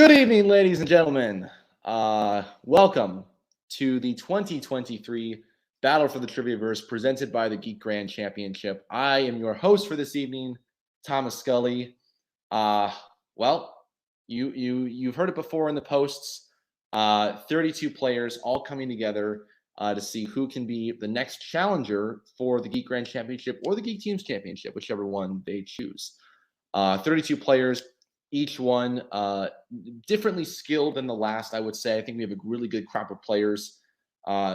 Good evening, ladies and gentlemen. Welcome to the 2023 Battle for the Triviaverse presented by the Geek Grand Championship. I am your host for this evening, Thomas Scully. You've heard it before in the posts. 32 players all coming together to see who can be the next challenger for the Geek Grand Championship or the Geek Teams Championship, whichever one they choose. 32 players. Each one differently skilled than the last, I would say. I think we have a really good crop of players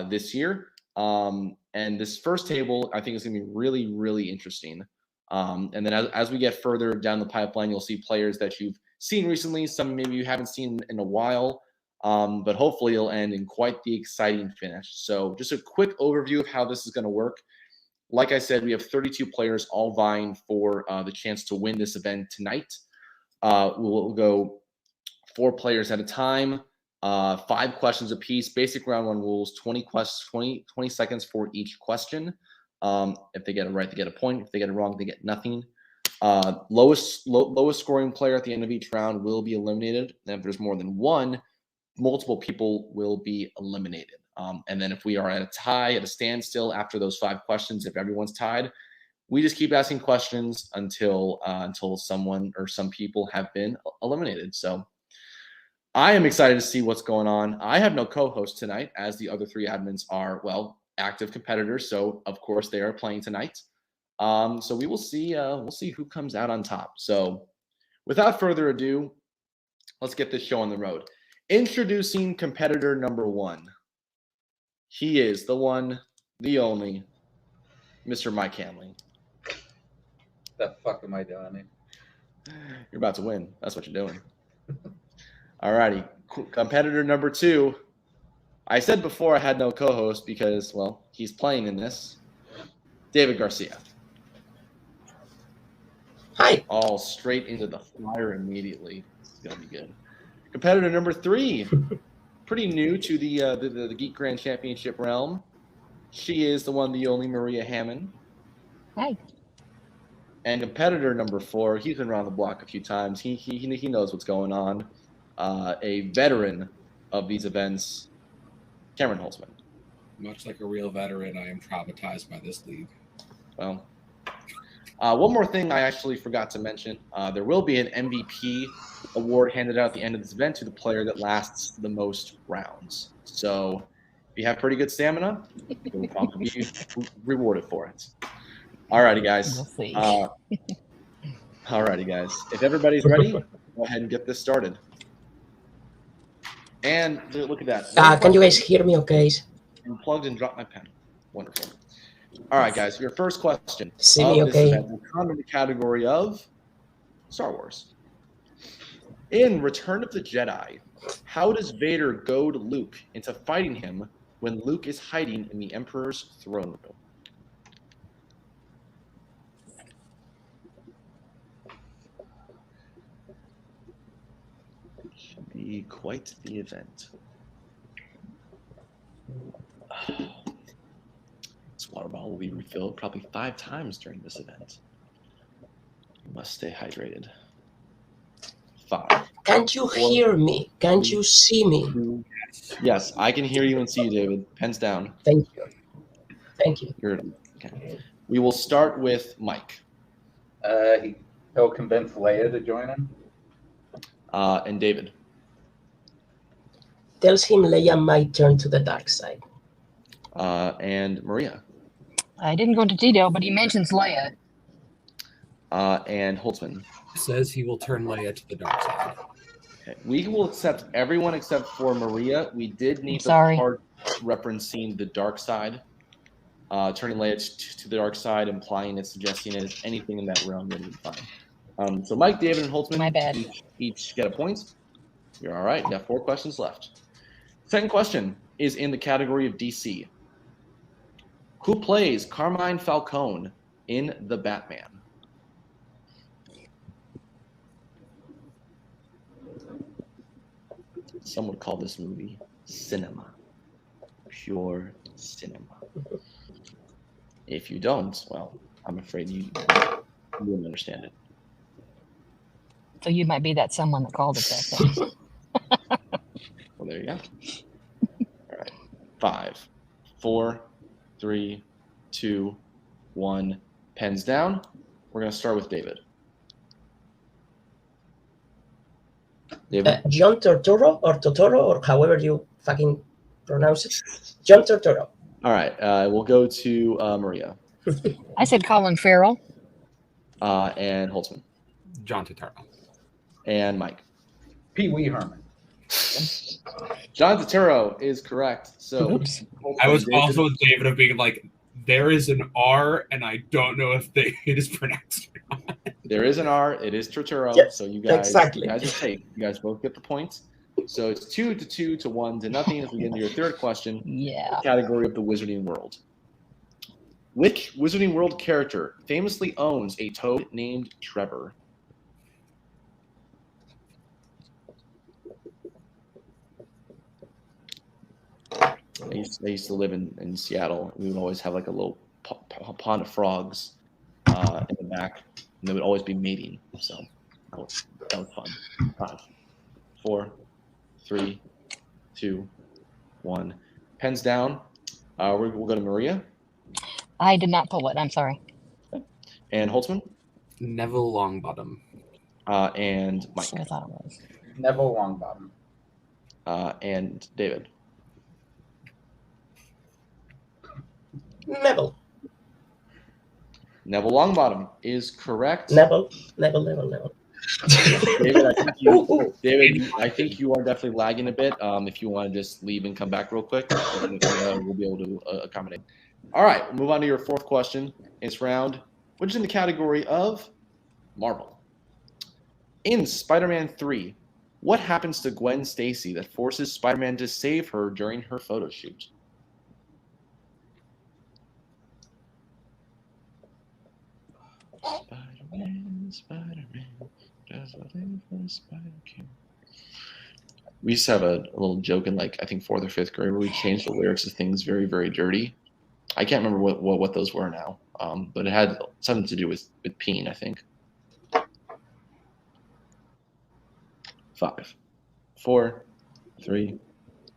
this year. And this first table, I think, is going to be really, really interesting. And then as we get further down the pipeline, you'll see players that you've seen recently, some maybe you haven't seen in a while, but hopefully it'll end in quite the exciting finish. So just a quick overview of how this is going to work. Like I said, we have 32 players all vying for the chance to win this event tonight. We'll go 4 players at a time, 5 questions apiece. Basic round 1 rules: 20 seconds for each question. If they get it right, they get a point. If they get it wrong, they get nothing. Lowest scoring player at the end of each round will be eliminated. And if there's more than one, multiple people will be eliminated. And then if we are at a tie, at a standstill after those 5 questions, if everyone's tied, we just keep asking questions until someone or some people have been eliminated. So I am excited to see what's going on. I have no co-host tonight, as the other 3 admins are, active competitors. So of course they are playing tonight. So we will see. We'll see who comes out on top. So without further ado, let's get this show on the road. Introducing competitor number 1. He is the one, the only, Mr. Mike Hanley. The fuck am I doing? You're about to win. That's what you're doing. All righty. Competitor number 2. I said before I had no co-host because, he's playing in this. David Garcia. Hi. All straight into the flyer immediately. This is going to be good. Competitor number 3. Pretty new to the Geek Grand Championship realm. She is the one, the only, Maria Hammond. Hi. And competitor number 4, he's been around the block a few times. He knows what's going on. A veteran of these events, Cameron Holtzman. Much like a real veteran, I am traumatized by this league. Well, one more thing I actually forgot to mention. There will be an MVP award handed out at the end of this event to the player that lasts the most rounds. So if you have pretty good stamina, you'll probably be rewarded for it. Alrighty, guys. We'll see. Alrighty, guys. If everybody's ready, go ahead and get this started. And look at that. Can you guys hear me okay? Unplugged and dropped my pen. Wonderful. All right, guys. Your first question. See me okay? Will come in the category of Star Wars. In Return of the Jedi, how does Vader goad Luke into fighting him when Luke is hiding in the Emperor's throne room? Be quite the event. This water bottle will be refilled probably 5 times during this event. You must stay hydrated. 5. Can't you hear me? Can't you see me? Yes, I can hear you and see you, David. Pens down. Thank you. Thank you. Okay. We will start with Mike. He'll convince Leia to join him. And David. Tells him Leia might turn to the dark side. And Maria. I didn't go into detail, but he mentions Leia. And Holtzman. Says he will turn Leia to the dark side. Okay. We will accept everyone except for Maria. We did need the part referencing the dark side. Turning Leia to the dark side, implying it, suggesting it is anything in that realm would be fine. So Mike, David, and Holtzman. My bad. Each get a point. You're all right. You got 4 questions left. Second question is in the category of DC. Who plays Carmine Falcone in The Batman? Some would call this movie cinema. Pure cinema. If you don't, I'm afraid you wouldn't understand it. So you might be that someone that called it that thing. there you go. All right. 5, 4, 3, 2, 1. Pens down. We're going to start with David. David? John Tortoro or Totoro or however you fucking pronounce it. John Tortoro. All right. We'll go to Maria I said Colin Farrell. and Holtzman John Turturro. and Mike. Pee Wee Herman. John Turturro is correct. So Oops. I was David- also with David of being like, there is an R, and I don't know if it is pronounced or not. There is an R. It is Turturro. Yes, So you guys, exactly. you guys are safe. You guys both get the points. So it's 2-2 to 1-0 as we get into your third question. Yeah. Category of the Wizarding World. Which Wizarding World character famously owns a toad named Trevor? I used to live in Seattle. We would always have like a little pond of frogs in the back, and they would always be mating. So that was fun. 5, 4, 3, 2, 1. Pens down. We'll go to Maria I did not pull it. I'm sorry. and Holtzman Neville Longbottom. and Mike That's what I thought it was. Neville Longbottom. and David. Neville. Neville Longbottom is correct. Neville. David, I think you are definitely lagging a bit. If you want to just leave and come back real quick, we'll be able to accommodate. All right, we'll move on to your fourth question. It's round, which is in the category of Marvel. In Spider-Man 3, what happens to Gwen Stacy that forces Spider-Man to save her during her photo shoot? Spider-Man, does whatever a spider can. We used to have a little joke in like I think 4th or 5th grade where we changed the lyrics to things very, very dirty. I can't remember what those were now, but it had something to do with peeing, I think. 5, 4, 3,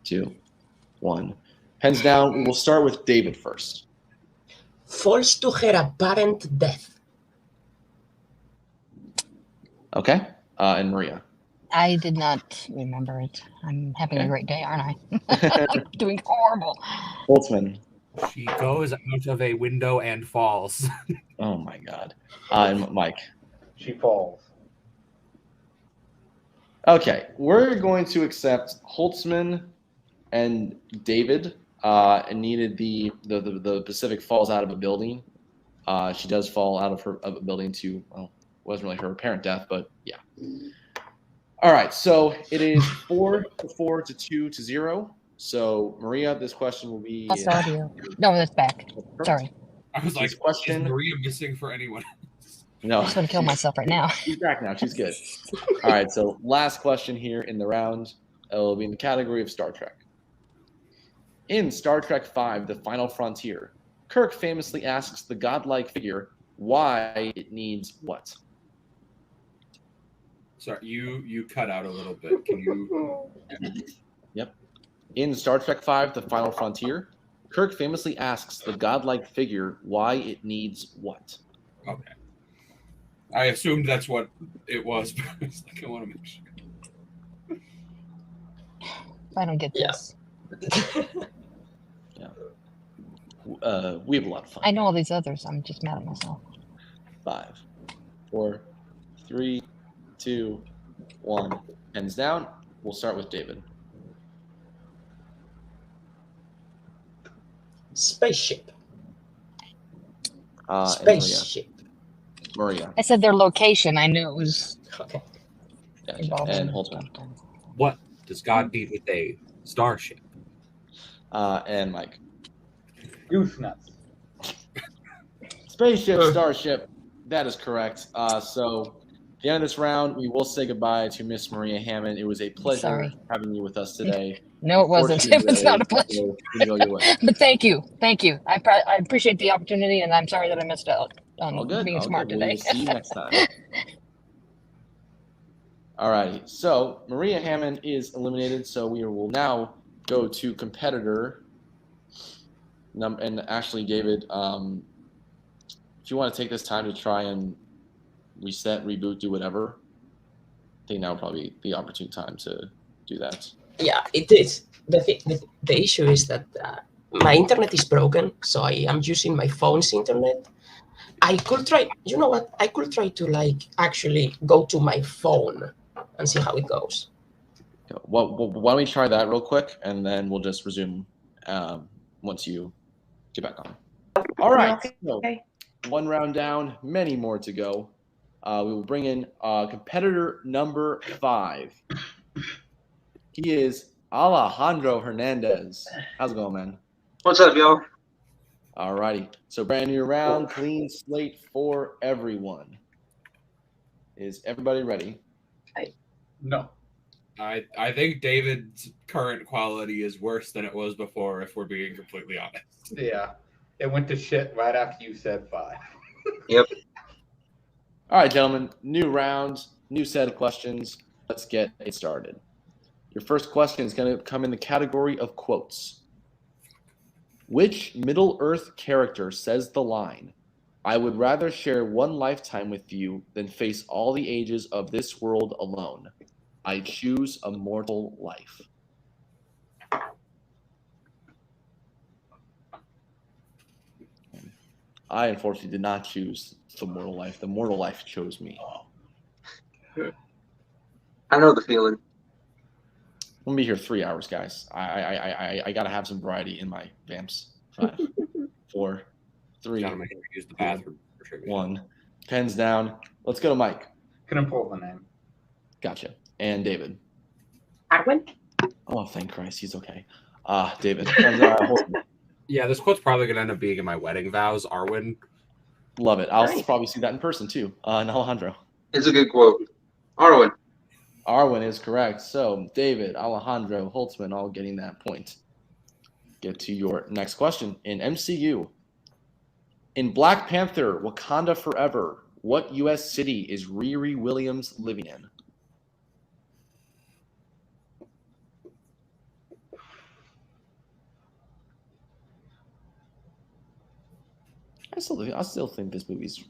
2, 1. Pens down. We will start with David first. Forced to her apparent death. Okay, and Maria. I did not remember it. I'm having Okay. a great day, aren't I? I'm doing horrible. Holtzman. She goes out of a window and falls. Oh my God. And Mike. She falls. Okay, we're going to accept Holtzman and David and needed the Pacific falls out of a building. She does fall out of a building to, well, wasn't really her apparent death, but yeah. All right, so it is 4-4 to 2-0. So Maria, this question will be. That's audio. No, that's back. Sorry. I was like, This question- is Maria missing for anyone? No, I'm just going to kill myself right now. she's back now. She's good. All right, so last question here in the round. It will be in the category of Star Trek. In Star Trek V, The Final Frontier, Kirk famously asks the godlike figure why it needs what? Sorry, you cut out a little bit. Can you? Yep. In Star Trek V, The Final Frontier, Kirk famously asks the godlike figure why it needs what? Okay. I assumed that's what it was, but I was like, I want to make sure. If I don't get Yeah. this. We have a lot of fun. I know all these others. I'm just mad at myself. 5, 4, 3, 2, 1. Pens down. We'll start with David. Spaceship. And Spaceship. Maria. I said their location. I knew it was Okay. Gotcha. involved. And in Holtzman. something. What does God need with a starship? And Mike. Goose nuts. Spaceship, Starship. That is correct. So at the end of this round, we will say goodbye to Miss Maria Hammond. It was a pleasure Sorry. having you with us today. No, it wasn't. It was not a pleasure. So enjoy your way. But thank you. Thank you. I appreciate the opportunity, and I'm sorry that I missed out on All good. being All smart good. We today. will see you next time. All righty. So Maria Hammond is eliminated. So we will now go to competitor. And actually, David, if you want to take this time to try and reset, reboot, do whatever, I think now would probably be the opportune time to do that. Yeah, it is. The issue is that my internet is broken, so I am using my phone's internet. I could try, you know what? I could try to like actually go to my phone and see how it goes. Well, why don't we try that real quick, and then we'll just resume once you get back on. All right. Okay. So one round down, many more to go. We will bring in competitor number 5. He is Alejandro Hernandez. How's it going, man? What's up, y'all? All righty. So brand new round, clean slate for everyone. Is everybody ready? No. I think David's current quality is worse than it was before, if we're being completely honest. Yeah. It went to shit right after you said 5. Yep. All right, gentlemen. New round, new set of questions. Let's get it started. Your first question is going to come in the category of quotes. Which Middle-earth character says the line, "I would rather share one lifetime with you than face all the ages of this world alone. I choose a mortal life"? I unfortunately did not choose the mortal life. The mortal life chose me. I know the feeling. I'm gonna be here 3 hours, guys. I gotta have some variety in my vamps. 5, 4, 3, Gotta make sure you use the bathroom for sure. 1. Pens down. Let's go to Mike. Couldn't pull the name. Gotcha. And David. Arwen? Oh, thank Christ, he's okay. David. Yeah, this quote's probably gonna end up being in my wedding vows, Arwen. Love it. I'll Nice. probably see that in person too. And Alejandro. It's a good quote. Arwen. Arwen is correct. So David, Alejandro, Holtzman, all getting that point. Get to your next question. In MCU, in Black Panther: Wakanda Forever, what U.S. city is Riri Williams living in? I still think this movie's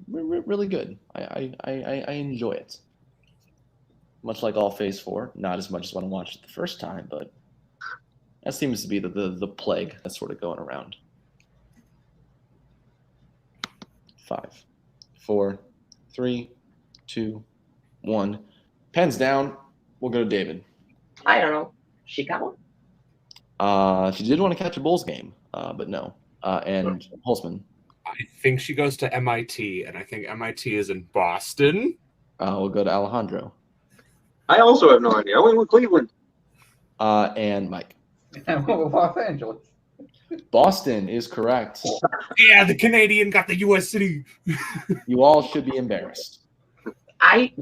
really good. I enjoy it. Much like all Phase 4, not as much as when I watched it the first time, but that seems to be the plague that's sort of going around. 5, 4, 3, 2, 1. Pens down. We'll go to David. I don't know. Chicago? She did want to catch a Bulls game, but no. And Holtzman. I think she goes to MIT, and I think MIT is in Boston. We'll go to Alejandro. I also have no idea. I went with Cleveland. And Mike. Los Angeles. Boston is correct. Yeah, the Canadian got the U.S. city. You all should be embarrassed. Why?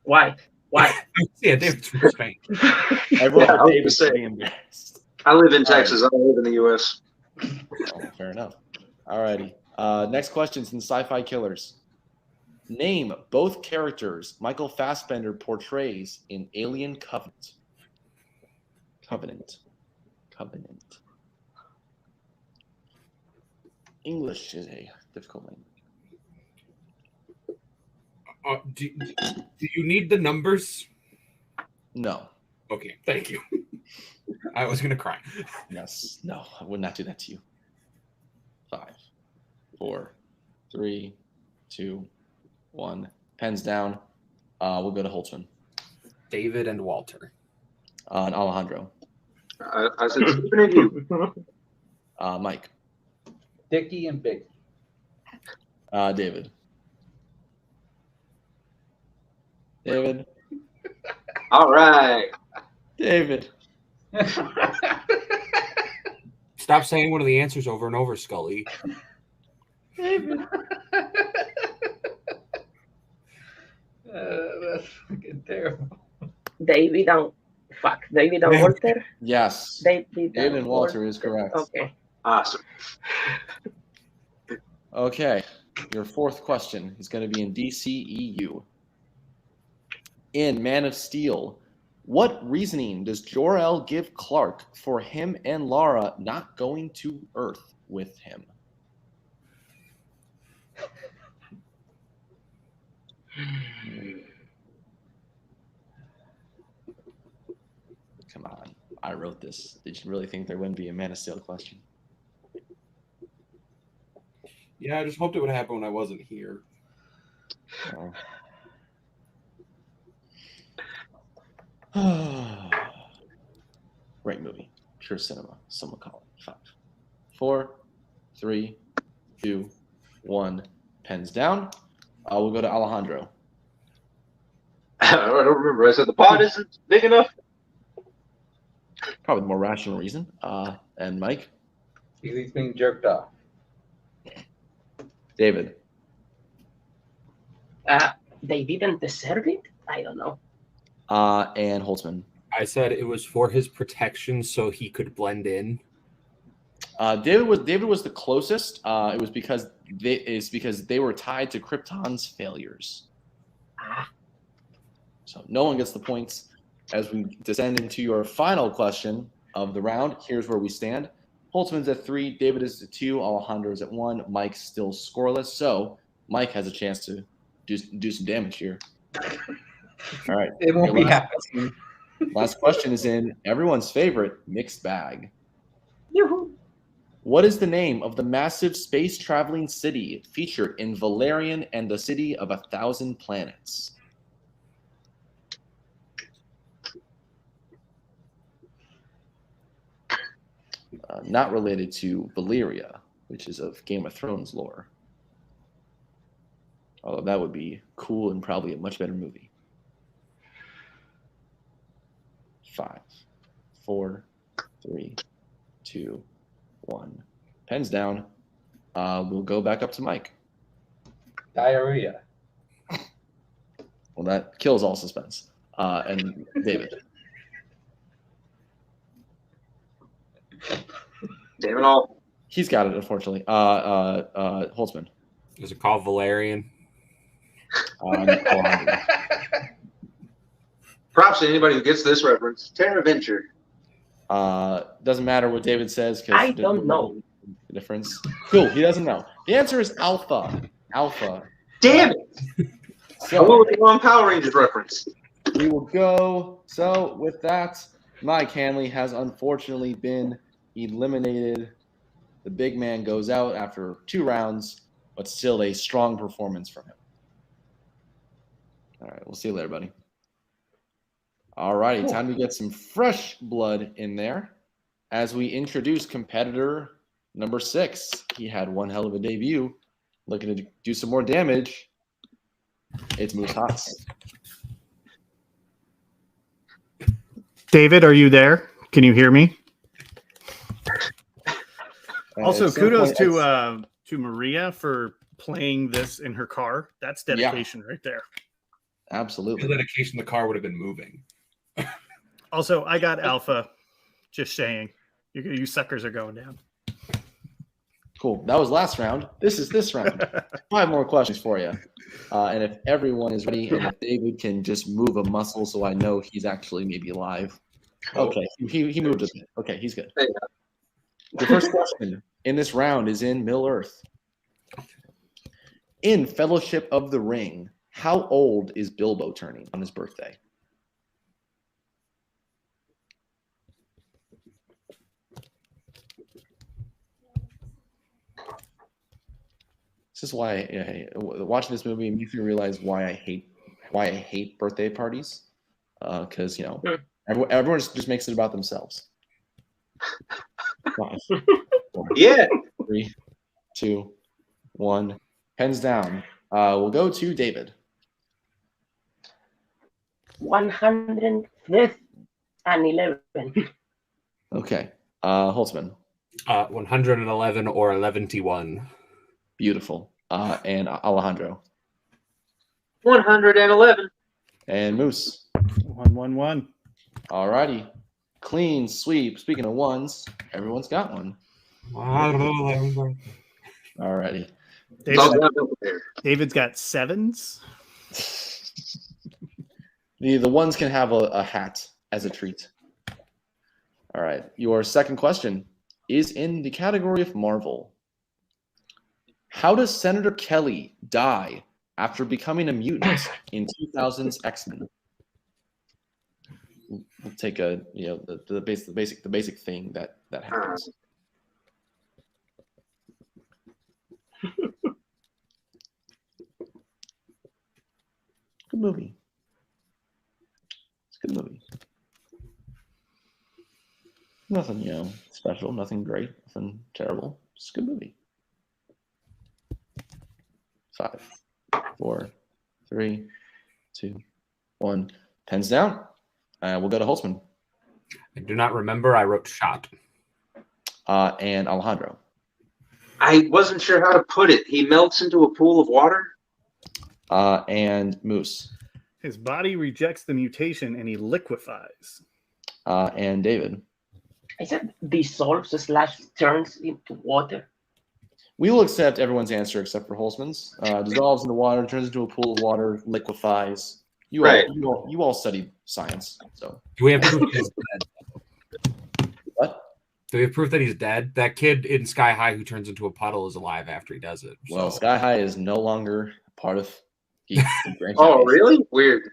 Yeah, David's from Spain. Everyone Yeah, I was David gonna say. should be embarrassed. I live in Texas. I don't live in the U.S. Oh, fair enough. All righty. Next question's in Sci-Fi Killers. Name both characters Michael Fassbender portrays in Alien Covenant. Covenant. English is a difficult language. Do you need the numbers? No. Okay, thank you. I was gonna cry. Yes. No, I would not do that to you. 5, 4, 3, 2, 1. Pens down. We'll go to Holtzman. David and Walter. And Alejandro. I said Stephen and you. Mike. Dickie and Big. David. David. All right. David. Stop saying one of the answers over and over, Scully. David. That's fucking terrible. David and Walter? Yes. David and Walter is correct. Okay. Awesome. Okay. Your fourth question is going to be in DCEU. In Man of Steel, what reasoning does Jor-El give Clark for him and Lara not going to Earth with him? Come on. I wrote this. Did you really think there wouldn't be a Man of Steel question? Yeah, I just hoped it would happen when I wasn't here. Oh. Great movie. Pure cinema. Some would call it. 5, 4, 3, 2, 1. Pens down. We'll go to Alejandro. I don't remember. I said the pod isn't big enough. Probably the more rational reason. And Mike? He's being jerked off. David? They didn't deserve it? I don't know. And Holtzman? I said it was for his protection so he could blend in. David was the closest. It was because they were tied to Krypton's failures. So no one gets the points. As we descend into your final question of the round, here's where we stand. Holtzman's at 3, David is at 2, Alejandro's at 1, Mike's still scoreless. So Mike has a chance to do some damage here. All right. It won't be happening. Last question is in everyone's favorite mixed bag. Yoo-hoo. What is the name of the massive space-traveling city featured in Valerian and the City of 1,000 Planets? Not related to Valyria, which is of Game of Thrones lore. Although that would be cool and probably a much better movie. 5, 4, 3, 2, 1. Pens down. We'll go back up to Mike. Diarrhea. Well, that kills all suspense. And David. Damn it all. He's got it, unfortunately. Holtzman. Is it called Valerian? Props to anybody who gets this reference. Terraventure. Doesn't matter what David says. I don't know. Difference. Cool. He doesn't know. The answer is Alpha. Alpha. Damn it. I went with the wrong Power Rangers reference. We will go. So with that, Mike Hanley has unfortunately been eliminated. The big man goes out after 2 rounds, but still a strong performance from him. All right, we'll see you later, buddy. All righty, time to get some fresh blood in there as we introduce competitor number 6. He had one hell of a debut. Looking to do some more damage. It's Moose Haas. David, are you there? Can you hear me? Also, kudos to Maria for playing this in her car. That's dedication right there. Absolutely. The dedication, the car would have been moving. Also, I got Alpha. Just saying. You suckers are going down. Cool. That was last round. This is this round. 5 more questions for you. And if everyone is ready, and if David can just move a muscle so I know he's actually maybe alive. Okay, he moved a bit. Okay, he's good. The first question in this round is in Middle-earth. In Fellowship of the Ring, how old is Bilbo turning on his birthday? This is why watching this movie makes me realize why I hate birthday parties. Because everyone just makes it about themselves. 5, 4, Yeah. 3, 2, 1. Pens down. We'll go to David. 105th and 11. Okay. Holtzman. 111 or 111. Beautiful. And Alejandro. 111. And Moose. 111. All righty. Clean sweep. Speaking of ones, everyone's got one. All righty. David's got 7s. The ones can have a hat as a treat. All right. Your second question is in the category of Marvel. How does Senator Kelly die after becoming a mutant in 2000's X-Men? We'll take the basic thing that happens. Good movie. It's a good movie. Nothing, special, nothing great, nothing terrible. It's a good movie. 5, 4, 3, 2, 1. Pens down. We'll go to Holtzman. I do not remember. I wrote shot. And Alejandro. I wasn't sure how to put it. He melts into a pool of water. And Moose. His body rejects the mutation and he liquefies. And David. I said dissolves / turns into water. We will accept everyone's answer except for Holtzman's. Dissolves into water, turns into a pool of water, liquefies. You all studied science, so. Do we have proof that he's dead? What? Do we have proof that he's dead? That kid in Sky High who turns into a puddle is alive after he does it. Well, so. Sky High is no longer part of Geek Grand Oh, Championship. really? Weird.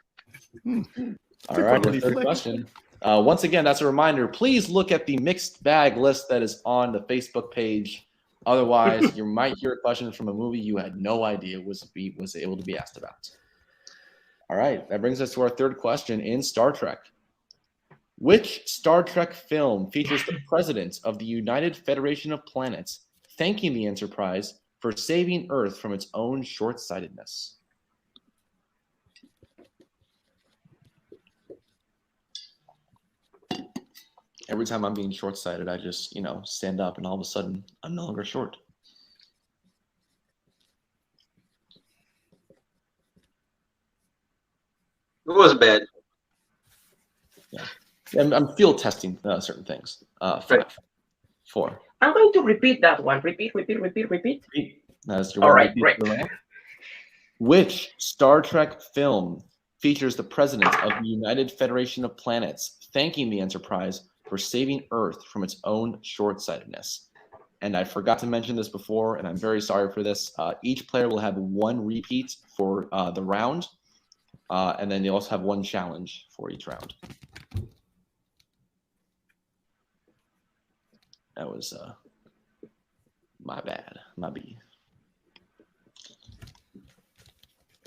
All right, your third question. Once again, that's a reminder. Please look at the mixed bag list that is on the Facebook page. Otherwise, you might hear a question from a movie you had no idea was able to be asked about. All right, that brings us to our third question in Star Trek. Which Star Trek film features the president of the United Federation of Planets thanking the Enterprise for saving Earth from its own short-sightedness? Every time I'm being short-sighted, I just, stand up and all of a sudden I'm no longer short. It wasn't bad. Yeah. I'm field testing certain things. 5, 4. I'm going to repeat that one. Repeat. That's your All one right, repeat great. round. Which Star Trek film features the president of the United Federation of Planets thanking the Enterprise for saving Earth from its own short-sightedness? And I forgot to mention this before, and I'm very sorry for this. Each player will have one repeat for the round, and then you also have one challenge for each round. That was my bad, my B.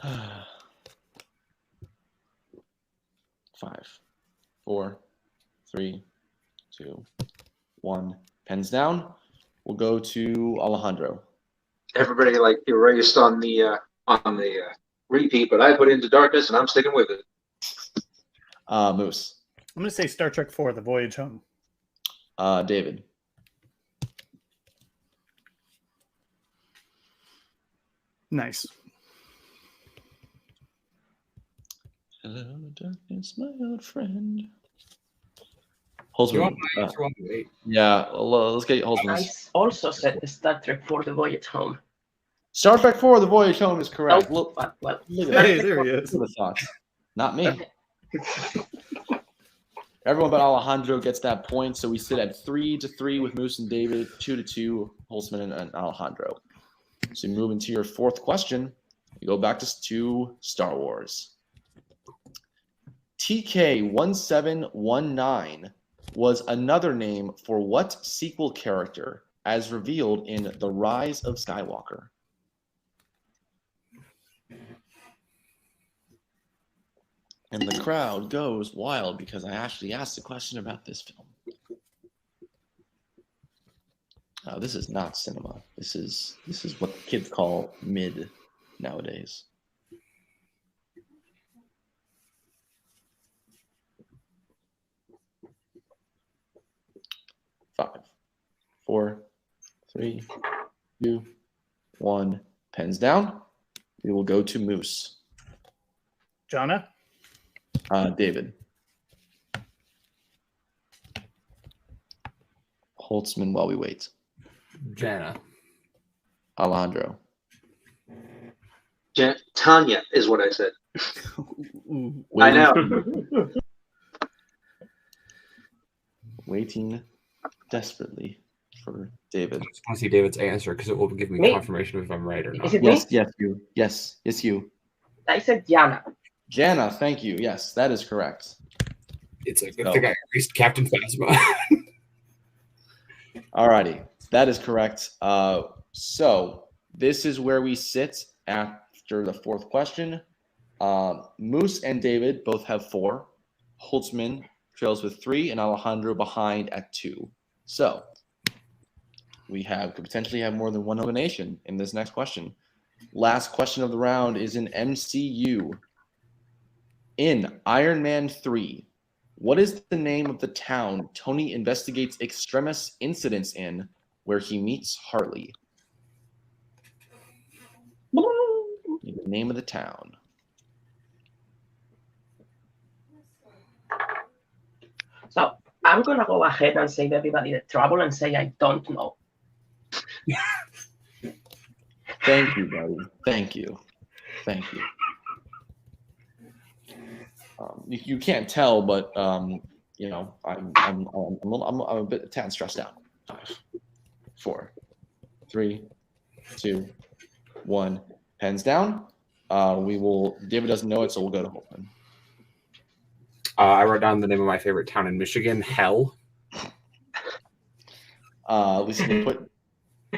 5, 4, 3, 2, 1. Pens down. We'll go to Alejandro. Everybody erased on the repeat, but I put Into Darkness and I'm sticking with it. Moose. I'm going to say Star Trek 4, The Voyage Home. David. Nice. Hello, darkness, my old friend. You Holtzman. want my answer while we wait? Yeah, let's get I Holtzman's. also said the Star Trek for the Voyage Home. Star Trek 4, The Voyage Home is correct. Oh, Look, well, look at that. Hey, there he is. Look at the thoughts. Not me. Everyone but Alejandro gets that point, so we sit at 3-3 with Moose and David, 2-2, Holtzman and Alejandro. So you move into your fourth question. You go back to Star Wars. TK-1719 was another name for what sequel character as revealed in The Rise of Skywalker? And the crowd goes wild because I actually asked a question about this film. This is not cinema. This is what the kids call mid nowadays. Five, 4, 3, 2, 1. Pens down. We will go to Moose. Jonna? David. Holtzman while we wait. Jana. Alejandro. Tanya is what I said. Ooh, I know. Waiting desperately for David. I just want to see David's answer because it will give me Me? confirmation if I'm right or not. Is it Yes, me? yes, you. Yes, it's you. I said Jana. Jana, thank you. Yes, that is correct. It's a good So- thing I erased Captain Phasma. Alrighty, that is correct. So this is where we sit after the fourth question. Moose and David both have 4. Holtzman trails with 3, and Alejandro behind at 2. So we could potentially have more than one elimination in this next question. Last question of the round is in MCU. In Iron Man 3, what is the name of the town Tony investigates extremis incidents in where he meets Harley? The name of the town. So I'm gonna go ahead and save everybody the trouble and say I don't know. Thank you, buddy. Thank you. Thank you. You can't tell, but you know, I'm a bit a tad stressed out. 5, 4, 3, 2, 1. Pens down. David doesn't know it, so we'll go to Holtman. I wrote down the name of my favorite town in Michigan, Hell. At least you put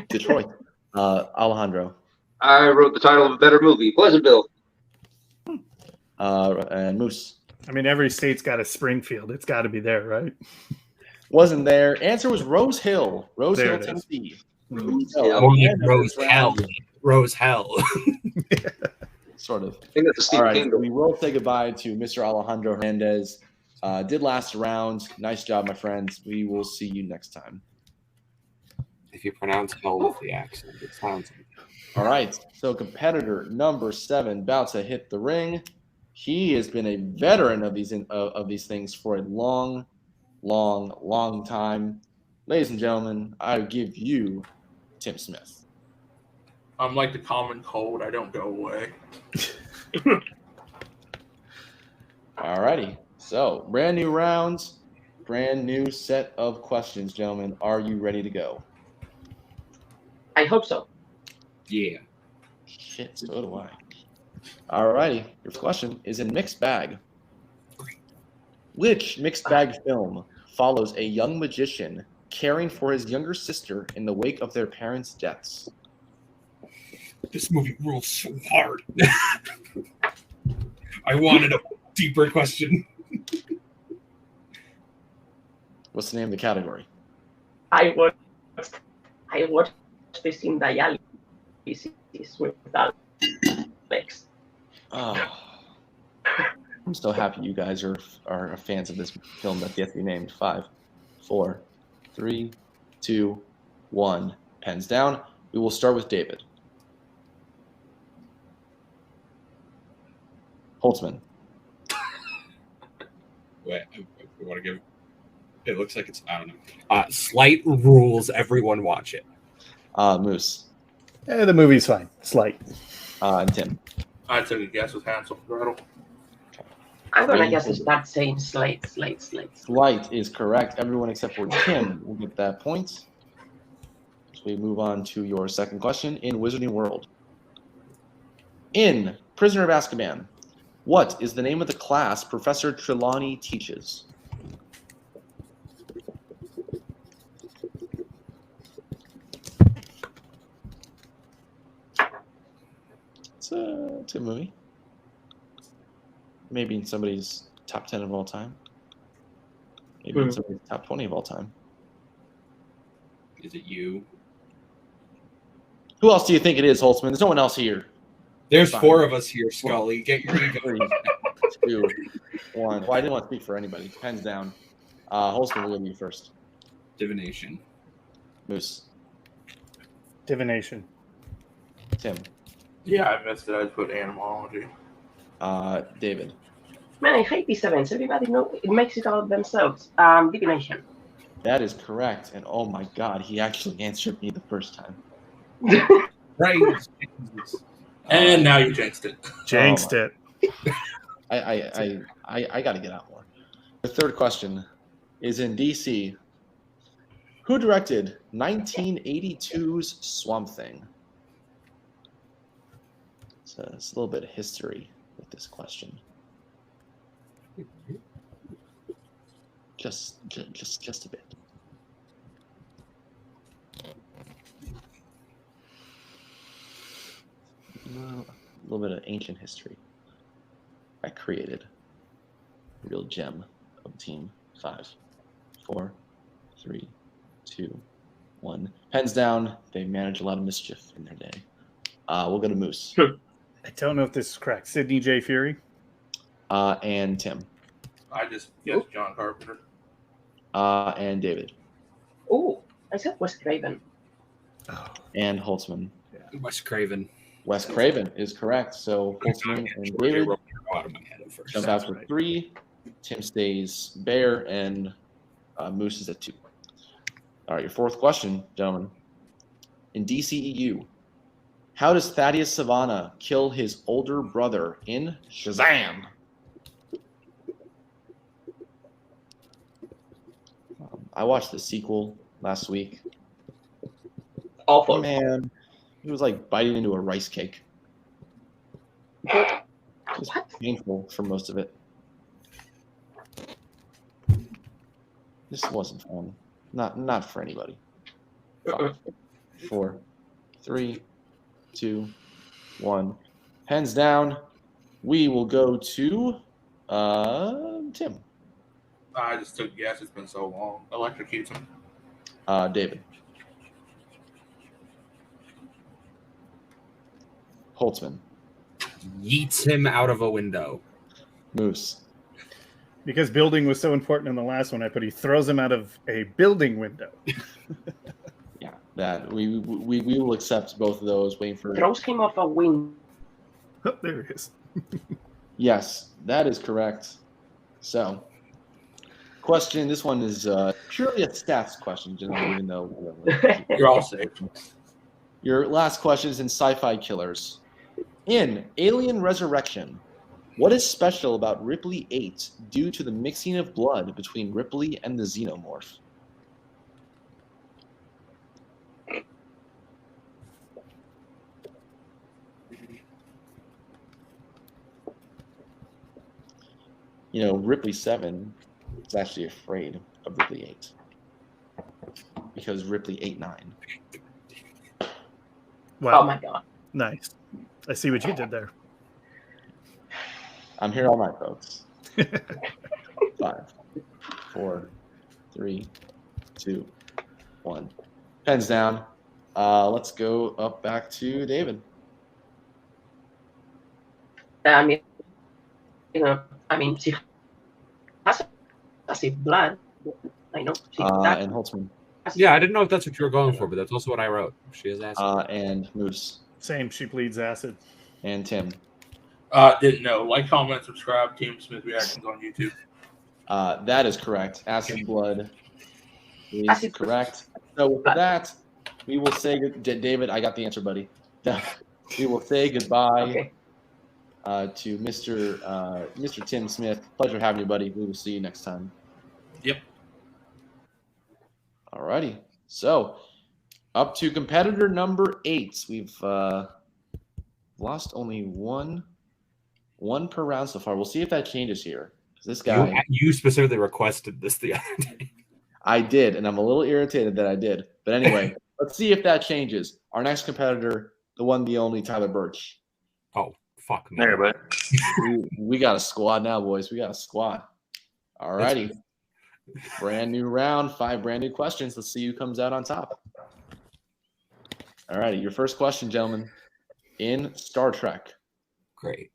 Detroit. Alejandro. I wrote the title of a better movie, Pleasantville. And Moose. I mean, every state's got a Springfield. It's got to be there, right? Wasn't there. Answer was Rose Hill. Rose There Hill, it is. Tennessee. Rose So, Hill. Only again, Rose this Hell. round- Rose Hell. Sort of. I think that's a All Stephen right, King so book. we will say goodbye to Mr. Alejandro Hernandez. Did last round. Nice job, my friends. We will see you next time. If you pronounce Hell with the accent, it sounds like All right, so competitor number 7 about to hit the ring. He has been a veteran of these things for a long time. Ladies and gentlemen, I give you Tim Smith. I'm like the common cold. I don't go away. All righty, so brand new rounds, brand new set of questions, gentlemen. Are you ready to go? I hope so. yeah. Shit, so do I. All righty, your question is in Mixed Bag. Which Mixed Bag film follows a young magician caring for his younger sister in the wake of their parents' deaths? This movie rules so hard. I wanted a deeper question. What's the name of the category? I watched this in dialysis with Alex. Oh, I'm so happy you guys are fans of this film that's yet to be named. 5, 4, 3, 2, 1. Pens down. We will start with David. Holtzman. Wait, I want to give. It looks like it's, I don't know. Slight rules. Everyone watch it. Moose. The movie's fine. Slight. And Tim. I took a guess with Hansel and Gretel. I'm gonna just start saying slate. Slight is correct. Everyone except for Tim will get that point. So we move on to your second question in Wizarding World. In Prisoner of Azkaban, what is the name of the class Professor Trelawney teaches? It's a good movie. Maybe in somebody's top 10 of all time. Maybe in somebody's top 20 of all time. Is it you? Who else do you think it is, Holtzman? There's no one else here. There's Fine. 4 of us here, Scully. Get your ego. 3, 2, 1. Well, I didn't want to speak for anybody. Pens down. Holtzman, we'll go to you first. Divination. Moose. Divination. Tim. Yeah, I missed it. I put animology. David. Man, I hate these events. Everybody it makes it all themselves. Divination. That is correct. And oh my God, he actually answered me the first time. Right. And now you jinxed it. Jinxed it. I got to get out more. The third question is in DC. Who directed 1982's Swamp Thing? So it's a little bit of history with this question. Just a bit. A little bit of ancient history. I created a real gem of team. 5, 4, 3, 2, 1. Pens down. They manage a lot of mischief in their day. We'll go to Moose. I don't know if this is correct. Sidney J. Fury. And Tim. I just guessed John Carpenter. And David. Oh, I said Wes Craven. And Holtzman. Wes Craven. Wes Craven is correct. So Holtzman and David jump out for 3. Tim stays Bear, and Moose is at 2. All right, your fourth question, gentlemen. In DCEU, how does Thaddeus Savannah kill his older brother in Shazam? I watched the sequel last week. Awful. Man, it was like biting into a rice cake. It was painful for most of it. This wasn't fun. Not for anybody. 5, 4, 3, 2, 1. Pens down. We will go to Tim. I just took a guess. It's been so long. Electrocutes him. David. Holtzman. Yeets him out of a window. Moose. Because building was so important in the last one, I put he throws him out of a building window. Yeah, that we will accept both of those. Waiting for Throws him off a wing. Oh, there it is. Yes, that is correct. So, question. This one is purely a stats question, gentlemen, even though You're all safe. Your last question is in Sci-Fi Killers. In Alien Resurrection, what is special about Ripley 8 due to the mixing of blood between Ripley and the xenomorph? You know, Ripley 7 is actually afraid of Ripley 8 because Ripley 8-9. Wow. Oh my god. Nice. I see what you did there. I'm here all night, folks. 5, 4, 3, 2, 1. Pens down. Let's go up back to David. I mean, she has blood. I know. And Holtzman. Yeah, I didn't know if that's what you were going for, but that's also what I wrote. She has acid. And Moose. Same. She bleeds acid. And Tim. Didn't know. Like, comment, subscribe. Team Smith Reactions on YouTube. That is correct. Acid blood is correct. So with that, we will say David. I got the answer, buddy. We will say goodbye to Mr. Tim Smith. Pleasure having you, buddy. We will see you next time. Yep. All righty. So up to competitor number 8. We've lost only one per round so far. We'll see if that changes here. This guy, you specifically requested this the other day. I did, and I'm a little irritated that I did. But anyway, let's see if that changes. Our next competitor, the one, the only, Tyler Birch. Oh, fuck me. There, but We got a squad now, boys. We got a squad. All righty. Brand new round, 5 brand new questions. Let's see who comes out on top. All righty. Your first question, gentlemen. In Star Trek. Great.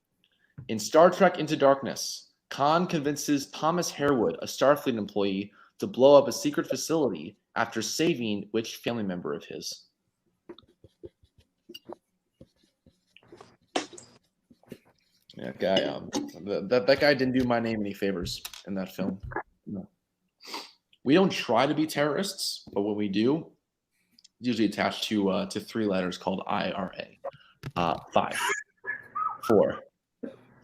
In Star Trek Into Darkness, Khan convinces Thomas Harewood, a Starfleet employee, to blow up a secret facility after saving which family member of his? That guy, that guy didn't do my name any favors in that film. No. We don't try to be terrorists, but when we do, it's usually attached to 3 letters called IRA. 5, 4,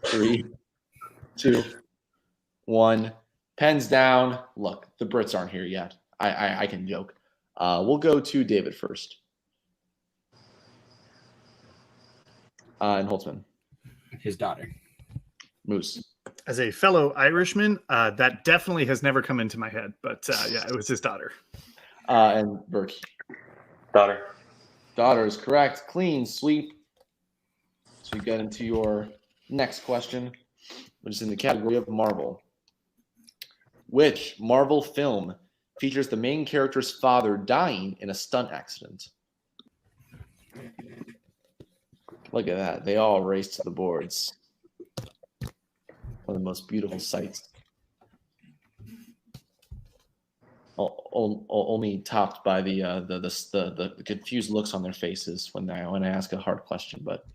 3, 2, 1. Pens down. Look, the Brits aren't here yet. I can joke. We'll go to David first. And Holtzman. His daughter. Moose. As a fellow Irishman, that definitely has never come into my head. But yeah, it was his daughter. And Birch. Daughter. Daughter is correct. Clean sweep. So we get into your next question, which is in the category of Marvel. Which Marvel film features the main character's father dying in a stunt accident? Look at that. They all race to the boards. One of the most beautiful sights. Only topped by the confused looks on their faces when I ask a hard question, but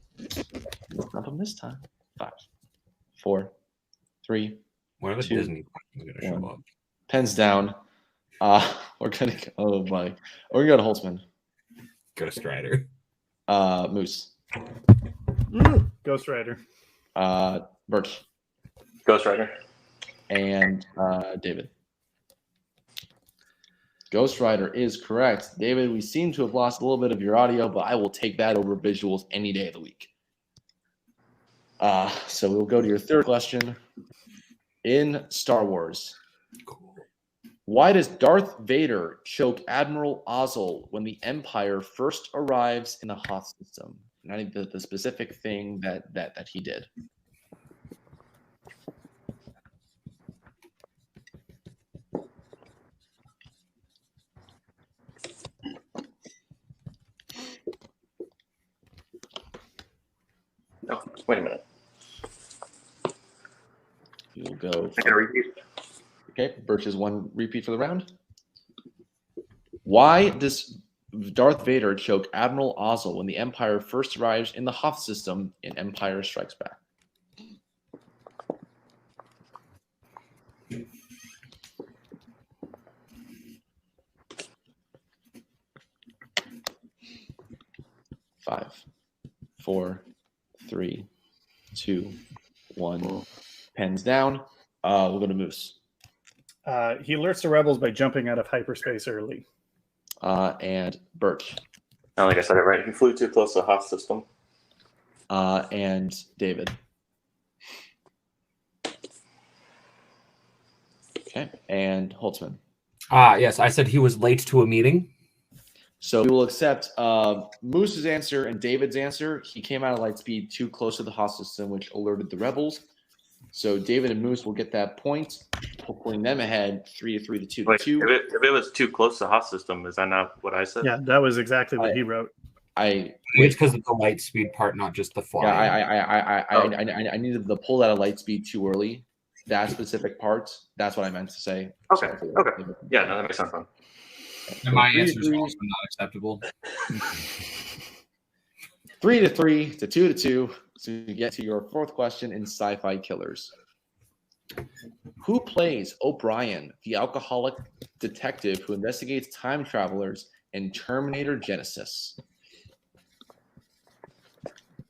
not from this time. 5, 4, 3. When are the 2, Disney questions going to show up? Pens down. We're gonna go. Oh my. We're gonna go to Holtzman. Ghost Rider. Moose. Ghost Rider. Birch. Ghost Rider. And David. Ghost Rider is correct. David, we seem to have lost a little bit of your audio, but I will take that over visuals any day of the week. So we'll go to your third question. In Star Wars, why does Darth Vader choke Admiral Ozzel when the Empire first arrives in the Hoth system? And I think the specific thing that he did. No, wait a minute. We'll go. I can repeat. Okay, Birch is one repeat for the round. Why does Darth Vader choke Admiral Ozzel when the Empire first arrives in the Hoth system in Empire Strikes Back? Five, 4, 3, 2, 1. Pens down. We'll go to Moose. He alerts the rebels by jumping out of hyperspace early. And Birch. I don't think I said it right. He flew too close to the Hoth system. And David. Okay, and Holtzman. Yes, I said he was late to a meeting. So we will accept Moose's answer and David's answer. He came out of light speed too close to the Hoth system, which alerted the rebels. So David and Moose will get that point, putting them ahead 3-3 to 2-2. Wait, if it was too close to the Hoth system, is that not what I said? Yeah, that was exactly what he wrote. It's because of the light speed part, not just the flying. Yeah, I needed to pull out of light speed too early. That specific part. That's what I meant to say. Okay. Okay. Yeah, no, that makes sense. And my answer is also not acceptable. 3-3 to 2-2. So you get to your fourth question in Sci-Fi Killers. Who plays O'Brien, the alcoholic detective who investigates time travelers in Terminator Genesis?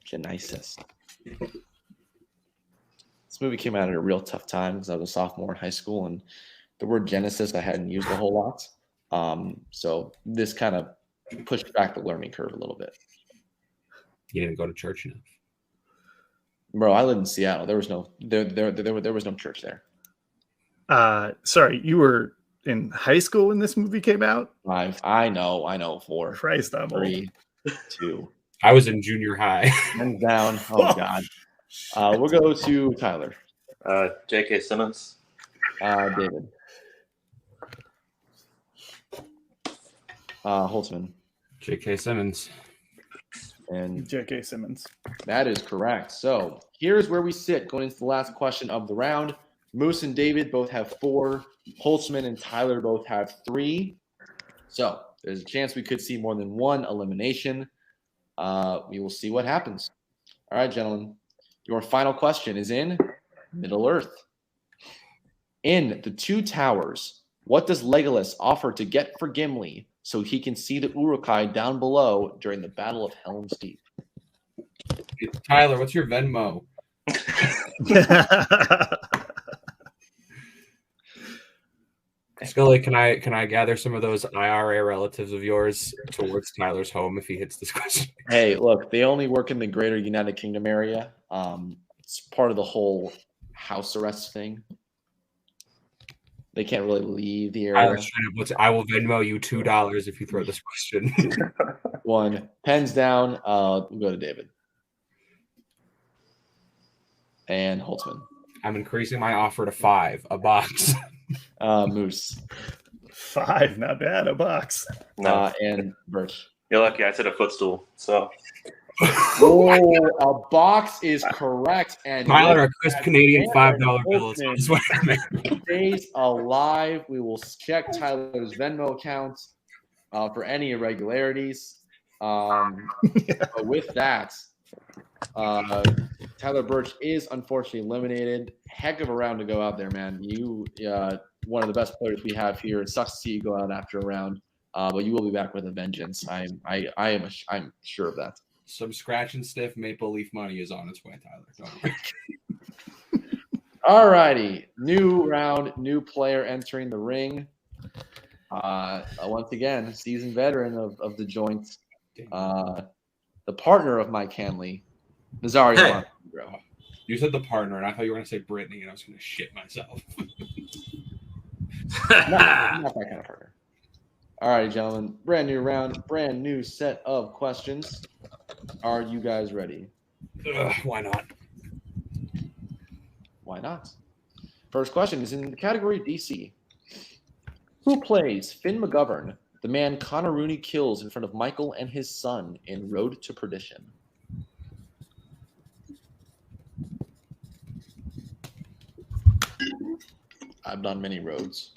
Genesis. This movie came out at a real tough time because I was a sophomore in high school, and the word Genesis I hadn't used a whole lot. So this kind of pushed back the learning curve a little bit. You didn't go to church enough. Bro, I live in Seattle. There was no there was no church there. Sorry, you were in high school when this movie came out? 5. I know. 4. Christ, I'm 3, 2. I was in junior high. Hands down. Oh God. We'll go to Tyler. J.K. Simmons. David. Holtzman. J.K. Simmons. And J.K. Simmons. That is correct. So here's where we sit going into the last question of the round. Moose and David both have 4. Holtzman and Tyler both have 3. So there's a chance we could see more than one elimination. We will see what happens. All right, gentlemen. Your final question is in Middle Earth. In the 2 towers, what does Legolas offer to get for Gimli so he can see the Uruk-hai down below during the Battle of Helm's Deep? Tyler, what's your Venmo? Scully, can I gather some of those IRA relatives of yours towards Tyler's home if he hits this question? Hey, look, they only work in the greater United Kingdom area. It's part of the whole house arrest thing. They can't really leave the area. I will Venmo you $2 if you throw this question. One. Pens down. We'll go to David. And Holtzman. I'm increasing my offer to 5, a box. Moose. 5, not bad, a box. No. And Birch. You're lucky. I said a footstool. So. Oh, a box is correct. And Tyler, a crisp Canadian $5 bill. Stays alive. We will check Tyler's Venmo account for any irregularities. But with that, Tyler Birch is unfortunately eliminated. Heck of a round to go out there, man. You, one of the best players we have here. It sucks to see you go out after a round, but you will be back with a vengeance. I'm sure of that. Some scratch and stiff Maple Leaf money is on its way, Tyler. Don't worry. All righty. New round, new player entering the ring. Once again, seasoned veteran of the joint. The partner of Mike Hanley, Nazario. Hey. You said the partner, and I thought you were going to say Brittany, and I was going to shit myself. not that kind of partner. All right, gentlemen. Brand new round, brand new set of questions. Are you guys ready? Why not? Why not? First question is in the category DC. Who plays Finn McGovern, the man Connor Rooney kills in front of Michael and his son in Road to Perdition? I've done many roads.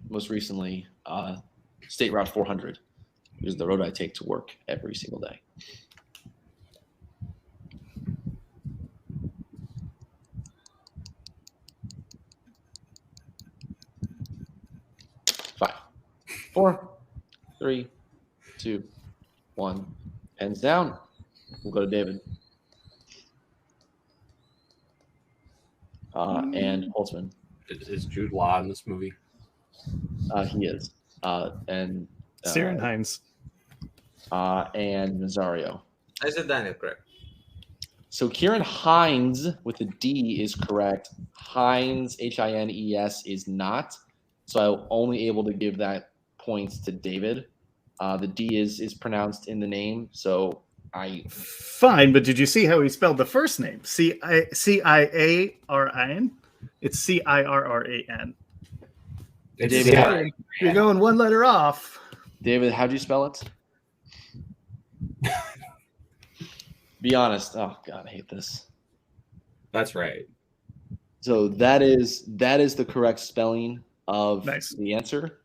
Most recently, State Route 400 is the road I take to work every single day. Five, 4, 3, 2, 1. Pens down. We'll go to David. And Holtzman. Is Jude Law in this movie? He is. And Ciarán Hinds. And Nazario. I said Daniel Craig. So Ciarán Hinds with a D is correct. Hines, Hines, is not. So I'm only able to give that point to David. The D is pronounced in the name. So Fine, but did you see how he spelled the first name? Ciaran? It's Cirran. David, you're going one letter off. David, how do you spell it? Be honest. Oh God, I hate this. That's right. So that is the correct spelling of the answer.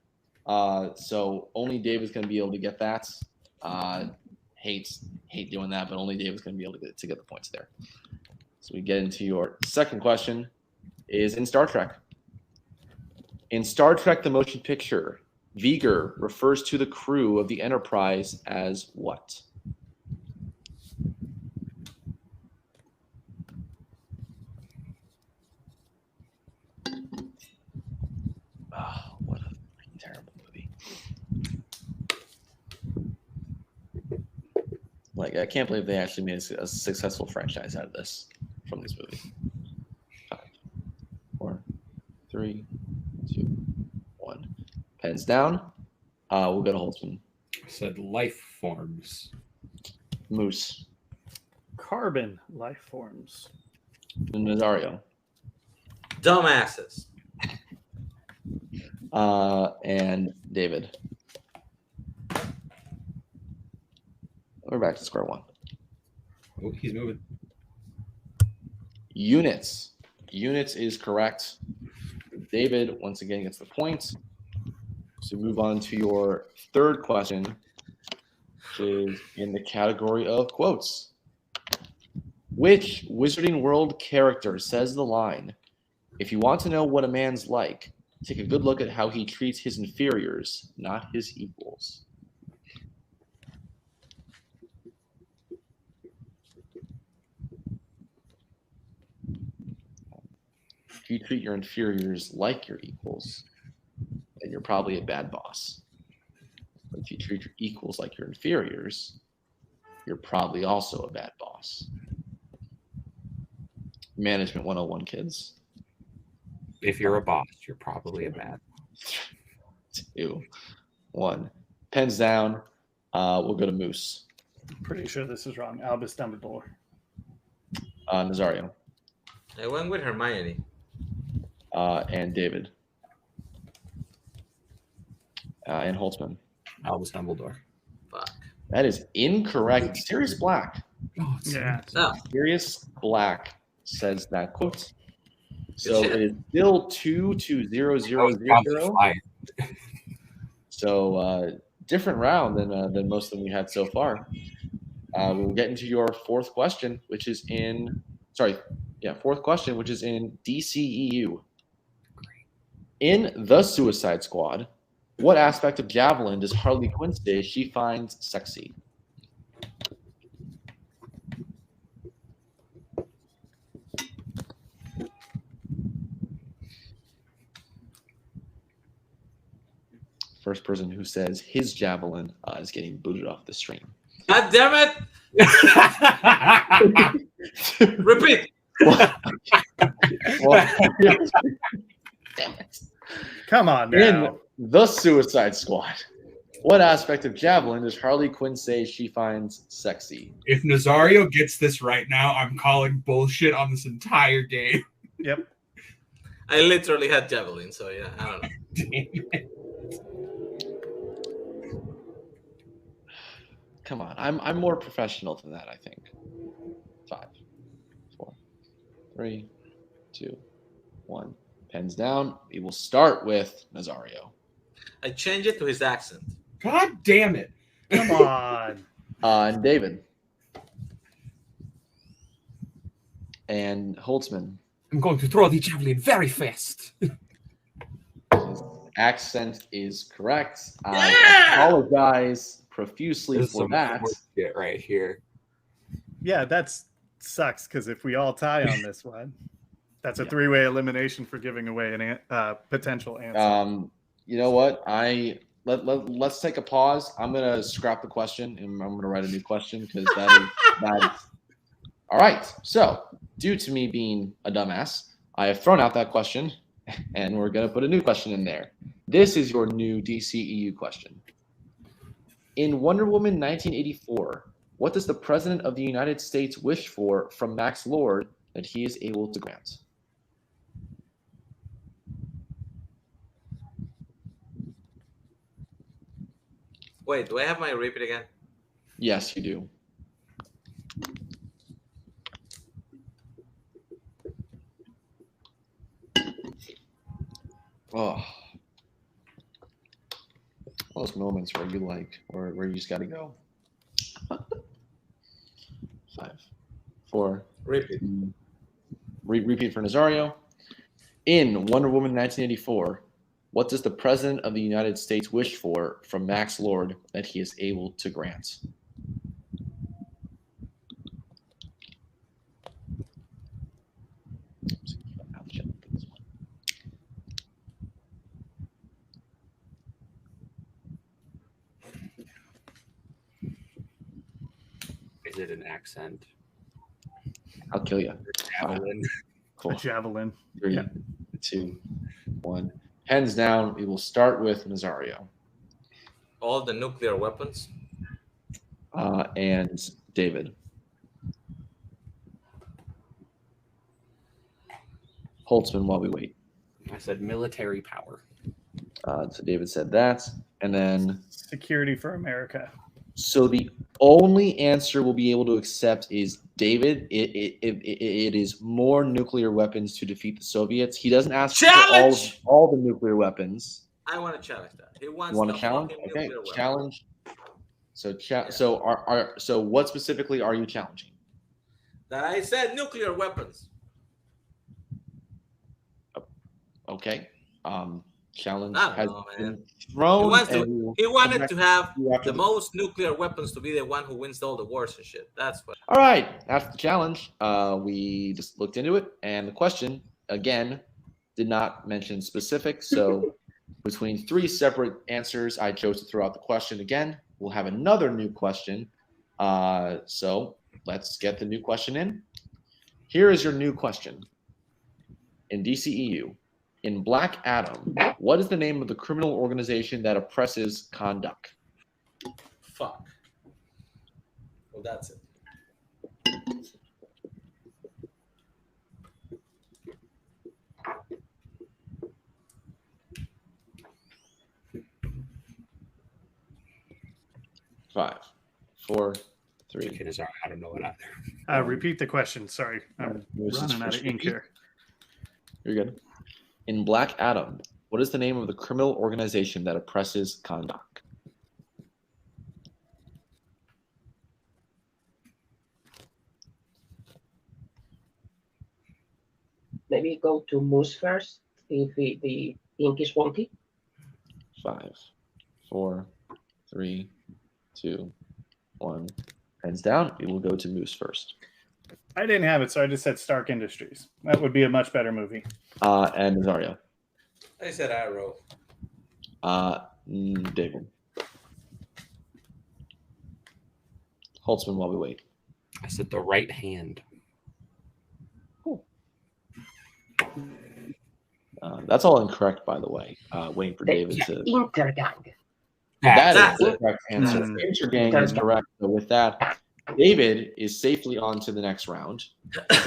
So only David's going to be able to get that. Hate doing that, but only David's going to be able to get the points there. So we get into your second question. Is in Star Trek. In Star Trek: The Motion Picture, V'ger refers to the crew of the Enterprise as what? Oh, what a terrible movie. Like, I can't believe they actually made a successful franchise out of this from this movie. 5, 4, 3, 2, 1. Pens down. We'll go to Holtzman. I said life forms. Moose. Carbon life forms. Nazario. Dumbasses. And David. We're back to square one. Oh, he's moving. Units. Units is correct. David, once again, gets the point. So move on to your third question, which is in the category of quotes. Which Wizarding World character says the line, "If you want to know what a man's like, take a good look at how he treats his inferiors, not his equals"? you treat your inferiors like your equals, then you're probably a bad boss. But if you treat your equals like your inferiors, you're probably also a bad boss. Management 101, kids. If you're a boss, you're probably a bad. 2, 1. Pens down. We'll go to Moose. Pretty sure this is wrong. Albus Dumbledore. Nazario. I went with Hermione. And David. And Holtzman. Albus Dumbledore. Fuck. That is incorrect. Sirius Black. Oh, Yeah. No. Sirius Black says that quote. So shit. it is still 2-0-0-0-0. So different round than most of them we had so far. We'll get into your fourth question, which is in DCEU. In The Suicide Squad, what aspect of Javelin does Harley Quinn say she finds sexy? First person who says his Javelin is getting booted off the stream. God damn it! Repeat. Well, damn it. Come on now. In The Suicide Squad, what aspect of Javelin does Harley Quinn say she finds sexy? If Nazario gets this right now, I'm calling bullshit on this entire game. Yep. I literally had Javelin, so yeah, I don't know. Damn it. Come on, I'm more professional than that, I think. 5, 4, 3, 2, 1. Pens down. We will start with Nazario. I changed it to his accent. God damn it. Come on. And David. And Holtzman. I'm going to throw the javelin very fast. His accent is correct. I apologize profusely for that. Get right here. Yeah, that's sucks because if we all tie on this one, that's a three-way elimination for giving away an potential answer. You know what? Let's take a pause. I'm gonna scrap the question and I'm gonna write a new question because that is all right. So, due to me being a dumbass, I have thrown out that question, and we're gonna put a new question in there. This is your new DCEU question. In Wonder Woman 1984, what does the President of the United States wish for from Max Lord that he is able to grant? Wait, do I have my repeat again? Yes, you do. Oh. Those moments where you where you just got to go. 5, 4. Repeat. Repeat for Nazario. In Wonder Woman 1984, what does the President of the United States wish for from Max Lord that he is able to grant? Is it an accent? I'll kill you. Javelin. Cool. A javelin. 3, 2, 1. Pens down. We will start with Nazario. All the nuclear weapons. And David. Holtzman while we wait. I said military power. So David said that. And then Security for America. so the only answer we'll be able to accept is David. It is more nuclear weapons to defeat the Soviets. He doesn't ask for all the nuclear weapons. I want to challenge that. He wants You want the to challenge? fucking Okay, nuclear weapon. challenge. So what specifically are you challenging? That I said nuclear weapons. Okay. Challenge I don't has know, been man. thrown. He wanted to have after the most nuclear weapons to be the one who wins all the wars and shit. That's what. All right. After the challenge, we just looked into it, and the question again did not mention specific. So between 3 separate answers, I chose to throw out the question again. We'll have another new question. So let's get the new question in. Here is your new question. In DCEU, in Black Adam, what is the name of the criminal organization that oppresses Kondak? Fuck. Well, that's it. Five, four, three. Kid is I don't know it either. Repeat the question. Sorry, I'm running out of ink here. You're good. In Black Adam, what is the name of the criminal organization that oppresses Kondak? Maybe go to Moose first if the ink is wonky. 5, 4, 3, 2, 1. Hands down. We will go to Moose first. I didn't have it, so I just said Stark Industries. That would be a much better movie. And Nazario. I said Arrow. David. Holtzman while we wait. I said the right hand. Cool. That's all incorrect, by the way. Waiting for David to. Intergang. That is the correct answer. Intergang is correct. So with that, David is safely on to the next round. I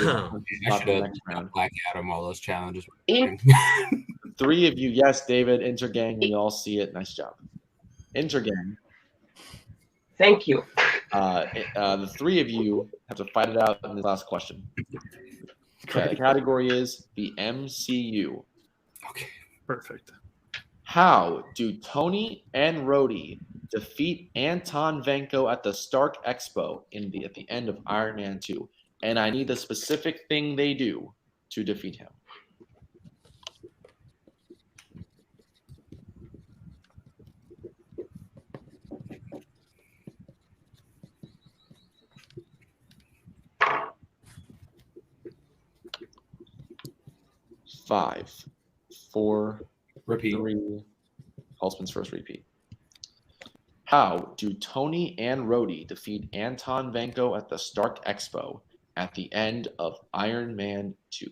should have Black Adam all those challenges. 3 of you, yes, David, Intergang, we all see it. Nice job. Intergang. Thank you. The 3 of you have to fight it out in the last question. Okay, the category is the MCU. Okay, perfect. How do Tony and Rhodey defeat Anton Vanko at the Stark Expo at the end of Iron Man 2? And I need the specific thing they do to defeat him. Five, 4, repeat. 3. Holtzman's first repeat. How do Tony and Rhodey defeat Anton Vanko at the Stark Expo at the end of Iron Man 2?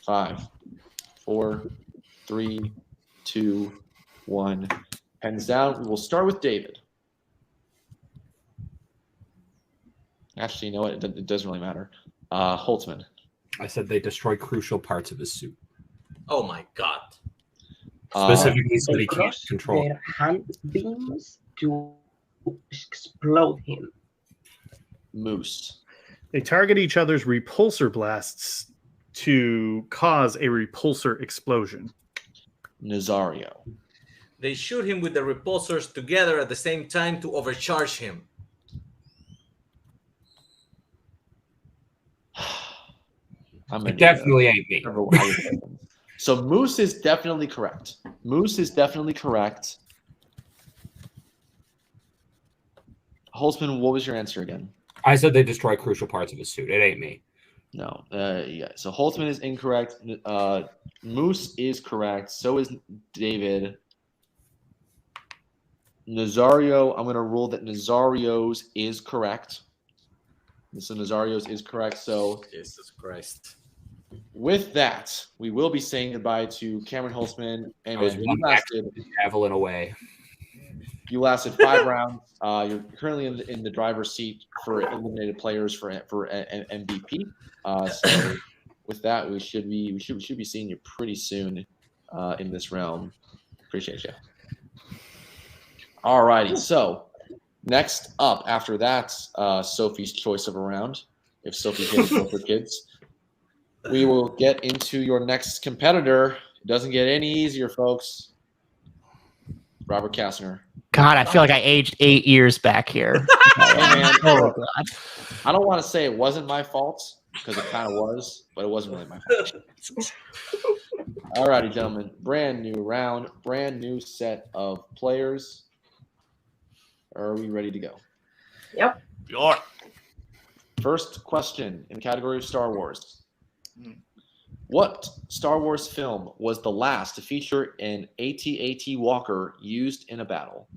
Five, 4, 3, 2, 1. Hands down. We will start with David. Actually, you know what? It doesn't really matter. Holtzman. I said they destroy crucial parts of his suit. Oh my god. Specifically so that he can't control their hand beams to explode him. Moose. They target each other's repulsor blasts to cause a repulsor explosion. Nazario. They shoot him with the repulsors together at the same time to overcharge him. It definitely ain't me. So Moose is definitely correct. Moose is definitely correct. Holtzman, what was your answer again? I said they destroy crucial parts of his suit. It ain't me. No. Yeah. So Holtzman is incorrect. Moose is correct. So is David. Nazario, I'm going to rule that Nazario's is correct. So Nazario's is correct. So Jesus Christ. With that, we will be saying goodbye to Cameron Holtzman. And javelin away. You lasted 5 rounds. You're currently in the driver's seat for eliminated players for an MVP. So with that, we should be seeing you pretty soon in this realm. Appreciate you. All righty. So next up after that, Sophie's choice of a round. If Sophie hits both her kids, we will get into your next competitor. It doesn't get any easier, folks. Robert Kastner. God, I feel like I aged 8 years back here. Hey, man, oh, God. I don't want to say it wasn't my fault, because it kind of was, but it wasn't really my fault. All righty, gentlemen. Brand new round, brand new set of players. Are we ready to go? Yep. Sure. First question in the category of Star Wars. What Star Wars film was the last to feature an AT-AT walker used in a battle?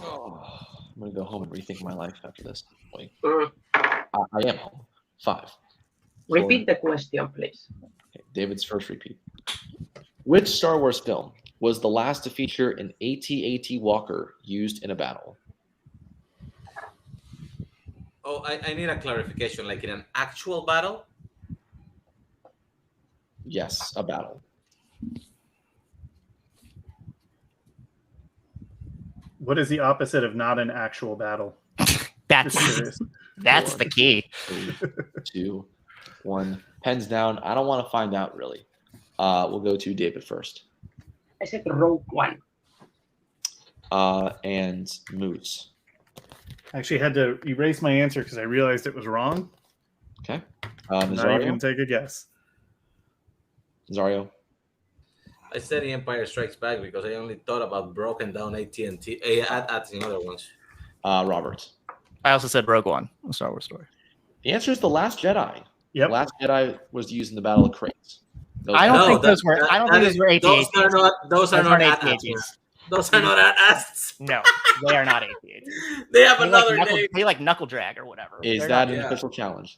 Oh, I'm going to go home and rethink my life after this. Wait. I am home. 5. Repeat the question, please. Okay, David's first repeat. Which Star Wars film was the last to feature an AT-AT walker used in a battle? Oh, I need a clarification. Like in an actual battle? Yes, a battle. What is the opposite of not an actual battle? That's Four, the key. 3, 2, 1. Pens down. I don't want to find out, really. We'll go to David first. I said Rogue One. And Moose. I actually had to erase my answer because I realized it was wrong. Okay. I'm not even going to take a guess. Zario. I said The Empire Strikes Back because I only thought about broken down AT&T. Adding other ones. Robert. I also said Rogue One, a Star Wars story. The answer is The Last Jedi. Yep. The Last Jedi was used in the Battle of Crates. I don't think those were AT-ATs. Those are not AT-ATs. Those are not AT-ATs. No, they are not AT-ATs. They have another name. They like knuckle drag or whatever. Is They're that not, an official challenge?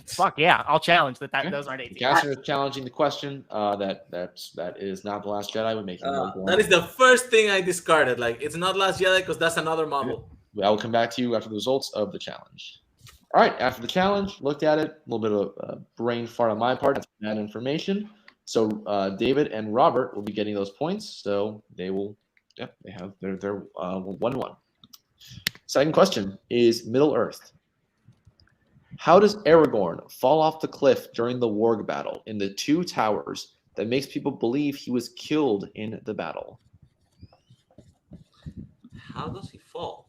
Fuck yeah, I'll challenge that. Those aren't AT-ATs. Gasser is challenging the question. That is not The Last Jedi. We're making that is the first thing I discarded. Like, it's not Last Jedi because that's another model. I will come back to you after the results of the challenge. All right, after the challenge, looked at it. A little bit of a brain fart on my part. That's bad information. So David and Robert will be getting those points. So they will, yeah, they have their 1-1. Second question is Middle Earth. How does Aragorn fall off the cliff during the warg battle in the 2 towers that makes people believe he was killed in the battle? How does he fall?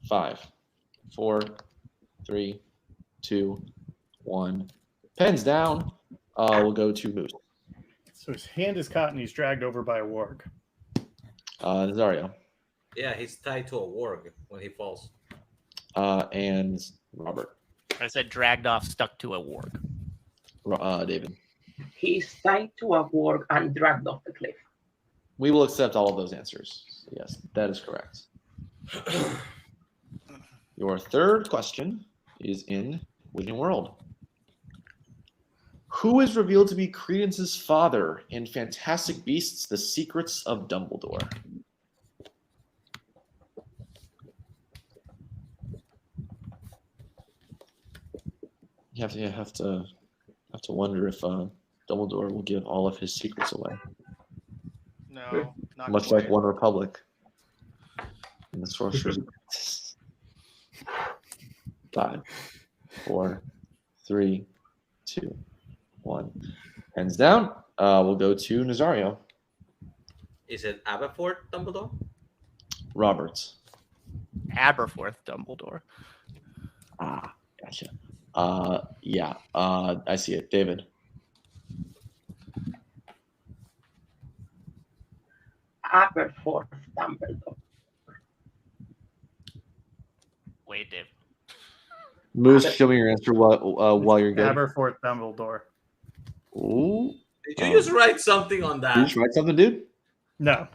Five, 4, 3, 2, 1. Pens down. We'll go to Moose. So his hand is caught and he's dragged over by a warg. Nazario. Yeah, he's tied to a warg when he falls. And Robert. I said dragged off, stuck to a warg. David. He's tied to a warg and dragged off the cliff. We will accept all of those answers. Yes, that is correct. Your third question is in Wizarding World. Who is revealed to be Credence's father in Fantastic Beasts: The Secrets of Dumbledore? You have to wonder if Dumbledore will give all of his secrets away. No, not much quite. like One Republic in the Sorcerer's Apprentice. 5, 4, 3, 2, 1. Hands down. We'll go to Nazario. Is it Aberforth Dumbledore? Roberts. Aberforth Dumbledore. Gotcha. Yeah. I see it. David. Aberforth Dumbledore. Wait, Dave. Moose, show me your answer while you're good. Aberforth Dumbledore. Ooh. Did you just write something on that? Did you just write something, dude? No.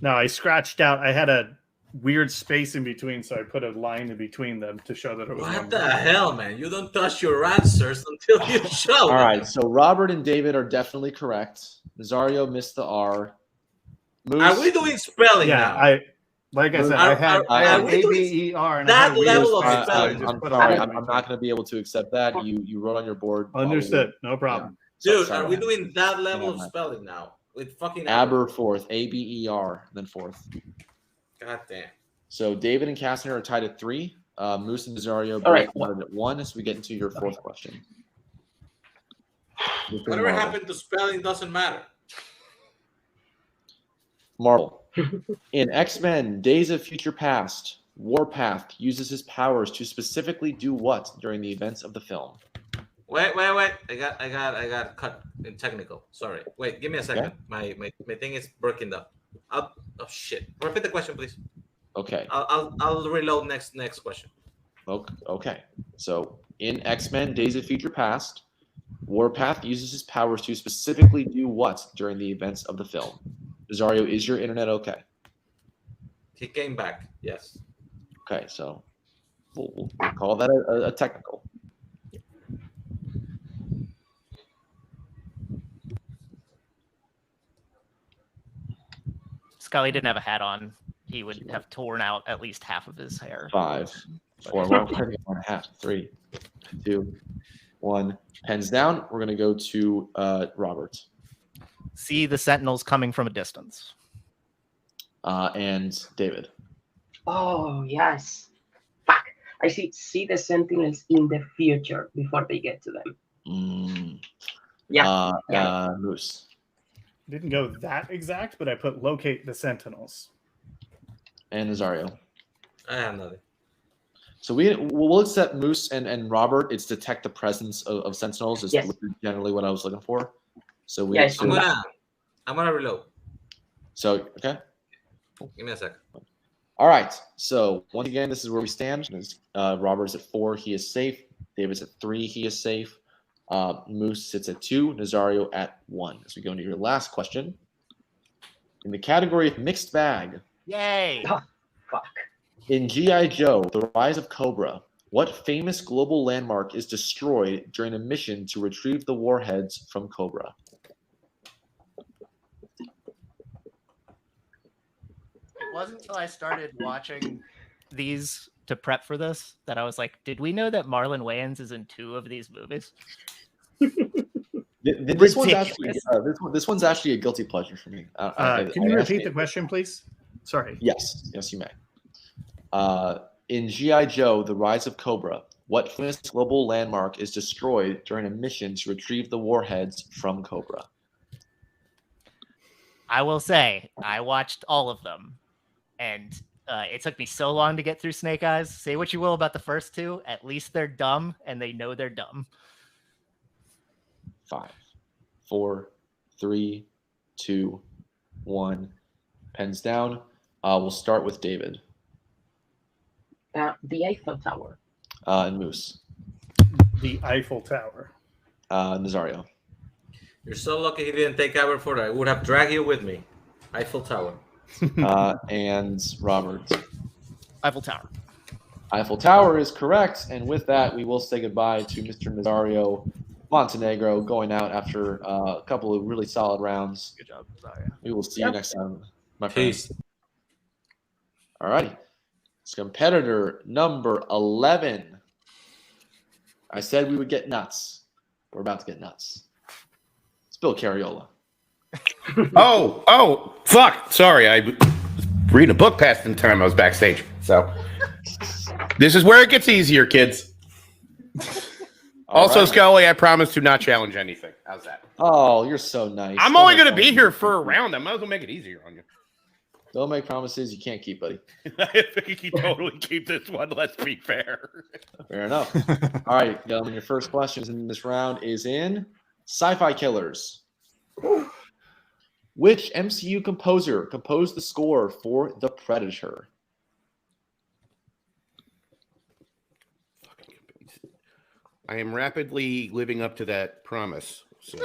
No, I scratched out. I had a weird space in between, so I put a line in between them to show that it was. What the hell, man? You don't touch your answers until you show. All right, so Robert and David are definitely correct. Nazario missed the R. Moose, Are we doing spelling now? Like I said, I had ABER. That level of I'm sorry, I'm not going to be able to accept that. You wrote on your board. Understood. No problem. Dude, sorry, are we doing that level Yeah, of man. spelling now? With fucking Aberforth, A-B-E-R, then fourth. God damn. So David and Kastner are tied at 3. Moose and Nazario both All right. tied at 1 as we get into your fourth question. Whatever Marvel. happened to spelling doesn't matter. Marvel. In X-Men Days of Future Past, Warpath uses his powers to specifically do what during the events of the film? Wait. I got cut in technical. Sorry. Wait, give me a second. My thing is breaking up. Oh shit. Repeat the question, please. Okay. I'll reload next question. Okay. So in X-Men Days of Future Past, Warpath uses his powers to specifically do what during the events of the film? Nazario, is your internet okay? He came back. Yes. Okay, so we'll call that a technical. Scully didn't have a hat on. He would have torn out at least half of his hair. 5, 4, well, we're going to go 1.5, 3, 2, 1. Pens down. We're going to go to Robert. See the Sentinels coming from a distance. And David. Oh, yes. Fuck. I see the Sentinels in the future before they get to them. Yeah. Moose. Didn't go that exact, but I put locate the Sentinels. And Nazario. I have nothing. So we'll accept Moose and Robert. It's detect the presence of Sentinels is generally what I was looking for. So we. Yes, I'm gonna reload. So okay. Give me a second. All right. So once again, this is where we stand. Robert's at 4. He is safe. David's at 3. He is safe. Moose sits at 2. Nazario at 1. As we go into your last question. In the category of mixed bag. Yay! Oh, fuck. In G.I. Joe, The Rise of Cobra, what famous global landmark is destroyed during a mission to retrieve the warheads from Cobra? It wasn't until I started watching these to prep for this that I was like, did we know that Marlon Wayans is in 2 of these movies? This one's actually a guilty pleasure for me. Can you repeat the question, please? Sorry. Yes, you may. In G.I. Joe, The Rise of Cobra, what famous global landmark is destroyed during a mission to retrieve the warheads from Cobra? I will say, I watched all of them, and it took me so long to get through Snake Eyes. Say what you will about the first 2, at least they're dumb, and they know they're dumb. 5, 4, 3, 2, 1. Pens down. We'll start with David. The Eiffel Tower. And Moose. The Eiffel Tower. Nazario. You're so lucky he didn't take Aberforth. I would have dragged you with me. Eiffel Tower. And Robert. Eiffel Tower. Eiffel Tower is correct. And with that, we will say goodbye to Mr. Nazario Montenegro going out after a couple of really solid rounds. Good job, Nazario. We will see you next time, my friends. Peace. All righty. It's competitor number 11. I said we would get nuts. We're about to get nuts. It's Bill Carriola. Oh, fuck. Sorry, I was reading a book past the time I was backstage. So this is where it gets easier, kids. Also, Scully, I promise to not challenge anything. How's that? Oh, you're so nice. I'm only going to be here for a round. I might as well make it easier on you. Don't make promises you can't keep, buddy. I think you totally keep this one. Let's be fair. Fair enough. All right, gentlemen, your first question in this round is in Sci-Fi Killers. Which MCU composer composed the score for The Predator? I am rapidly living up to that promise. So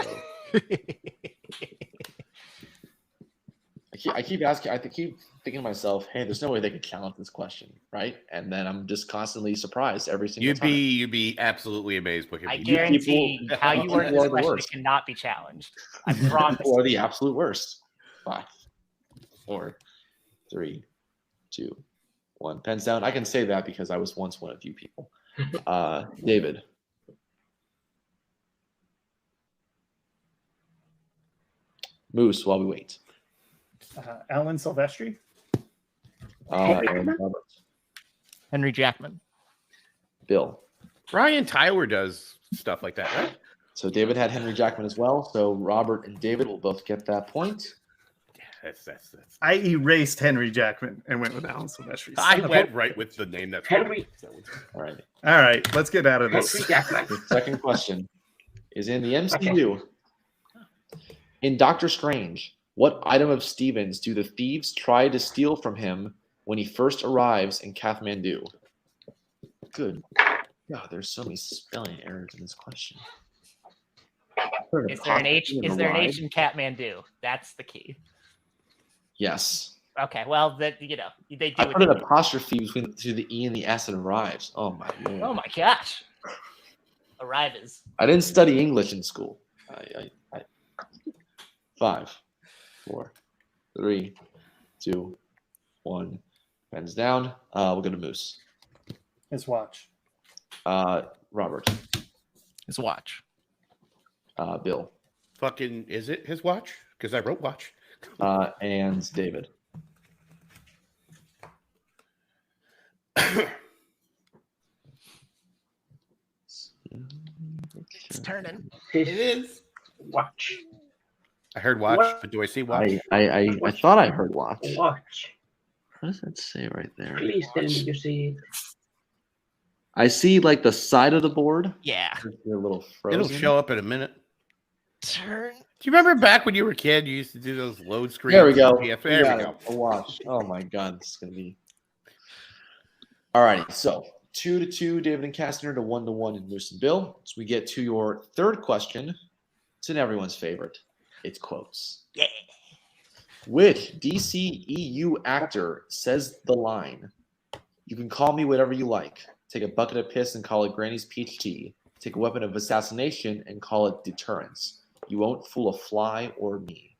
I keep asking. I keep thinking to myself, "Hey, there's no way they could challenge this question, right?" And then I'm just constantly surprised every single time. you'd be absolutely amazed. I guarantee how you word this question cannot be challenged. I promise. People are the absolute worst. 5, 4, 3, 2, 1. Pens down. I can say that because I was once one of you people. David. Moose, while we wait. Alan Silvestri. And Robert. Henry Jackman. Bill. Ryan Tyler does stuff like that, right? So David had Henry Jackman as well. So Robert and David will both get that point. That's. I erased Henry Jackman and went with Alan Silvestri. I went right with the name that's Henry. All right. All right, let's get out of this. Henry Jackman. The second question is in the MCU. In Doctor Strange, what item of Stevens do the thieves try to steal from him when he first arrives in Kathmandu? Good God, there's so many spelling errors in this question. Is there an H? Is there an H in Kathmandu? That's the key. Yes. Okay, well, that they do. I put an apostrophe between the E and the S and arrives. Oh my God. Oh my gosh. Arrives. I didn't study English in school. 5, 4, 3, 2, 1. Pens down. We'll go to Moose. His watch. Robert. His watch. Bill. Fucking, is it his watch? Because I wrote watch. And David. It's turning. It is. Watch. I heard watch, but do I see watch? I thought I heard watch. Watch. What does that say right there? Please tell me you see it. I see like the side of the board. Yeah. They're a little frozen. It'll show up in a minute. Turn. Do you remember back when you were a kid, you used to do those load screens? There we go. Yeah, there we go. A watch. Oh my God, this is gonna be. All righty. So 2-2, David and Kastner to 1-1 in Moose and Bill. So we get to your third question. It's in everyone's favorite. It's quotes. Yeah. Which DCEU actor says the line, "You can call me whatever you like. Take a bucket of piss and call it Granny's peach tea. Take a weapon of assassination and call it deterrence. You won't fool a fly or me."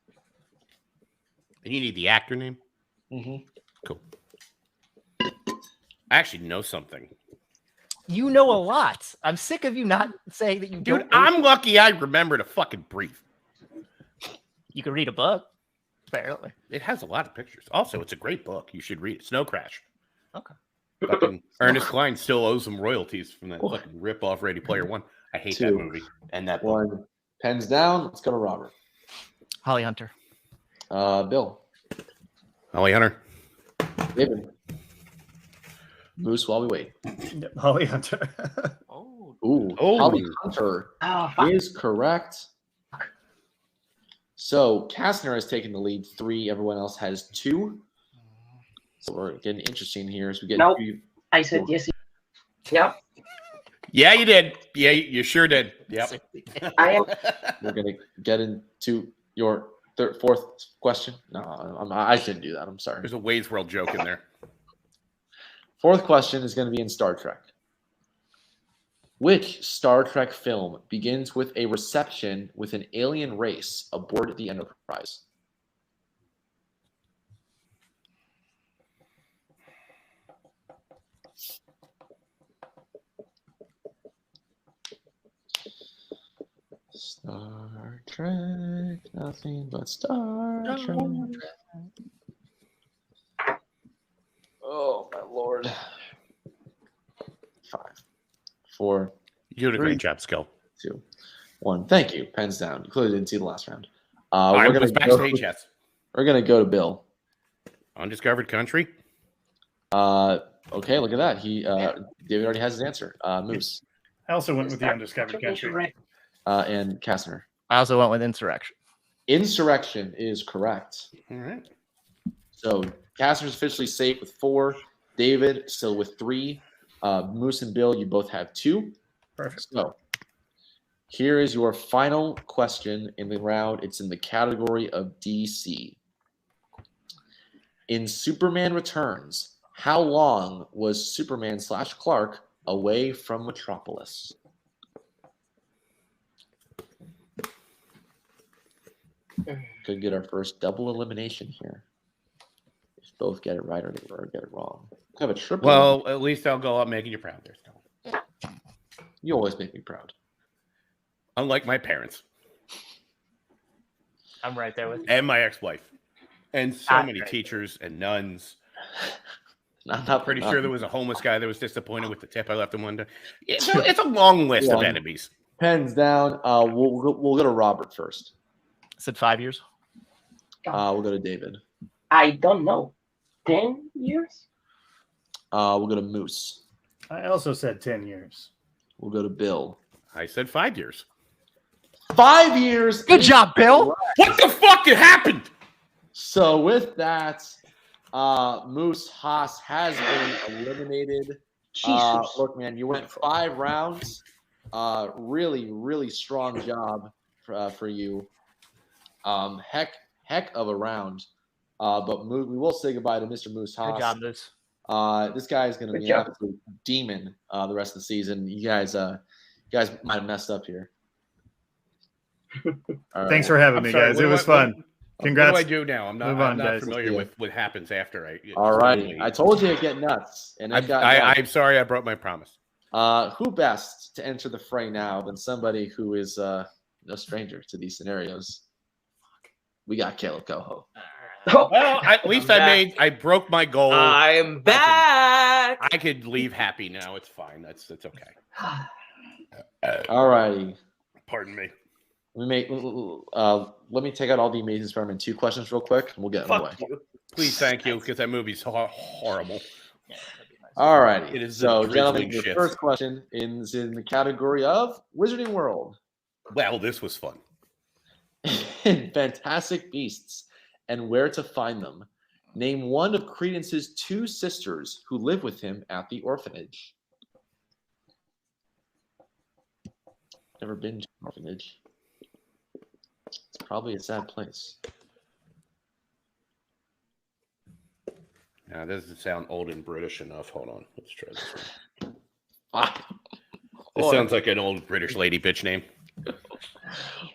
And you need the actor name? Mm-hmm. Cool. I actually know something. You know a lot. I'm sick of you not saying that you Dude, don't know. I'm lucky I remember to fucking breathe. You can read a book, apparently. It has a lot of pictures. Also, it's a great book. You should read it. Snow Crash. Okay. Fucking Ernest Cline still owes some royalties from that fucking rip-off Ready Player One. I hate that movie. And that book. 1. Pens down. Let's go to Robert. Holly Hunter. Bill. Holly Hunter. David. Moose while we wait. Holly Hunter. Ooh, Holly Hunter is correct. So Kastner has taken the lead 3. Everyone else has 2. So we're getting interesting here as we get. Nope. I said yes. Yep. Yeah, you did. Yeah, you sure did. Yep. I am. We're gonna get into your fourth question. No, I shouldn't do that. I'm sorry. There's a Wayne's World joke in there. Fourth question is going to be in Star Trek. Which Star Trek film begins with a reception with an alien race aboard the Enterprise? Star Trek, nothing but Star Trek. Oh, my Lord. 5, 4. You did a great job, Skill. 2, 1. Thank you. Pens down. You clearly didn't see the last round. I was backstage, yes. We're going to go to Bill. Undiscovered country? Okay, look at that. David already has his answer. Moose. I also went with the undiscovered country. And Kastner. I also went with Insurrection. Insurrection is correct. All right. So Kastner's officially safe with 4. David still with 3. Moose and Bill, you both have 2. Perfect. So here is your final question in the round. It's in the category of DC. In Superman Returns, how long was Superman / Clark away from Metropolis? Could get our first double elimination here. If both get it right or get it wrong. Have a triple. Well, at least I'll go up making you proud there, Stone. You always make me proud. Unlike my parents. I'm right there with you. And my ex-wife. And so many Right. teachers and nuns. I'm pretty sure there was a homeless guy that was disappointed with the tip I left him one day. It's a long list of enemies. Pens down. We'll go to Robert first. I said 5 years. We'll go to David. I don't know. 10 years? We'll go to Moose. I also said 10 years. We'll go to Bill. I said 5 years. 5 years. Good job, Bill. What the fuck happened? So with that, Moose Haas has been eliminated. Look, man, you went 5 rounds. Really, really strong job for you. Heck of a round. But Moose, we will say goodbye to Mr. Moose Haas. Good job, Moose. This guy is going to be an absolute demon the rest of the season. You guys might have messed up here. Thanks for having me, guys. It was fun. Congrats. What do I do now? I'm not familiar with what happens after. All right. I told you to get nuts. And I'm sorry I broke my promise. Who best to enter the fray now than somebody who is no stranger to these scenarios? We got Caleb Coho. Well, at least I broke my goal. I'm back. I could leave happy now. It's fine. That's okay. All righty. Pardon me. Let me take out all the Amazing Spider-Man 2 questions real quick, and we'll get them away. Please, thank you, because that movie's horrible. All righty. It is so, gentlemen, shit. your first question is in the category of Wizarding World. Well, this was fun. Fantastic Beasts and Where to Find Them. Name one of Credence's 2 sisters who live with him at the orphanage. Never been to an orphanage. It's probably a sad place. Now, this doesn't sound old and British enough. Hold on. Let's try this one. This sounds like an old British lady bitch name.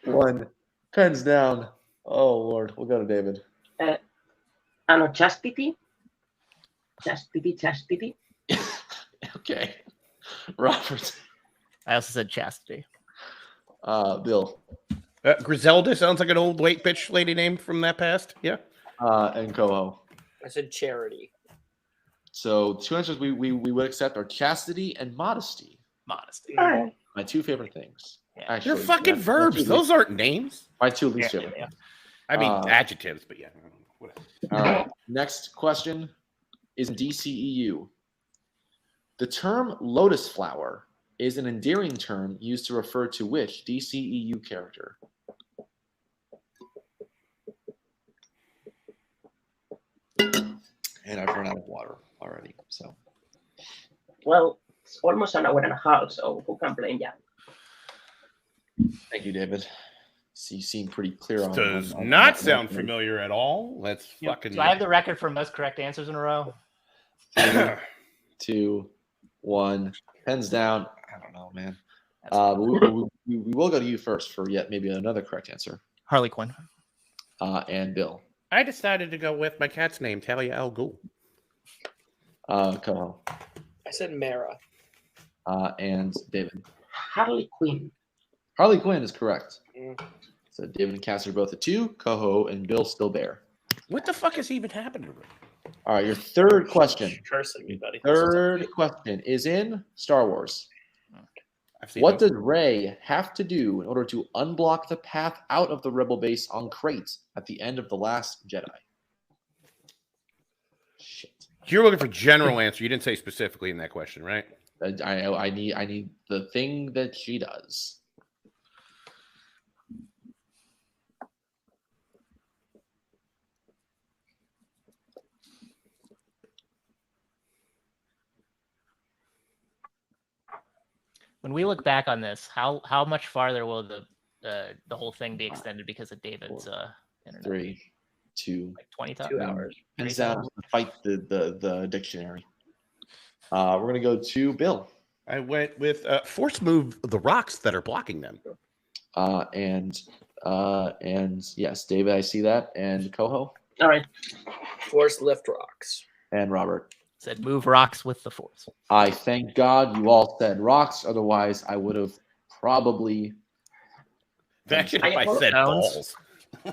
1. Pens down. Oh, Lord. We'll go to David. Chastity. Chastity. Okay. Robert. I also said chastity. Bill. Griselda sounds like an old white bitch lady name from that past. Yeah. And Coho. I said charity. So 2 answers we would accept are chastity and modesty. Modesty. All right. My 2 favorite things. Yeah. Actually, They're fucking verbs. Those aren't names. My 2 least favorite. Yeah. I mean, adjectives, but yeah. Whatever. All right. Next question is in DCEU. The term lotus flower is an endearing term used to refer to which DCEU character? And I've run out of water already. So, Well, it's almost an hour and a half, so who can blame ya? thank you, David. So you seem pretty clear on. Does on not that sound one. familiar at all. Let's fucking. Do I have the record for most correct answers in a row? 2, 1. Pens down. I don't know, man. We will go to you first for yet maybe another correct answer. Harley Quinn. And Bill. I decided to go with my cat's name, Talia Al Ghul. Coho. I said Mara. And David. Harley Quinn. Harley Quinn is correct. So David and Cass are both a 2. Coho and Bill still bear. What the fuck has even happened to her? All right, your third question. Cursing me, buddy. Third question is in Star Wars. What does Rey have to do in order to unblock the path out of the Rebel base on Crate at the end of The Last Jedi? Shit. You're looking for general answer. You didn't say specifically in that question, right? I need the thing that she does. When we look back on this, how much farther will the whole thing be extended because of David's internet? 3, 2, like 20 2 hours. Pens down. Fight the dictionary. We're gonna go to Bill. I went with force move the rocks that are blocking them. And yes, David, I see that. And Coho. All right. Force lift rocks. And Robert. Said move rocks with the force. I thank God you all said rocks. Otherwise, I would have probably. Imagine if I said balls.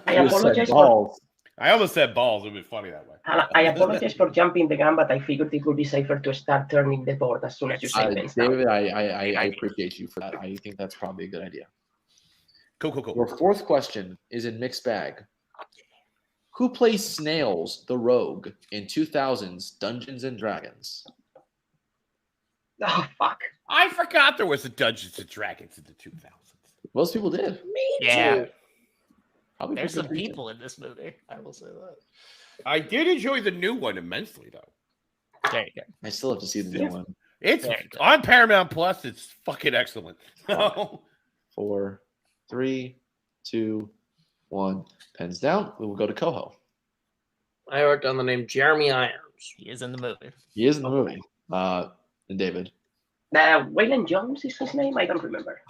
I apologize for I almost said balls. It would be funny that way. I apologize for jumping the gun, but I figured it would be safer to start turning the board as soon as you say things. David, I appreciate you for that. I think that's probably a good idea. Cool. Your fourth question is in mixed bag. Who plays Snails the Rogue in 2000's Dungeons and Dragons? Oh, fuck. I forgot there was a Dungeons and Dragons in the 2000s. Most people did. Yeah. Probably There's for some good reason. people in this movie. I will say that. I did enjoy the new one immensely, though. There you go. I still have to see the new one. It's on Paramount Plus. It's fucking excellent. 4, 3, 2, 1. Pens down. We will go to Coho. I wrote down the name Jeremy Irons. He is in the movie. He is in the movie. And David. Waylon Jones is his name? I don't remember.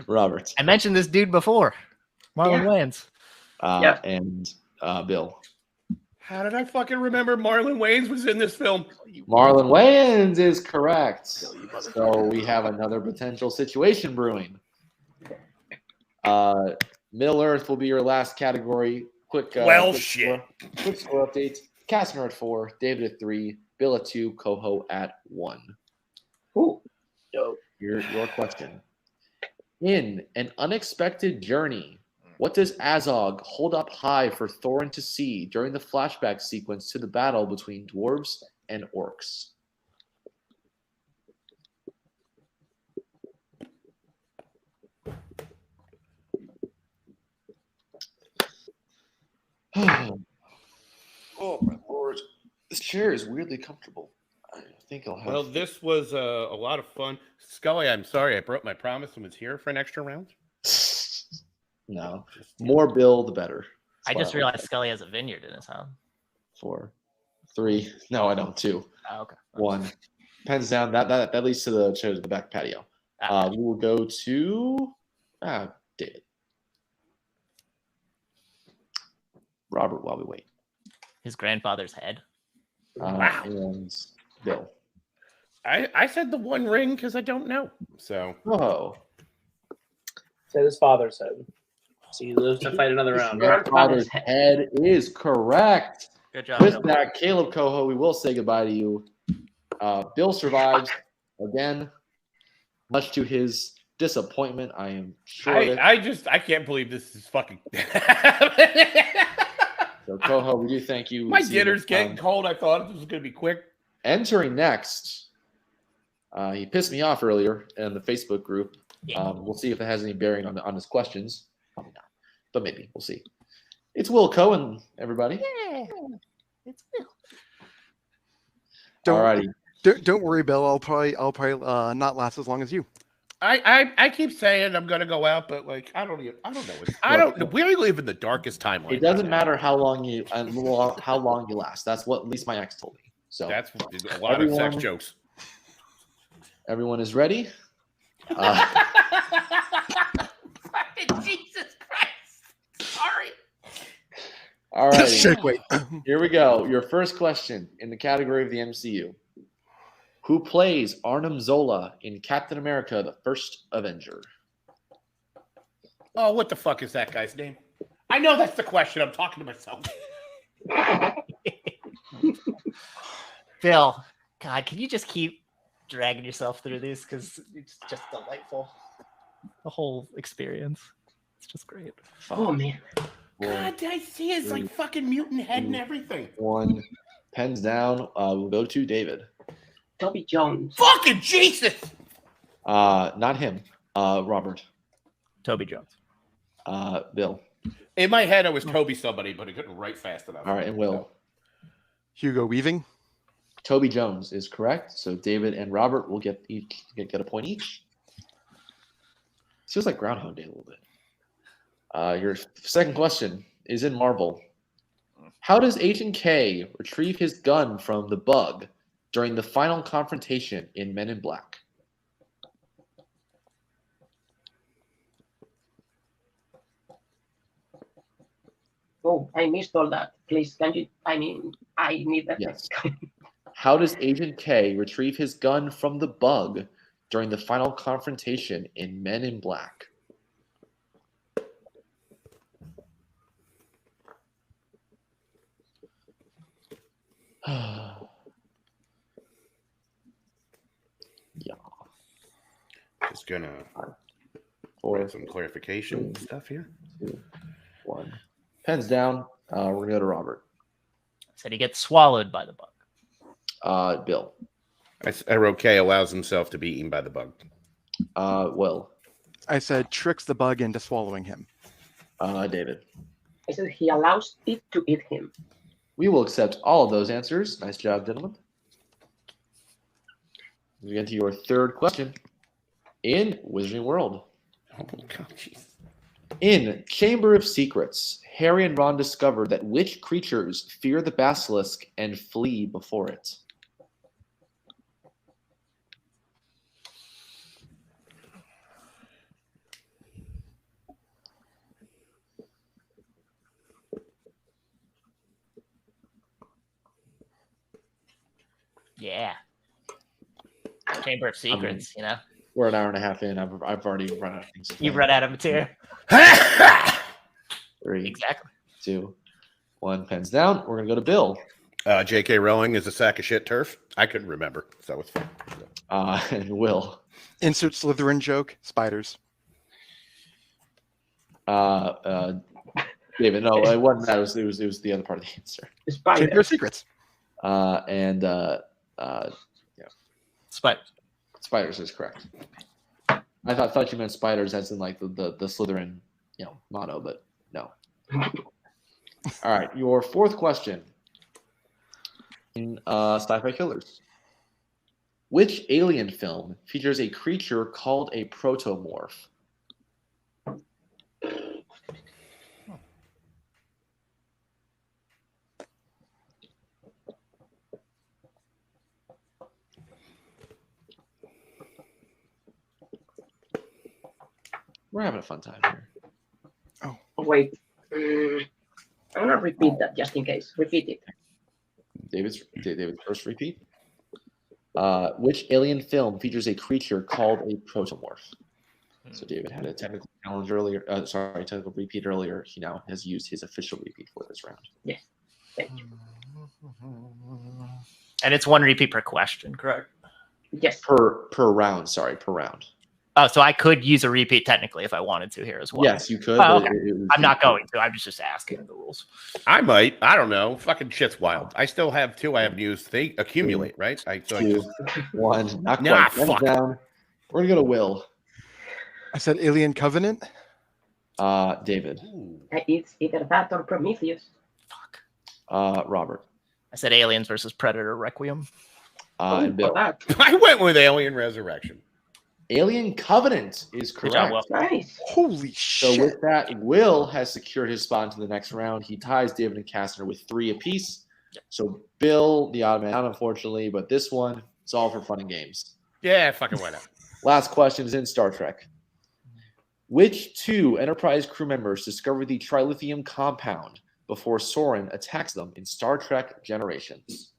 Robert. I mentioned this dude before. Marlon Wayans. And Bill. How did I fucking remember Marlon Wayans was in this film? Marlon Wayans is correct. So we have another potential situation brewing. Middle Earth will be your last category. Quick shit. Quick score updates. Kastner at 4, David at 3, Bill at 2, Coho at 1. Ooh, dope. Your question. In An Unexpected Journey, what does Azog hold up high for Thorin to see during the flashback sequence to the battle between dwarves and orcs? Oh my lord. This chair is weirdly comfortable. I think I'll have... Well, this was a lot of fun. Scully, I'm sorry I broke my promise and was here for an extra round. No. More Bill, the better. I just realized Scully has a vineyard in his house. 4, 3. No, I don't. 2. Oh, okay. 1. Pens down. That leads to the back patio. We will go to David. Robert, while we wait. His grandfather's head. Wow. And Bill. I said the One Ring because I don't know. So. Oh. Said his father's head. So he lives to fight another round. Grandfather's head is correct. Good job. With that, Caleb Coho, we will say goodbye to you. Bill survives again, much to his disappointment. I am sure. I can't believe this is fucking. So Coho, we do thank you. My dinner's getting cold. I thought this was going to be quick. Entering next, he pissed me off earlier in the Facebook group. We'll see if it has any bearing on his questions. Probably not, but maybe we'll see. It's Will Cohen, everybody. Yeah, it's Will. Alrighty. Don't worry, Bill. I'll probably not last as long as you. I keep saying I'm gonna go out, but like I don't know. We live in the darkest timeline. It doesn't matter how long you last. That's what at least my ex told me. So that's a lot of sex jokes. Everyone is ready. Jesus Christ! Sorry. All right. Shake weight. Here we go. Your first question in the category of the MCU. Who plays Arnim Zola in Captain America: The First Avenger? Oh, what the fuck is that guy's name? I know that's the question. I'm talking to myself. Bill, God, can you just keep dragging yourself through these? Because it's just delightful. The whole experience. It's just great. Oh, man. God, I see his like fucking mutant head and everything. 1. Pens down. We'll go to David. Toby Jones. Fucking Jesus! Not him. Robert. Toby Jones. Bill. In my head, I was Toby somebody, but I couldn't write fast enough. All right, and Will. Hugo Weaving. Toby Jones is correct. So David and Robert will get a point each. This feels like Groundhog Day a little bit. Your second question is in Marvel. How does Agent K retrieve his gun from the Bug during the final confrontation in Men in Black? Oh, I missed all that. Please, can you? I need that. Yes. How does Agent K retrieve his gun from the Bug during the final confrontation in Men in Black? Just gonna Four, write some clarification stuff here. 2, 1. Pens down. We're gonna go to Robert. Said he gets swallowed by the bug. Bill. I wrote K allows himself to be eaten by the bug. Will. I said tricks the bug into swallowing him. David. I said he allows it to eat him. We will accept all of those answers. Nice job, gentlemen. We get to your third question. In Wizarding World. Oh, God, jeez. In Chamber of Secrets, Harry and Ron discover that which creatures fear the basilisk and flee before it? Yeah. Chamber of Secrets, you know. We're an hour and a half in. I've already run out of things. You've run out of material. 3, Exactly. 2, 1. Pens down. We're gonna go to Bill. J.K. Rowling is a sack of shit turf. I couldn't remember, so it's fine. And Will. Insert Slytherin joke. Spiders. David. No, it wasn't that. It was the other part of the answer. Chamber of Secrets. Yeah. Spiders is correct. I thought you meant spiders as in like the Slytherin, motto, but no. All right, your fourth question in Sci-Fi Killers. Which alien film features a creature called a protomorph? We're having a fun time here. Oh, wait. I'm going to repeat that just in case. Repeat it. David's first repeat. Which alien film features a creature called a protomorph? So David had a technical challenge earlier. Technical repeat earlier. He now has used his official repeat for this round. Yes. Thank you. And it's one repeat per question, correct? Yes. Per round. Sorry, per round. Oh, so I could use a repeat technically if I wanted to here as well. Yes, you could. Oh, okay. I'm not going to. I'm just asking the rules. I might. I don't know. Fucking shit's wild. I still have 2 I haven't used. They accumulate, right? 2, 1. Not Nah, quite. fuck. Down. We're gonna go to Will. I said Alien Covenant. David. It's either that or Prometheus. Robert. I said Aliens versus Predator Requiem. And Bill. I went with Alien Resurrection. Alien Covenant is correct. Good job, Will. Nice. Holy shit. So with that, Will has secured his spot into the next round. He ties David and Kastner with 3 apiece. So Bill, the odd man out, unfortunately, but this one, it's all for fun and games. Yeah, fucking why not? Last question is in Star Trek. Which 2 Enterprise crew members discover the trilithium compound before Soren attacks them in Star Trek Generations?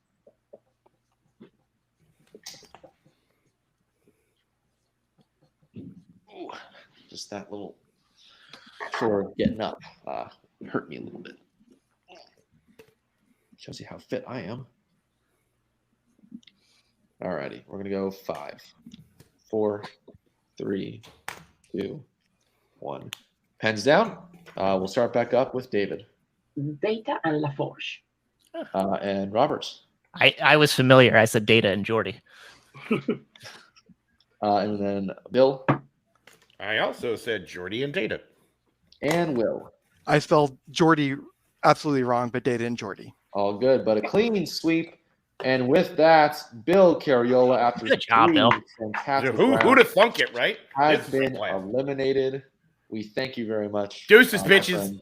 Ooh, just that little for getting up hurt me a little bit. Shows you how fit I am. Alrighty, we're gonna go 5, 4, 3, 2, 1. Pens down. We'll start back up with David. Data and LaForge. And Robert. I was familiar. I said Data and Geordi. And then Bill. I also said Geordi and Data. And Will. I spelled Geordi absolutely wrong, but Data and Geordi. All good, but a clean sweep. And with that, Bill Cariola, after Good job, 3 Bill. fantastic Who'd rounds, have thunk it, right? has It's been plan. eliminated. We thank you very much. Deuces, my bitches.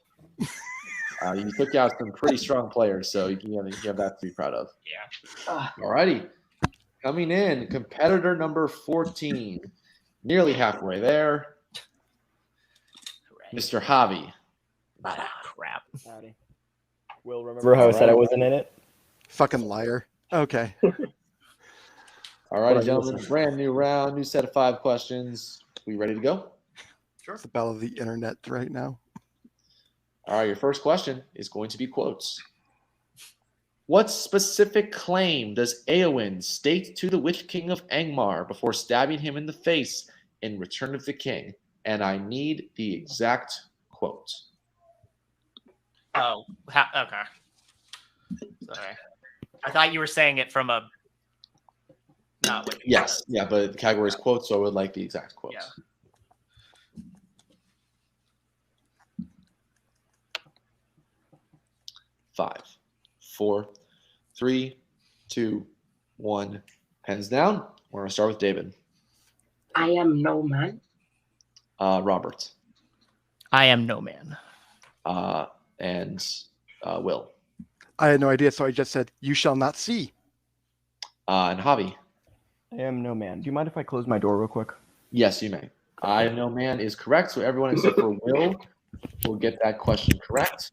friend. You took out some pretty strong players, so you have that to be proud of. Yeah. All righty. Coming in, competitor number 14. Nearly halfway there. Mr. Javi. Crap. Howdy. Will, remember how I said I wasn't in it? Fucking liar. Okay. All righty, gentlemen. Brand new round, new set of 5 questions. We ready to go? It's the bell of the internet right now. All right, your first question is going to be quotes. What specific claim does Eowyn state to the Witch King of Angmar before stabbing him in the face in Return of the King? And I need the exact quote. Oh, okay. Sorry. I thought you were saying it from a. Not what you Yes, said. yeah, but the category is quote, so I would like the exact quote. Yeah. Five, 4, 3, 2, 1. Pens down. We're going to start with David. I am no man. Robert. I am no man. And Will. I had no idea, so I just said, "You shall not see." And Javi. I am no man. Do you mind if I close my door real quick? Yes, you may. I am no man is correct. So everyone except for Will will get that question correct.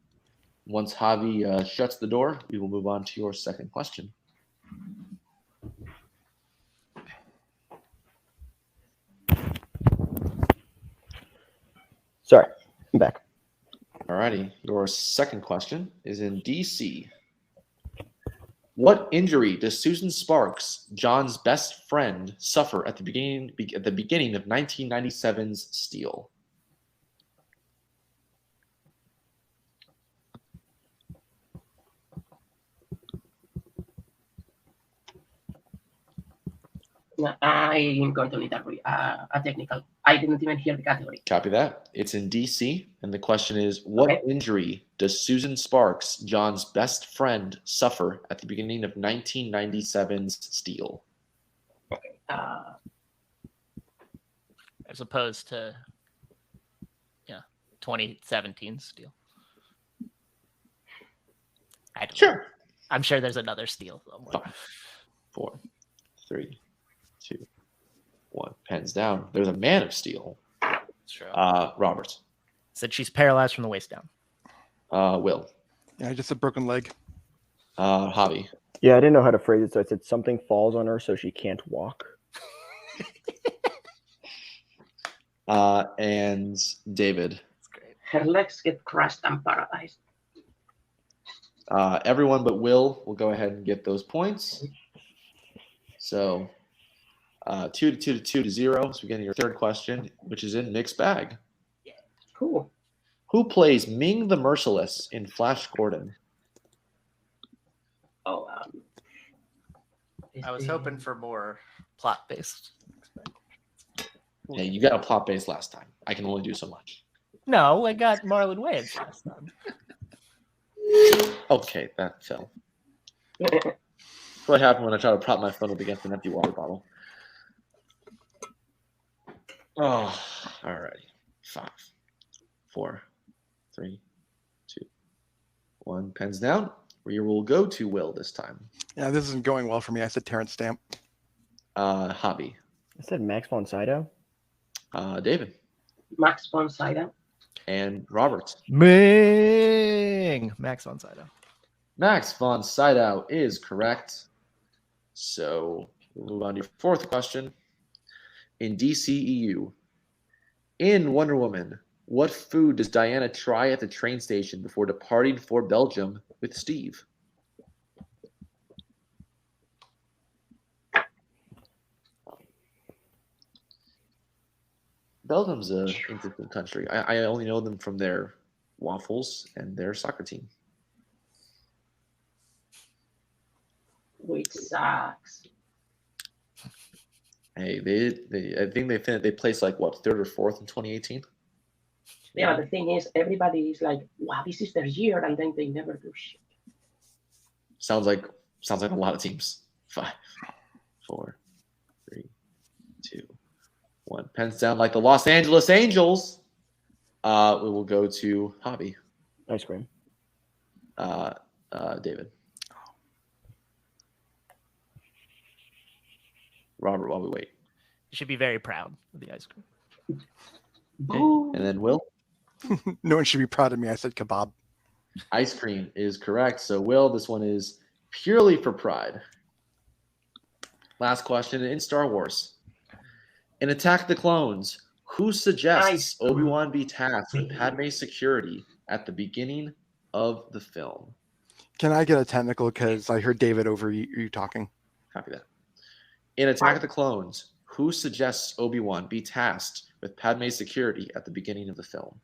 Once Javi shuts the door, we will move on to your second question. Sorry, I'm back. Alrighty. Your second question is in DC. What injury does Susan Sparks, John's best friend, suffer at the beginning of 1997's Steel? I'm going to need a technical. I didn't even hear the category. Copy that. It's in DC, and the question is, what injury does Susan Sparks, John's best friend, suffer at the beginning of 1997's Steel? As opposed to 2017 Steel. Sure. I'm sure there's another Steel somewhere. 5, 4, 3, 2, 1. Pens down. There's a Man of Steel. True. Robert. Said she's paralyzed from the waist down. Will. Yeah, just a broken leg. Javi. Yeah, I didn't know how to phrase it, so I said something falls on her so she can't walk. And David. Her legs get crushed and paralyzed. Everyone but Will go ahead and get those points. So 2 to 0. So we get your third question, which is in mixed bag. Cool. Who plays Ming the Merciless in Flash Gordon? Oh, I was hoping for more plot based. Hey, you got a plot base last time. I can only do so much. No, I got Marlon Wayans last time. Okay, that fell. That's what happened when I try to prop my phone up against an empty water bottle. Oh, all righty. 5, 4, 3, 2, 1. Pens down. We will go to Will this time. Yeah, this isn't going well for me. I said Terrence Stamp. Hobby. I said Max von Sydow. David. Max von Sydow. And Robert. Ming. Max von Sydow. Max von Sydow is correct. So we'll move on to your fourth question. In DCEU, in Wonder Woman, what food does Diana try at the train station before departing for Belgium with Steve? Belgium's an interesting country. I only know them from their waffles and their soccer team. Which sucks. Hey, I think they placed like what, 3rd or 4th in 2018. Yeah, the thing is, everybody is like, "Wow, this is their year," and then they never do shit. Sounds like a lot of teams. 5, 4, 3, 2, 1. Pens down like the Los Angeles Angels. We will go to Hobby. Ice cream. David. Robert, while we wait. You should be very proud of the ice cream. Okay. And then Will. No one should be proud of me. I said kebab. Ice cream is correct. So, Will, this one is purely for pride. Last question in Star Wars. In Attack the Clones, who suggests Obi-Wan be tasked with Padme's security at the beginning of the film? Can I get a technical? Because I heard David over you talking. Copy that. In Attack of the Clones, who suggests Obi-Wan be tasked with Padme's security at the beginning of the film?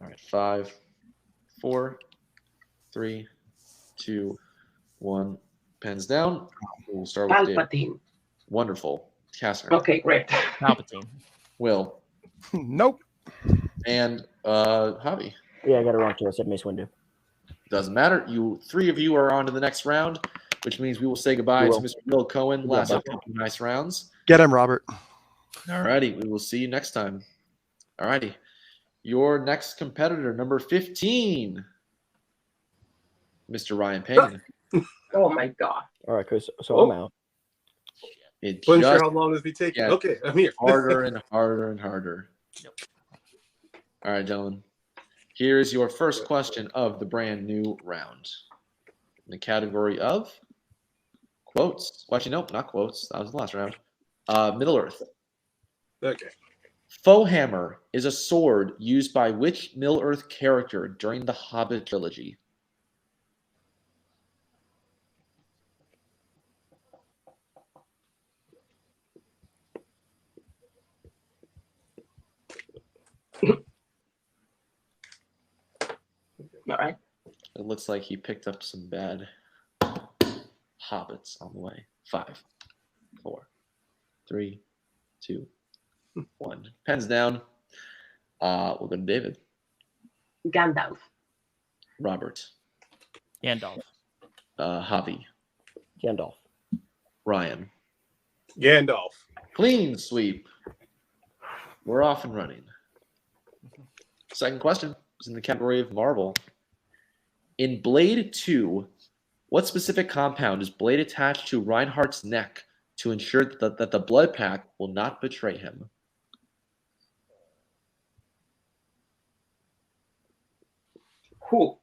All right, 5, 4, 3, 2, 1. Pens down. We'll start with David. Palpatine. Wonderful. Caster. Okay, great. Palpatine. Will. Nope. And Javi. Yeah, I got it wrong too. I said Mace Windu. Doesn't matter. You 3 of you are on to the next round, which means we will say goodbye to Mr. Will Cohen. Last of couple nice rounds. Get him, Robert. All righty. We will see you next time. All righty. Your next competitor, number 15, Mr. Ryan Payne. Oh my God. All right, Chris. So I'm out. It Wasn't just sure how long this be taking. gets Okay, I'm here. harder and harder and harder. All right, gentlemen. Here's your first question of the brand new round. In the category of quotes. Well, actually, nope, not quotes. That was the last round. Middle Earth. Okay. Foehammer is a sword used by which Middle Earth character during the Hobbit trilogy? All right. It looks like he picked up some bad hobbits on the way. 5, 4, 3, 2, 1. Pens down. We'll go to David. Gandalf. Robert. Gandalf. Javi. Gandalf. Ryan. Gandalf. Clean sweep. We're off and running. Second question is in the category of Marvel. In Blade 2, what specific compound is Blade attached to Reinhardt's neck to ensure that the blood pact will not betray him? Who?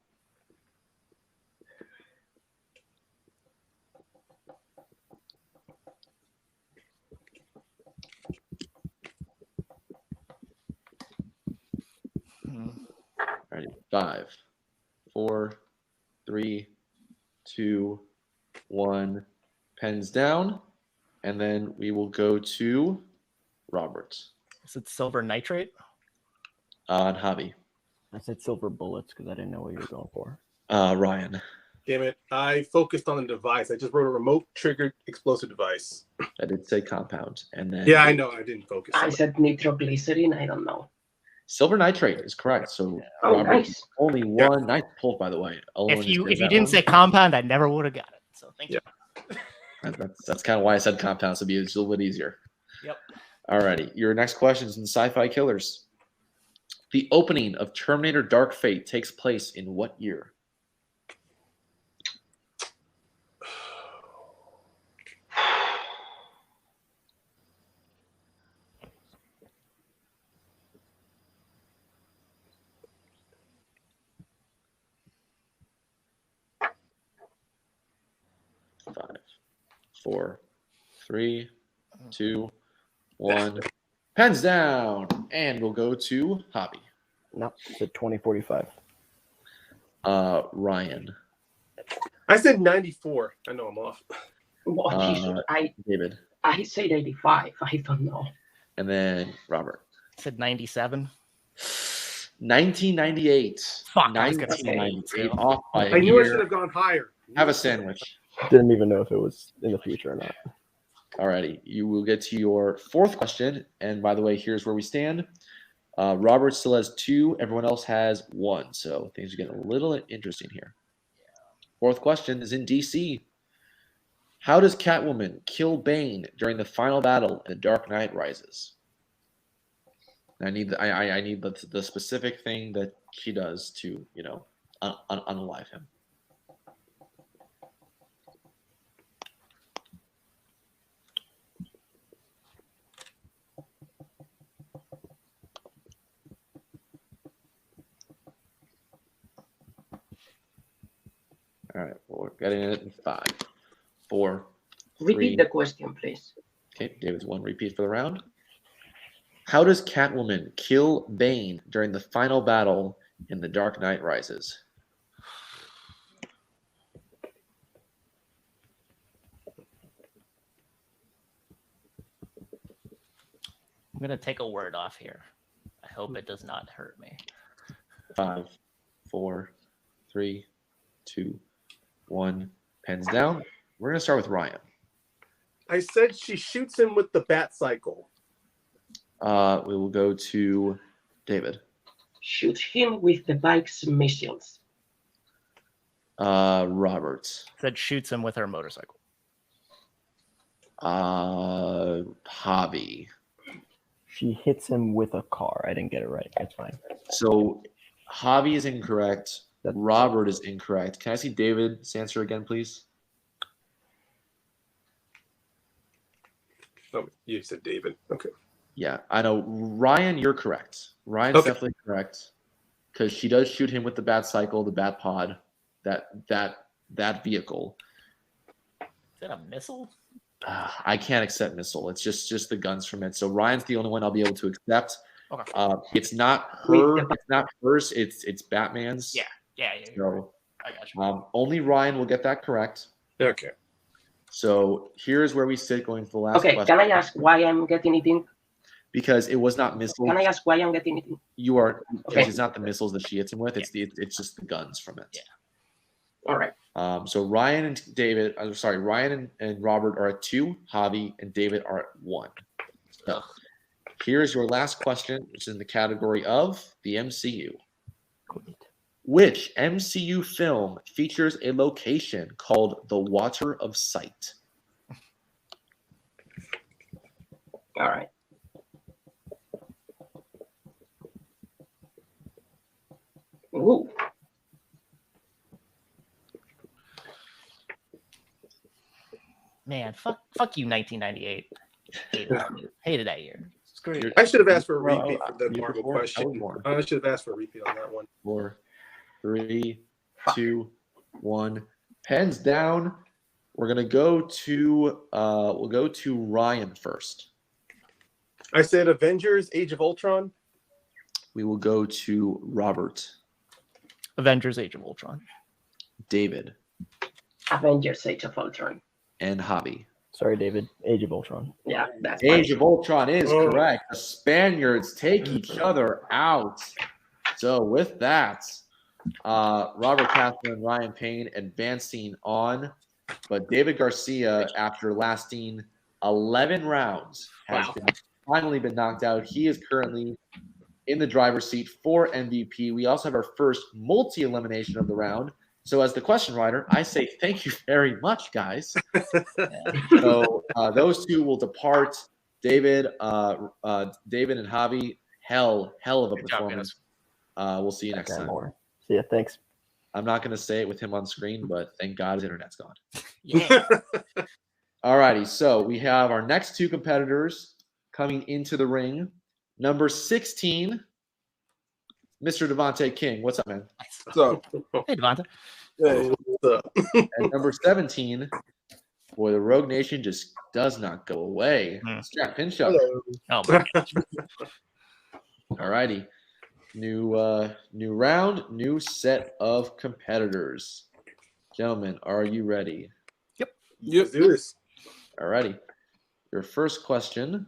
Ready? 5, 4, 3, 2, 1. Pens down. And then we will go to Robert. Is it silver nitrate? And Javi. I said silver bullets because I didn't know what you were going for. Ryan. Damn it. I focused on the device. I just wrote a remote triggered explosive device. I did say compound. And then Yeah, I know. I didn't focus. I said nitroglycerin. I don't know. Silver nitrate is correct. So Oh, Robert, nice. only one. Nice pull, by the way. If you didn't say compound, I never would have got it. So thank you. That's kind of why I said compound, so it'd be a little bit easier. Yep. Alrighty. Your next question is in Sci-Fi Killers. The opening of Terminator Dark Fate takes place in what year? Five, 4, 3, 2, 1. Pens down, and we'll go to Hobby. No, it's at 2045. Ryan. I said 94. I know I'm off. Well, David. I said 85. I don't know. And then Robert. I said 97. 1998. Fuck, I was gonna say 1998. Off by I a knew I year. should have gone higher. Have a sandwich. Didn't even know if it was in the future or not. Alrighty, you will get to your fourth question. And by the way, here's where we stand. Robert still has 2. Everyone else has 1. So things are getting a little interesting here. Fourth question is in DC. How does Catwoman kill Bane during the final battle in The Dark Knight Rises? I need the specific thing that she does to, unalive him. All right, we're getting it in 5, 4, Repeat 3. the question, please. Okay, David's 1 repeat for the round. How does Catwoman kill Bane during the final battle in The Dark Knight Rises? I'm gonna take a word off here. I hope it does not hurt me. 5, 4, 3, 2, 1. Pens down. We're gonna start with Ryan. I said she shoots him with the bat cycle. We will go to David. Shoot him with the bike's missiles. Robert. Said shoots him with her motorcycle. Hobby. She hits him with a car. I didn't get it right. That's fine. So Hobby is incorrect. Robert is incorrect. Can I see David's answer again, please? Oh, you said David. Okay. Yeah, I know. Ryan, you're correct. Ryan's Okay. definitely correct. Because she does shoot him with the bat cycle, the bat pod, that vehicle. Is that a missile? I can't accept missile. It's just the guns from it. So Ryan's the only one I'll be able to accept. Okay. It's not her. It's not hers. It's Batman's. Yeah. So, I got you. only Ryan will get that correct. Okay. So here's where we sit going to the last Okay, question. can I ask why I'm getting it in? Because it was not missiles. Can I ask why I'm getting it in? You are because Okay. it's not the missiles that she hits him with. It's it's just the guns from it. Yeah. All right. So Ryan and David, I'm sorry, Ryan and Robert are at 2. Javi and David are at 1. So here's your last question, which is in the category of the MCU. Which MCU film features a location called the Water of Sight? All right. Ooh. Man, fuck you, 1998. Hated that year. Screw you. I should have asked for a Well, repeat for the you were normal born- I question. was born. I should have asked for a repeat on that one. 4, 3, 2, 1. Pens down. We're gonna go to we'll go to Ryan first. I said Avengers: Age of Ultron. We will go to Robert. Avengers: Age of Ultron. David. Avengers: Age of Ultron. And Hobby. Sorry, David. Age of Ultron. Yeah, that's Age of Ultron is Oh. correct. The Spaniards take each other out. So with that, Robert Catherine and Ryan Payne advancing on, but David Garcia, after lasting 11 rounds, has finally been knocked out. He is currently in the driver's seat for MVP. We also have our first multi-elimination of the round. So as the question writer, I say thank you very much, guys. So those two will depart. David and Javi, hell of a performance. We'll see you next time. See ya. Thanks. I'm not going to say it with him on screen, but thank God his internet's gone. Yeah. All righty. So we have our next 2 competitors coming into the ring. Number 16, Mr. Devontae King. What's up, man? So, Hey, Devonta. hey, what's up? And number 17, boy, the Rogue Nation just does not go away. Strap Pinchuk. Hello. Oh my gosh. All righty. New round, new set of competitors. Gentlemen, are you ready? Let's do this. All righty. Your first question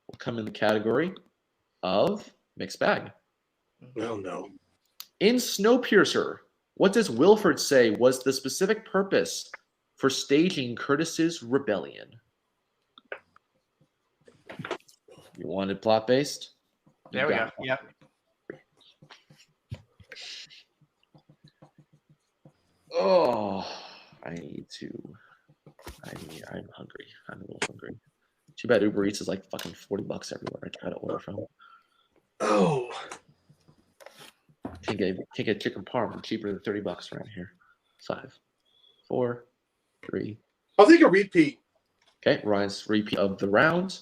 will come in the category of mixed bag. Oh no. In Snowpiercer, what does Wilford say was the specific purpose for staging Curtis's rebellion? You wanted plot-based? There we go. Yep. Oh, I'm hungry. I'm a little hungry. Too bad Uber Eats is like fucking $40 everywhere. I try to order from. Oh. Can't get chicken parm cheaper than $30 around here. 5, 4, 3. I'll take a repeat. Okay, Ryan's repeat of the round.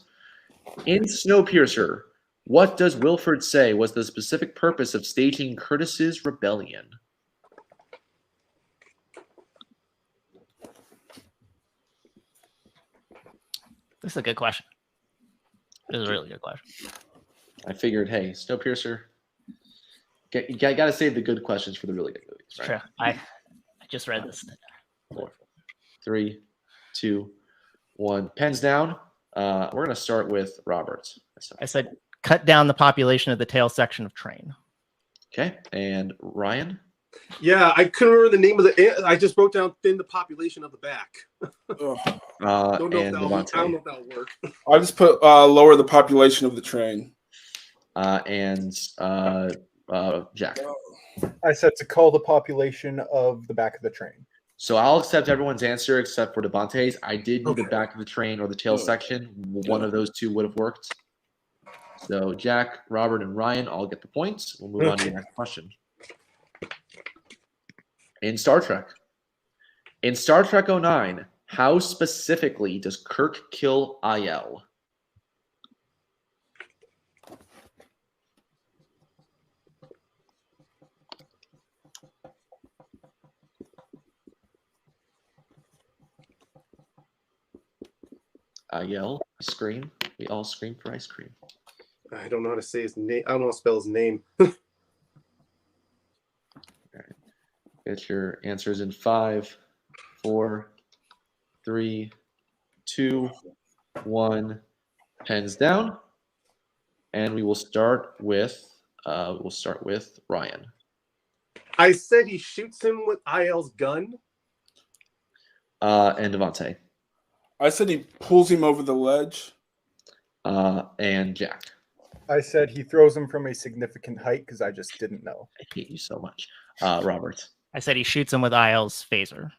In Snowpiercer, what does Wilford say was the specific purpose of staging Curtis's rebellion? This is a good question. This is a really good question. I figured, hey, Snowpiercer, you got to save the good questions for the really good movies, right? Sure. I just read this. 4, 3, 2, 1. Pens down. We're going to start with Robert. I said cut down the population of the tail section of train. Okay. And Ryan? Yeah, I couldn't remember the name of the. I just wrote down thin the population of the back. And I don't know if Devontae. that'll work. I just put lower the population of the train. And Jack. I said to call the population of the back of the train. So I'll accept everyone's answer except for Devontae's. I did need the back of the train or the tail section. One of those two would have worked. So Jack, Robert, and Ryan all get the points. We'll move on to the next question. In Star Trek 09, how specifically does Kirk kill IL? IL, scream. We all scream for ice cream. I don't know how to say his name. I don't know how to spell his name. Get your answers in 5, 4, 3, 2, 1. Pens down, and we will start with Ryan. I said he shoots him with IL's gun. And Devontae. I said he pulls him over the ledge. And Jack. I said he throws him from a significant height because I just didn't know. I hate you so much. Robert. I said he shoots him with IL's phaser.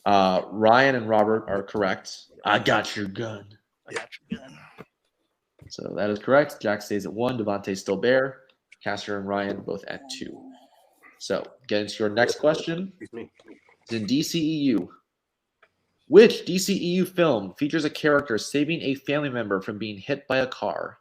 Ryan and Robert are correct. I got your gun. I got your gun. So that is correct. Jack stays at 1. Devontae still bare. Caster and Ryan both at 2. So get into your next question. It's in DCEU. Which DCEU film features a character saving a family member from being hit by a car?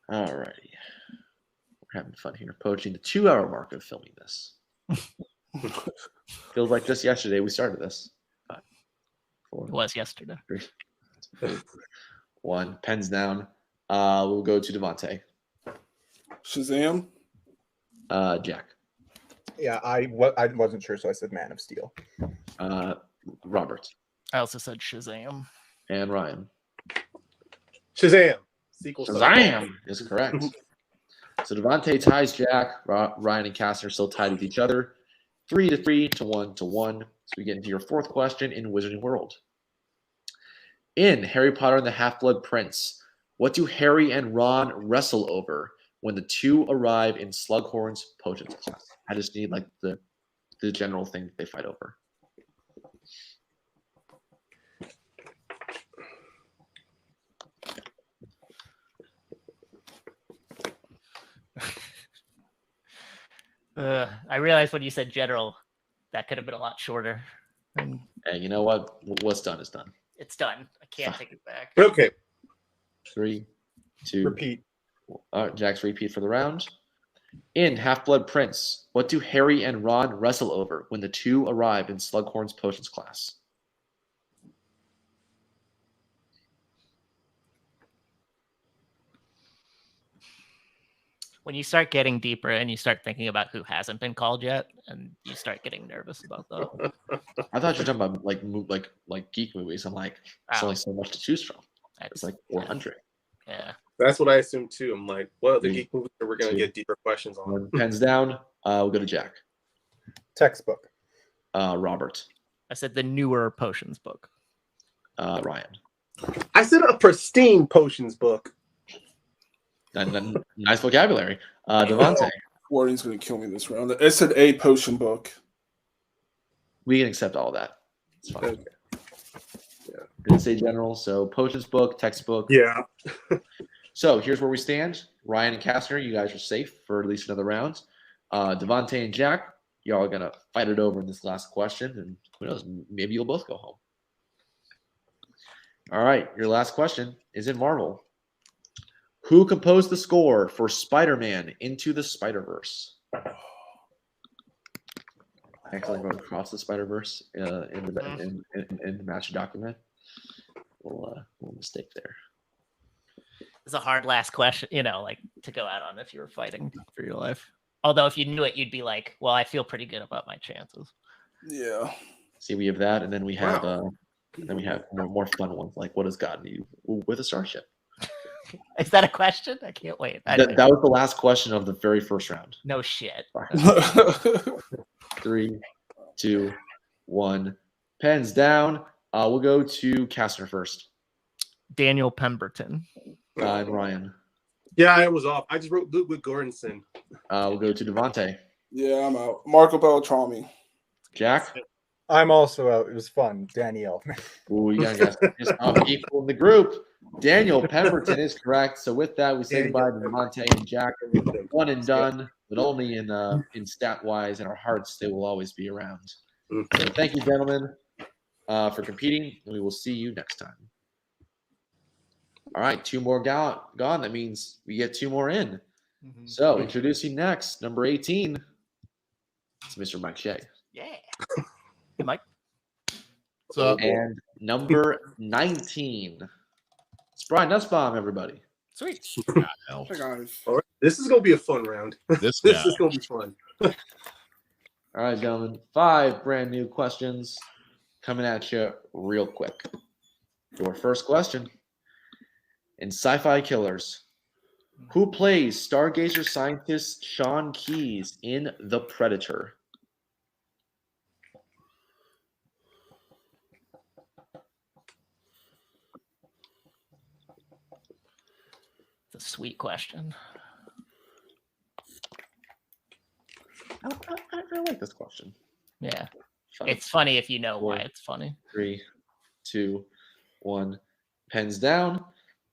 All righty. We're having fun here. Approaching the 2-hour mark of filming this. Feels like just yesterday we started this. 5, 4, It was yesterday. 3, 2, 1. Pens down. We'll go to Devontae. Shazam. Jack. Yeah, I wasn't sure, so I said Man of Steel. Robert. I also said Shazam. And Ryan. Shazam. Sequel. Shazam is correct. So Devontae ties Jack. Ryan and Cass are still tied with each other. 3-3 to 1-1. So we get into your fourth question in Wizarding World. In Harry Potter and the Half-Blood Prince, what do Harry and Ron wrestle over when the two arrive in Slughorn's potions class? I just need like the general thing that they fight over. I realized when you said general, that could have been a lot shorter. And Hey, you know what? What's done is done. it's done. I can't take it back. Okay. 3, 2. Repeat. Jack's repeat for the round. In Half-Blood Prince, what do Harry and Ron wrestle over when the two arrive in Slughorn's potions class? When you start getting deeper and you start thinking about who hasn't been called yet, and you start getting nervous about that. I thought you were talking about like geek movies. I'm like, there's only so much to choose from. It's like 400. Yeah. That's what I assumed too. I'm like, what other geek movies are we going to get deeper questions on? Pens down. We'll go to Jack. Textbook. Robert. I said the newer potions book. Ryan. I said a pristine potions book. Nice vocabulary. Devontae. Warden's going to kill me this round. I said a potion book. We can accept all of that. It's fine. Okay. Yeah. Didn't say general, so potions book, textbook. Yeah. So here's where we stand. Ryan and Kastner, you guys are safe for at least another round. Devontae and Jack, y'all are gonna fight it over in this last question, and who knows, maybe you'll both go home. All right, your last question is in Marvel. Who composed the score for Spider-Man Into the Spider-Verse? I actually wrote Across the Spider-Verse in the master document. Little mistake there. It's a hard last question, like to go out on if you were fighting for your life. Although if you knew it, you'd be like, well, I feel pretty good about my chances. Yeah. See, we have that, and then we have more fun ones like what has gotten you with a starship? Is that a question? I can't wait. That was the last question of the very first round. No shit. 3, 2, 1. Pens down. We'll go to Kastner first. Daniel Pemberton. And Ryan. Yeah, I was off. I just wrote Ludwig Göransson. We'll go to Devontae. Yeah, I'm out. Marco Beltrami. Jack? I'm also out. It was fun. Danielle. Ooh, you guys just equal in the group. Daniel Pemberton is correct. So with that, we say goodbye to Devontae and Jack. One and done, but only in stat wise. In our hearts, they will always be around. So thank you, gentlemen, for competing, and we will see you next time. All right, 2 more gone. That means we get 2 more in. So introducing next, number 18, it's Mr. Mike Shea. Yeah. Hey, Mike. What's up? And number 19, it's Brian Nussbaum, everybody. Sweet. Hey guys. All right. This is gonna be a fun round. This is gonna be fun. All right, gentlemen, 5 brand new questions coming at you real quick. Your first question. In Sci-Fi Killers, who plays Stargazer scientist Sean Keyes in The Predator? It's a sweet question. I like this question. Yeah. 5, It's funny if you know 4, why it's funny. 3, 2, 1. Pens down.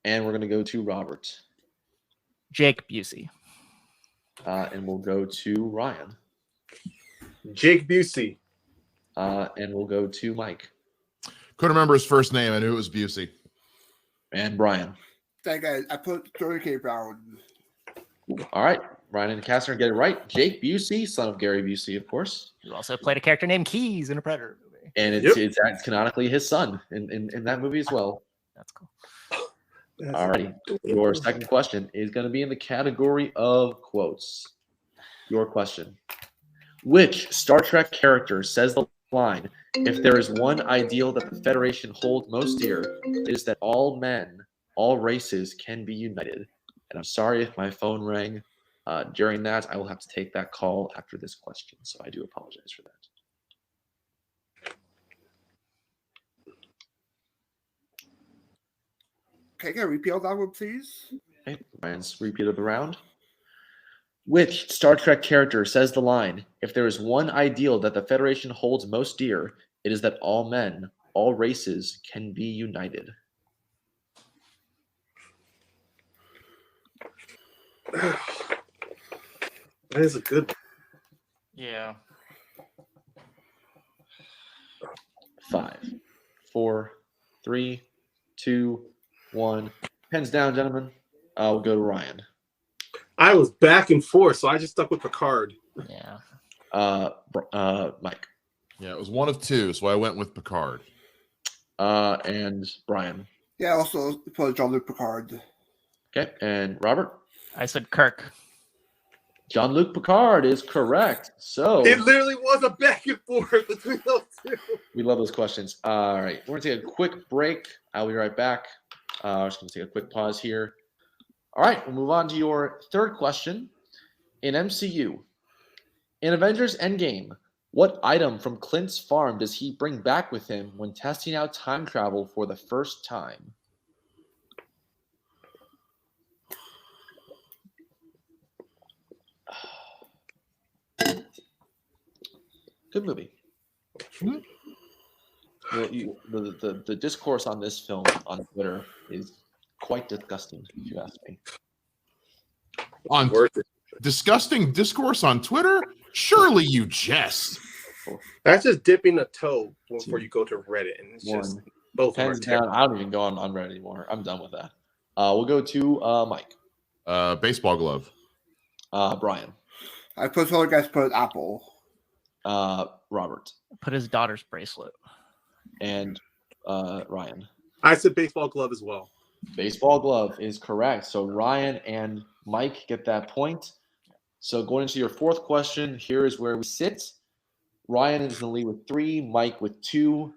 And we're going to go to Robert. Jake Busey. And we'll go to Ryan. Jake Busey. And we'll go to Mike. Couldn't remember his first name. I knew it was Busey. And Brian. That guy, I put Story K. Brown. All right. Ryan and Kastner get it right. Jake Busey, son of Gary Busey, of course. Who also played a character named Keyes in a Predator movie. And it's canonically his son in that movie as well. That's cool. All right. Your second question is going to be in the category of quotes. Your question. Which Star Trek character says the line, if there is one ideal that the Federation holds most dear, it is that all men, all races can be united. And I'm sorry if my phone rang during that. I will have to take that call after this question. So I do apologize for that. Can I repeat that one, please? Okay, Ryan's repeat of the round. Which Star Trek character says the line, if there is one ideal that the Federation holds most dear, it is that all men, all races can be united? That is a good one. Yeah. 5, 4, 3, 2, 1. Pens down, gentlemen. We'll go to Ryan. I was back and forth, so I just stuck with Picard. Yeah. Mike. Yeah, it was one of 2, so I went with Picard. And Brian. Yeah, also for Jean-Luc Picard. Okay, and Robert. I said Kirk. Jean-Luc Picard is correct. So it literally was a back and forth between those 2. We love those questions. All right, we're gonna take a quick break. I'll be right back. I'm just gonna take a quick pause here. All right, we'll move on to your third question. In MCU, in Avengers Endgame, what item from Clint's farm does he bring back with him when testing out time travel for the first time? Good movie. The discourse on this film on Twitter is quite disgusting, if you ask me. On disgusting discourse on Twitter? Surely you jest. That's just dipping a toe before you go to Reddit, and it's just both of them are Hands down, terrible. I don't even go on Reddit anymore. I'm done with that. We'll go to Mike. Baseball glove. Brian. I put solar guys put apple. Robert. Put his daughter's bracelet. And Ryan. I said baseball glove as well. Baseball glove is correct. So Ryan and Mike get that point. So going into your fourth question, here is where we sit. Ryan is in the lead with 3, Mike with 2.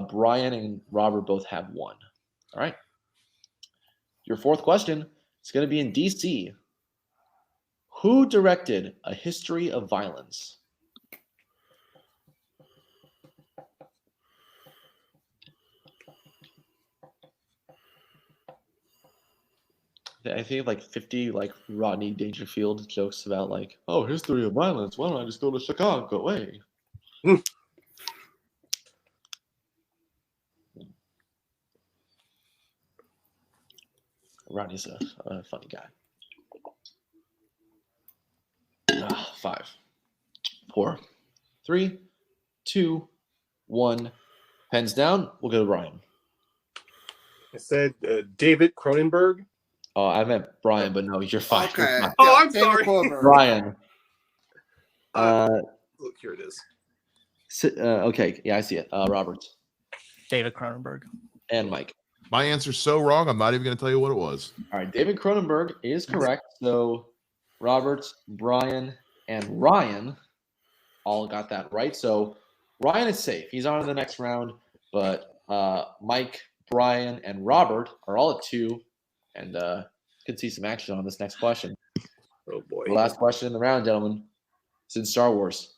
Brian and Robert both have 1. All right. Your fourth question is going to be in DC. Who directed A History of Violence? I think like 50 like Rodney Dangerfield jokes about like, oh, history of violence. Why don't I just go to Chicago? Hey. Rodney's a funny guy. 5, 4, 3, 2, 1. Pens down. We'll go to Brian. I said David Cronenberg. Oh, I meant Brian, but no, you're fine. Okay. You're fine. Oh, I'm sorry. Brian. Look, here it is. Okay, yeah, I see it. Robert. David Cronenberg. And Mike. My answer's so wrong, I'm not even going to tell you what it was. All right, David Cronenberg is correct. So Robert, Brian, and Ryan all got that right. So Ryan is safe. He's on to the next round. But Mike, Brian, and Robert are all at 2. And could see some action on this next question. Oh, boy. The last question in the round, gentlemen. It's in Star Wars.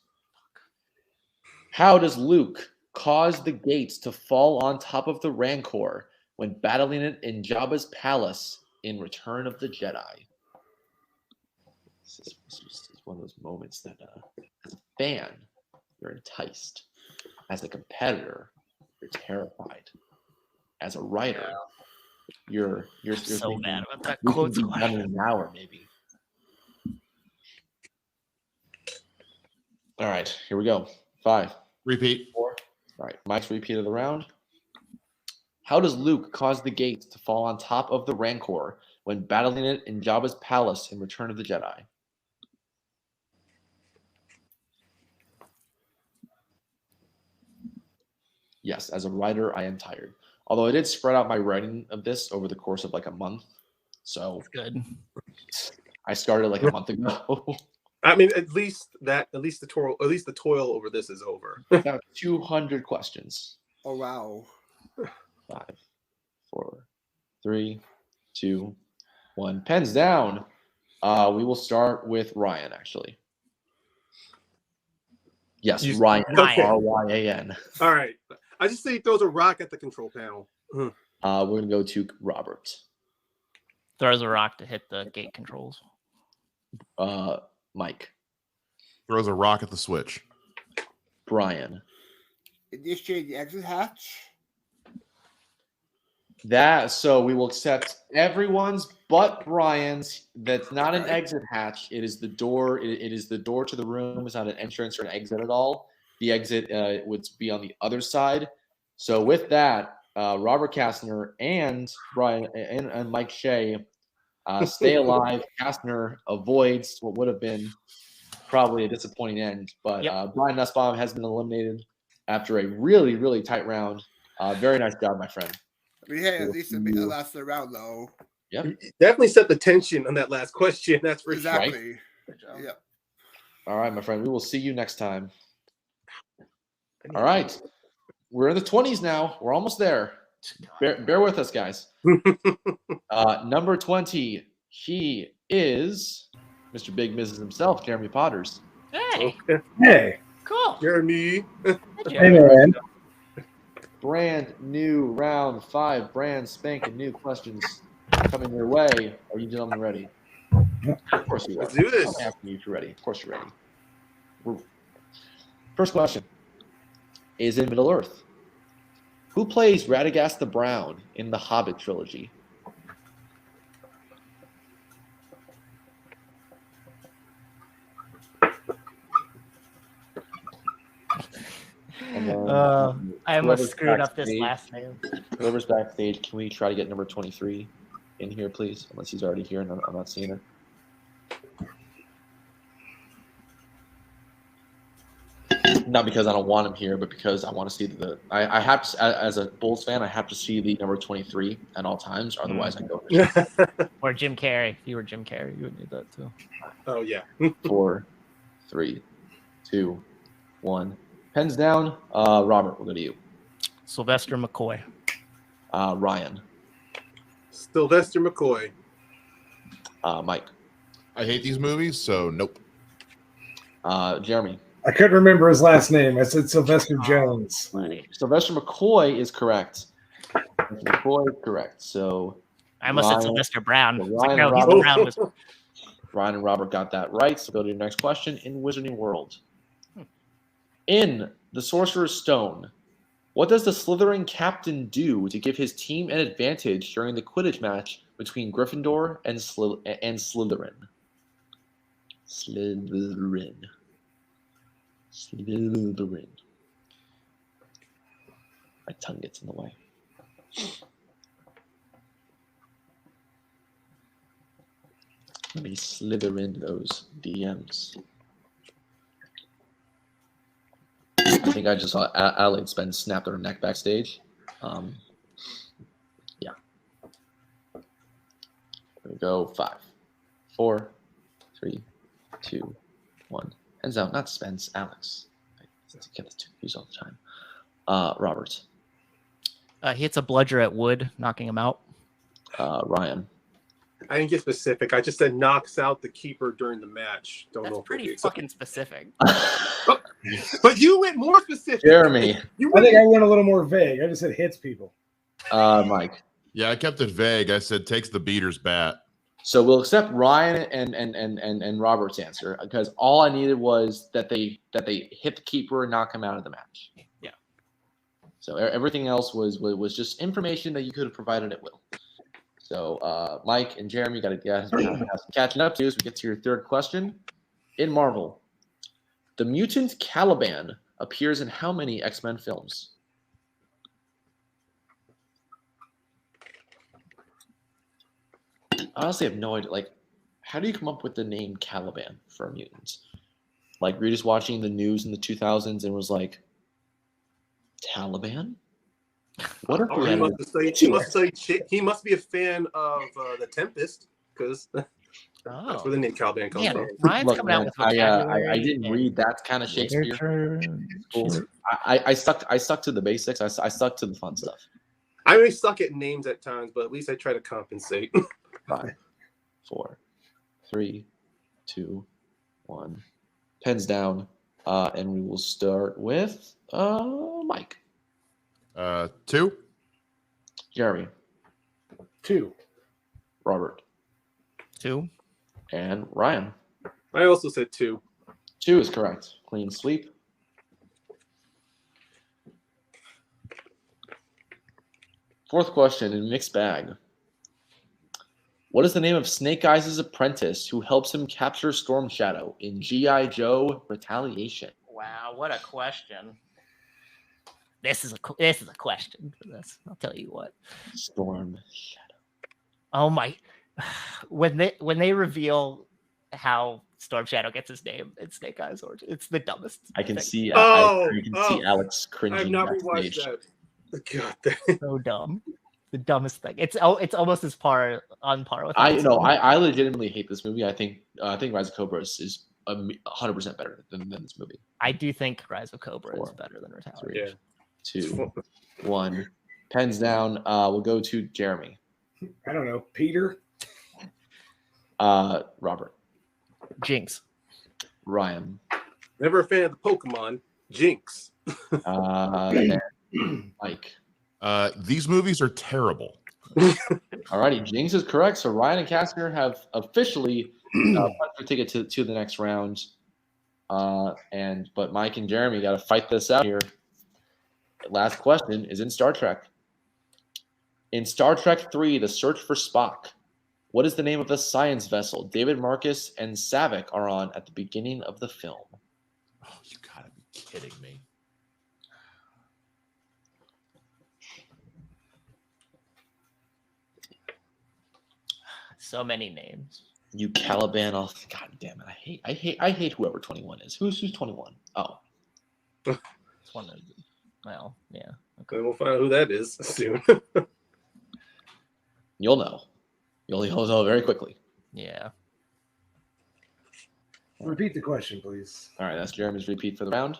How does Luke cause the gates to fall on top of the Rancor when battling it in Jabba's palace in Return of the Jedi? This is one of those moments that as a fan, you're enticed. As a competitor, you're terrified. As a writer, you're so thinking, mad about that we quote can be done in question. an hour, maybe. All right, here we go. 5. Repeat. 4. All right, Mike's repeat of the round. How does Luke cause the gates to fall on top of the Rancor when battling it in Jabba's palace in Return of the Jedi? Yes, as a writer, I am tired. Although I did spread out my writing of this over the course of like a month. So That's good. I started like a month ago. I mean, at least the toil over this is over. About 200 questions. Oh wow. 5, 4, 3, 2, 1. Pens down. We will start with Ryan, actually. Yes, Ryan. Okay. R-Y-A-N. All right. I just say he throws a rock at the control panel. We're going to go to Robert. Throws a rock to hit the gate controls. Mike. Throws a rock at the switch. Brian. Initiate the exit hatch. So we will accept everyone's but Brian's. That's not an exit hatch. It is the door. It is the door to the room. It's not an entrance or an exit at all. The exit would be on the other side. So with that, Robert Kastner and Brian and Mike Shea stay alive. Kastner avoids what would have been probably a disappointing end. But Brian Nussbaum has been eliminated after a really, really tight round. Very nice job, my friend. I mean, hey, at least it made the last round though. Yep. Definitely set the tension on that last question. That's for sure. Exactly. Yep. All right, my friend. We will see you next time. All right. We're in the 20s now. We're almost there. Bear with us, guys. Number 20. He is Mr. Big Mrs. himself, Jeremy Potters. Hey. Hey. Cool. Jeremy. Hey, man. Brand new round 5. Brand spanking new questions coming your way. Are you gentlemen ready? Of course you are. Let's do this. I'm asking you if you're ready. Of course you're ready. First question is in Middle Earth. Who plays Radagast the Brown in the Hobbit trilogy? I almost screwed up this last name. Whoever's backstage, can we try to get number 23? in here, please? Unless he's already here and I'm not seeing her. Not because I don't want him here, but because I want to see I have to, as a Bulls fan, I have to see the number 23 at all times. Otherwise, I go. Or Jim Carrey. If you were Jim Carrey, you would need that too. Oh yeah. 4, 3, 2, 1. Pens down. Robert, we'll go to you. Sylvester McCoy. Ryan. Sylvester McCoy. Mike. I hate these movies, so nope. Jeremy. I couldn't remember his last name. I said Sylvester Jones. Sylvester McCoy is correct. So I almost said Sylvester Brown. Ryan, no, he's the Brown was. Ryan and Robert got that right. So go to your next question. In Wizarding World. In the Sorcerer's Stone, what does the Slytherin captain do to give his team an advantage during the Quidditch match between Gryffindor and Slytherin? Slytherin. My tongue gets in the way. Let me slither in those DMs. I think I just saw Adelaide Spence snap their neck backstage. Yeah. There we go. 5, 4, 3, 2, 1. Hands out. Not Spence. Alex. I get the two confused all the time. Robert. He hits a bludger at Wood, knocking him out. Ryan. I didn't get specific. I just said knocks out the keeper during the match. Don't know. Pretty fucking specific. But you went more specific. Jeremy. I think I went a little more vague. I just said hits people. Mike. Yeah, I kept it vague. I said takes the beater's bat. So we'll accept Ryan and Robert's answer because all I needed was that they hit the keeper and knock him out of the match. Yeah. So everything else was just information that you could have provided at will. So Mike and Jeremy got to get catching up to as we get to your third question. In Marvel, the mutant Caliban appears in how many X-Men films? I honestly have no idea. Like, how do you come up with the name Caliban for mutants? Like, were you just watching the news in the 2000s and was like, Taliban? What if we he must be a fan of The Tempest because that's where the name Caliban comes from. Ryan's coming out with vocabulary. I didn't read that kind of Shakespeare. I stuck to the basics. I stuck to the fun stuff. I really suck at names at times, but at least I try to compensate. 5, 4, 3, 2, 1. Pens down, and we will start with Mike. 2. Jeremy. 2. Robert. 2. And Ryan. I also said 2. 2 is correct. Clean sweep. Fourth question in mixed bag. What is the name of Snake Eyes' apprentice who helps him capture Storm Shadow in G.I. Joe Retaliation? Wow, what a question. This is a question for this. I'll tell you what. Storm Shadow. Oh my! When they reveal how Storm Shadow gets his name in Snake Eyes origin, it's the dumbest. I can thing. see. You can see Alex cringing. I've not backstage. rewatched that. God, so dumb. The dumbest thing. It's almost on par with. I legitimately hate this movie. I think Rise of Cobra is 100% better than this movie. I do think Rise of Cobra is better than Retaliation. 2, 1. Pens down. We'll go to Jeremy. I don't know. Peter. Robert. Jinx. Ryan. Never a fan of the Pokemon. Jinx. And Mike. These movies are terrible. Alrighty, Jinx is correct. So Ryan and Cassier have officially punched their ticket to the next round. But Mike and Jeremy got to fight this out here. Last question is in Star Trek. In Star Trek 3, The Search for Spock, what is the name of the science vessel David Marcus and Saavik are on at the beginning of the film? Oh, you gotta be kidding me. So many names. You Caliban off. God damn it! I hate whoever 21 is. Who's 21? Oh, It's one of. Well, yeah. Okay, we'll find out who that is soon. you'll know. You'll know very quickly. Yeah. Repeat the question, please. All right, that's Jeremy's repeat for the round.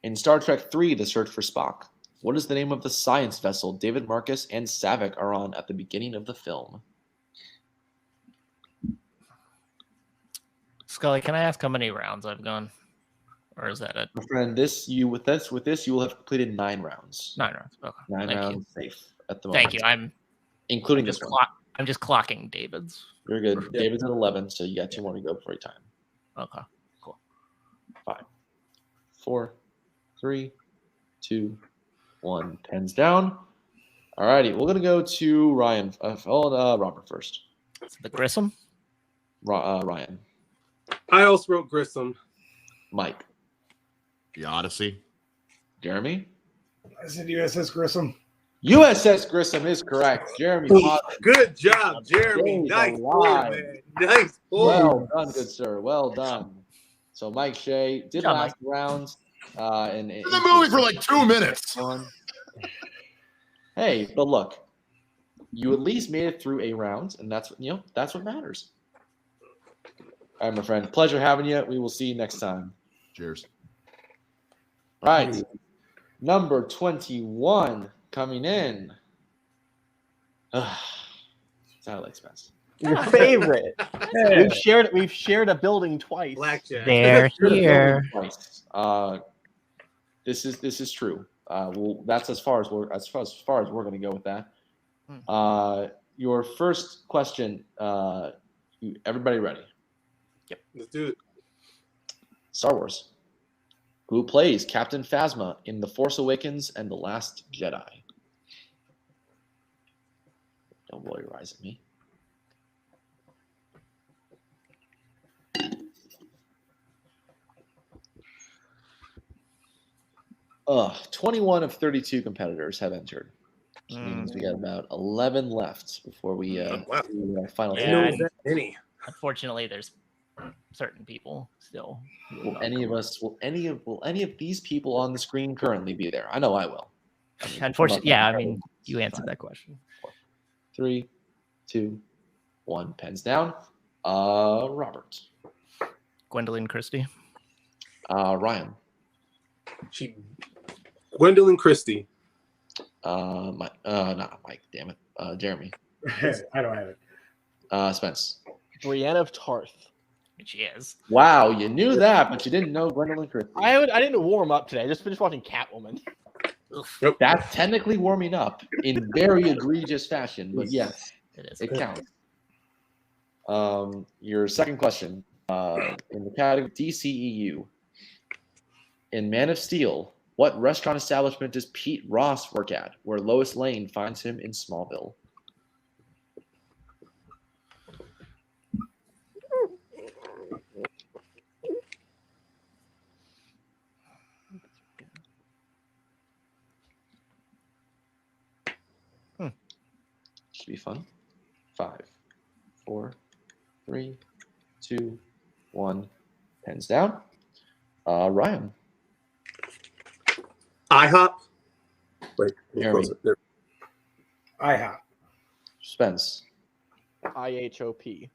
In Star Trek III: The Search for Spock, what is the name of the science vessel David Marcus and Savick are on at the beginning of the film? Scully, can I ask how many rounds I've gone? Or is that it? My friend, you will have completed 9 rounds. 9 rounds. Okay. 9 Thank rounds you. safe at the moment. Thank you. Including just this one. I'm just clocking David's. You're good. David's at 11, so you got 2 more to go before your time. Okay. Cool. 5, 4, 3, 2, 1. Pens down. All righty. We're gonna go to Ryan. Robert first. The Grissom. Ryan. I also wrote Grissom. Mike. The Odyssey. Jeremy. I said USS Grissom. USS Grissom is correct. Jeremy. Good job, Jeremy. Nice pull, man. Nice pull. Well done, good sir. Well done. So Mike Shea did job, last rounds. And In the movie for like 2 minutes. Hey, but look, you at least made it through a round, and that's what matters. All right, my friend. Pleasure having you. We will see you next time. Cheers. All right. Number 21 coming in. Satellite Spence. Your favorite. We've shared a building twice. Blackjack. They're here. This is true. Well, that's as far as we're going to go with that. Your first question. Everybody ready? Yep. Let's do it. Star Wars. Who plays Captain Phasma in The Force Awakens and The Last Jedi? Don't roll your eyes at me. 21 of 32 competitors have entered. Which means we got about 11 left before we do our final. Yeah, unfortunately, there's certain people still. Will any of these people on the screen currently be there? I know I will. Unfortunately, yeah. I mean, you answered that question. 3, 2, 1. Pens down. Robert. Gwendolyn Christie. Ryan. Gwendolyn Christie. Mike. Not Mike. Damn it. Jeremy. I don't have it. Spence. Brienne of Tarth. She is. Wow, you knew that, but you didn't know Gwendolyn Christie. I didn't warm up today. I just finished watching Catwoman. That's technically warming up in very egregious fashion, but yes, it counts. Your second question in the category DCEU. In Man of Steel, what restaurant establishment does Pete Ross work at, where Lois Lane finds him in Smallville? Should be fun. 5, 4, 3, 2, 1. Pens down. Ryan. IHOP. Wait, Jeremy. IHOP. Spence. IHOP.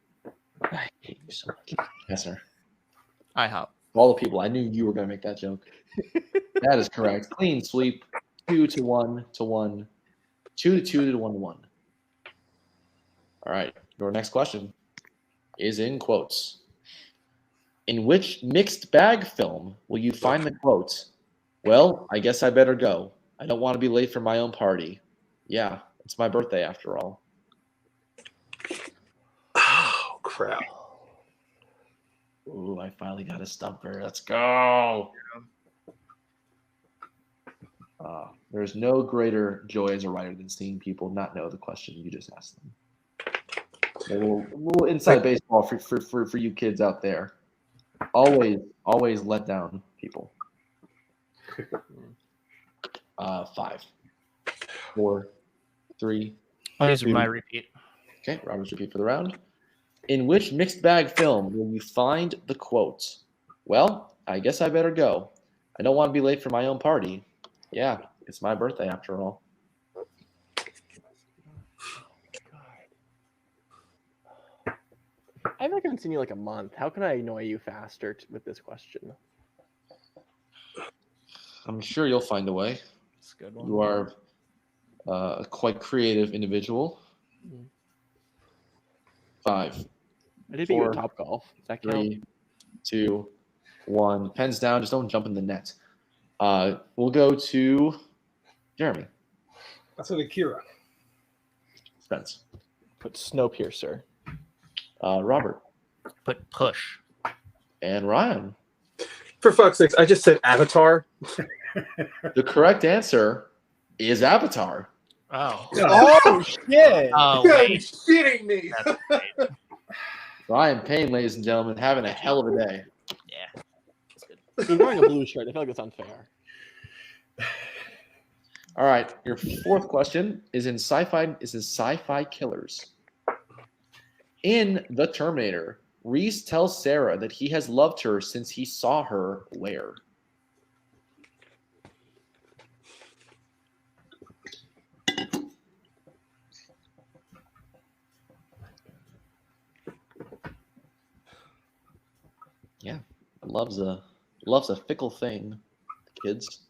I hate you so much. Yes, sir. IHOP. All the people, I knew you were going to make that joke. That is correct. Clean sweep. 2 to 1 to 1. 2 to 2 to 1 to 1. All right. Your next question is in quotes. In which mixed bag film will you find the quote, "Well, I guess I better go. I don't want to be late for my own party. Yeah, it's my birthday after all." Oh, crap. Ooh, I finally got a stumper. Let's go. There's no greater joy as a writer than seeing people not know the question you just asked them. A little inside baseball for you kids out there. Always let down people. 5, 4, 3. Oh, these are my repeat. Okay, Robert's repeat for the round. In which mixed bag film will you find the quote? Well, I guess I better go. I don't want to be late for my own party. Yeah, it's my birthday after all. I feel like I haven't seen you like a month. How can I annoy you faster with this question? I'm sure you'll find a way. That's a good one. You are a quite creative individual. 5. I did beat you at Top Golf. Does that count? 3, 2, 1. Pens down. Just don't jump in the net. We'll go to Jeremy. That's an Akira. Spence. Put Snowpiercer. Robert. Put Push. And Ryan. For fuck's sakes, I just said Avatar. The correct answer is Avatar. Oh. Oh shit! Oh, You're wait. shitting me. Ryan Payne, ladies and gentlemen, having a hell of a day. He's wearing a blue shirt. I feel like it's unfair. All right, your fourth question is in sci-fi killers. In The Terminator, Reese tells Sarah that he has loved her since he saw her where? Yeah, love's a fickle thing, kids.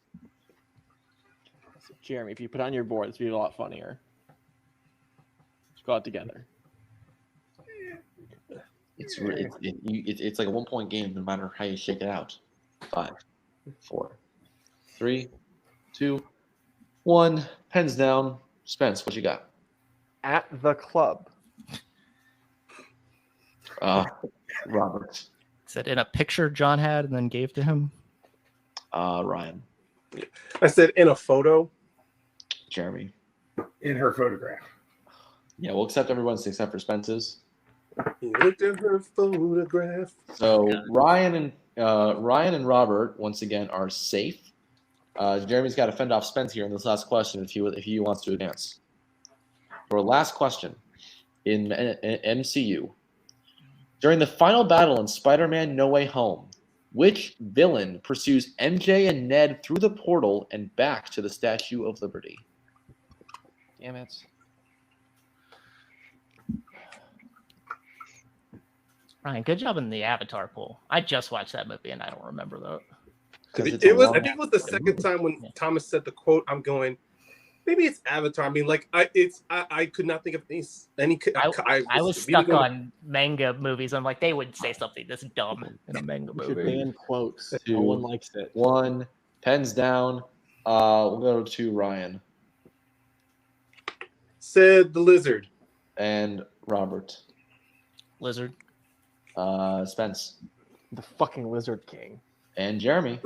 Jeremy, if you put on your board, this would be a lot funnier. Let's go out together. It's like a 1-point game, no matter how you shake it out. 5, 4, 3, 2, 1. Pens down. Spence, what you got? At the club. Robert. Is it in a picture John had and then gave to him? Ryan. I said in a photo. Jeremy. In her photograph. Yeah, we'll accept everyone's except for Spence's. He looked at her photograph. So Ryan and Robert once again are safe. Jeremy's got to fend off Spence here in this last question if he wants to advance. For last question in MCU, during the final battle in Spider-Man: No Way Home, which villain pursues MJ and Ned through the portal and back to the Statue of Liberty? Damn it. Ryan, good job in the Avatar pool. I just watched that movie and I don't remember that. I think it was the second time when Thomas said the quote. I'm going, maybe it's Avatar. I mean, like I could not think of any. I was stuck on manga movies. I'm like, they would say something this dumb in a manga You should movie. ban quotes. 2, No one likes it. 1. Pens down. We'll go to Ryan. Said the lizard. And Robert. Lizard. Spence. The fucking Lizard King. And Jeremy.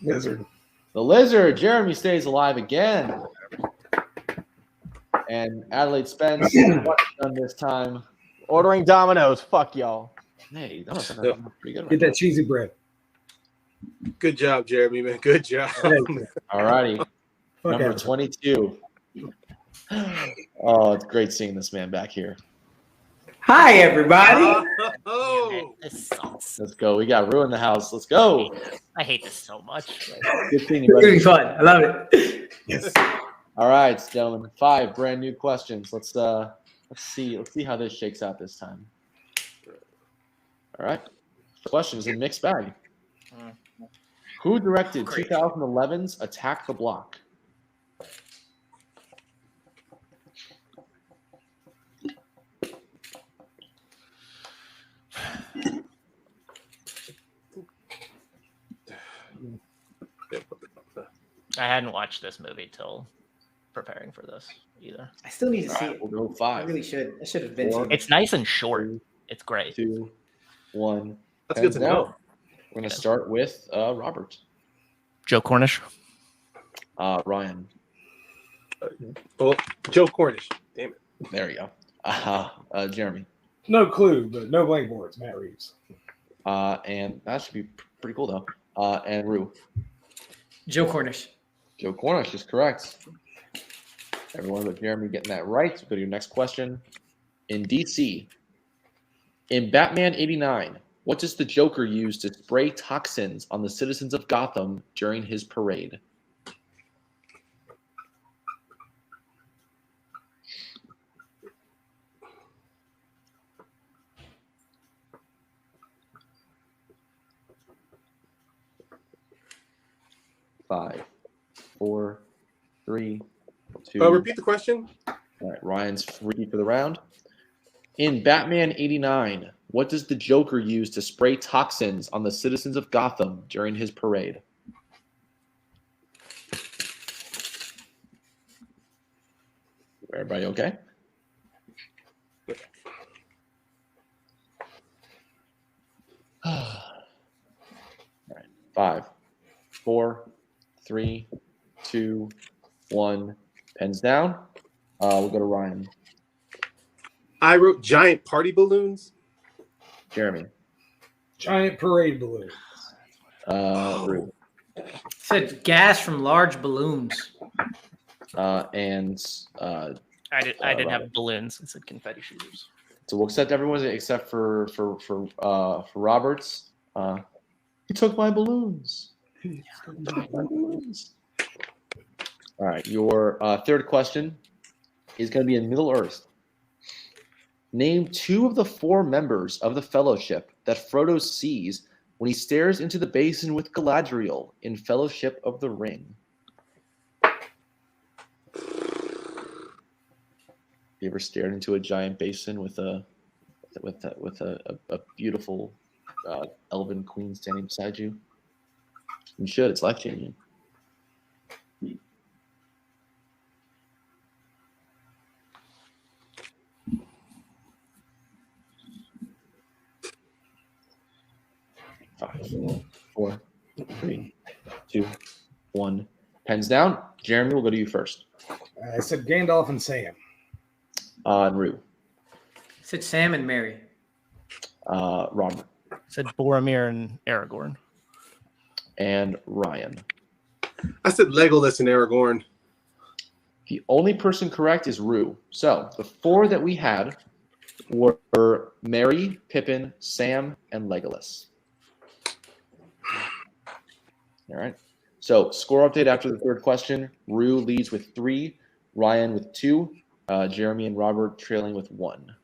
Lizard. The lizard. Jeremy stays alive again. And Adelaide Spence, what done this time? Ordering Domino's. Fuck y'all. Hey, that was pretty good. Get that cheesy bread. Good job, Jeremy, man. Good job. All righty. Number Adam. 22. Oh, it's great seeing this man back here. Hi, everybody. Oh, This sucks. Let's go. We got Ru in the house. Let's go. I hate this so much. Good seeing you, It's gonna buddy. be fun. I love it. Yes. All right, gentlemen. 5 brand new questions. Let's see how this shakes out this time. All right. The question is in mixed bag. Who directed 2011's Attack the Block? I hadn't watched this movie till preparing for this either. I still need to see it. We'll go I 5. really should. I should have been. 4. seen it. It's nice and short. It's great. 2, 1. That's good to Pens know. down. We're gonna start with Robert. Joe Cornish. Ryan. Well, Joe Cornish. Damn it. There you go. Jeremy. No clue, but no blank boards. Matt Reeves. And that should be pretty cool though. And Ru. Joe Cornish. Joe Cornish is correct. Everyone but Jeremy getting that right. Go to your next question. in DC. In Batman 89, what does the Joker use to spray toxins on the citizens of Gotham during his parade? Five, 4, 3, 2. Repeat the question. All right, Ryan's ready for the round. In Batman 89, what does the Joker use to spray toxins on the citizens of Gotham during his parade? Everybody okay? All right. 5, 4, 3, 2, 1. Pens down. We'll go to Ryan. I wrote giant party balloons. Jeremy. Giant parade balloon. Rue. Said gas from large balloons. And I didn't Robert. have balloons. It said confetti shooters. So we'll accept everyone's except for Roberts. He took my balloons. All right, your third question is going to be in Middle Earth. Name 2 of the 4 members of the Fellowship that Frodo sees when he stares into the basin with Galadriel in Fellowship of the Ring. You ever stared into a giant basin with a beautiful elven queen standing beside you? You should. It's life changing. Five, 4, 3, 2, 1. Pens down. Jeremy, we'll go to you first. I said Gandalf and Sam. And Rue. Said Sam and Mary. Robert. Said Boromir and Aragorn. And Ryan. I said Legolas and Aragorn. The only person correct is Rue. So the 4 that we had were Merry, Pippin, Sam, and Legolas. All right. So score update after the third question. Rue leads with 3, Ryan with 2, Jeremy and Robert trailing with 1.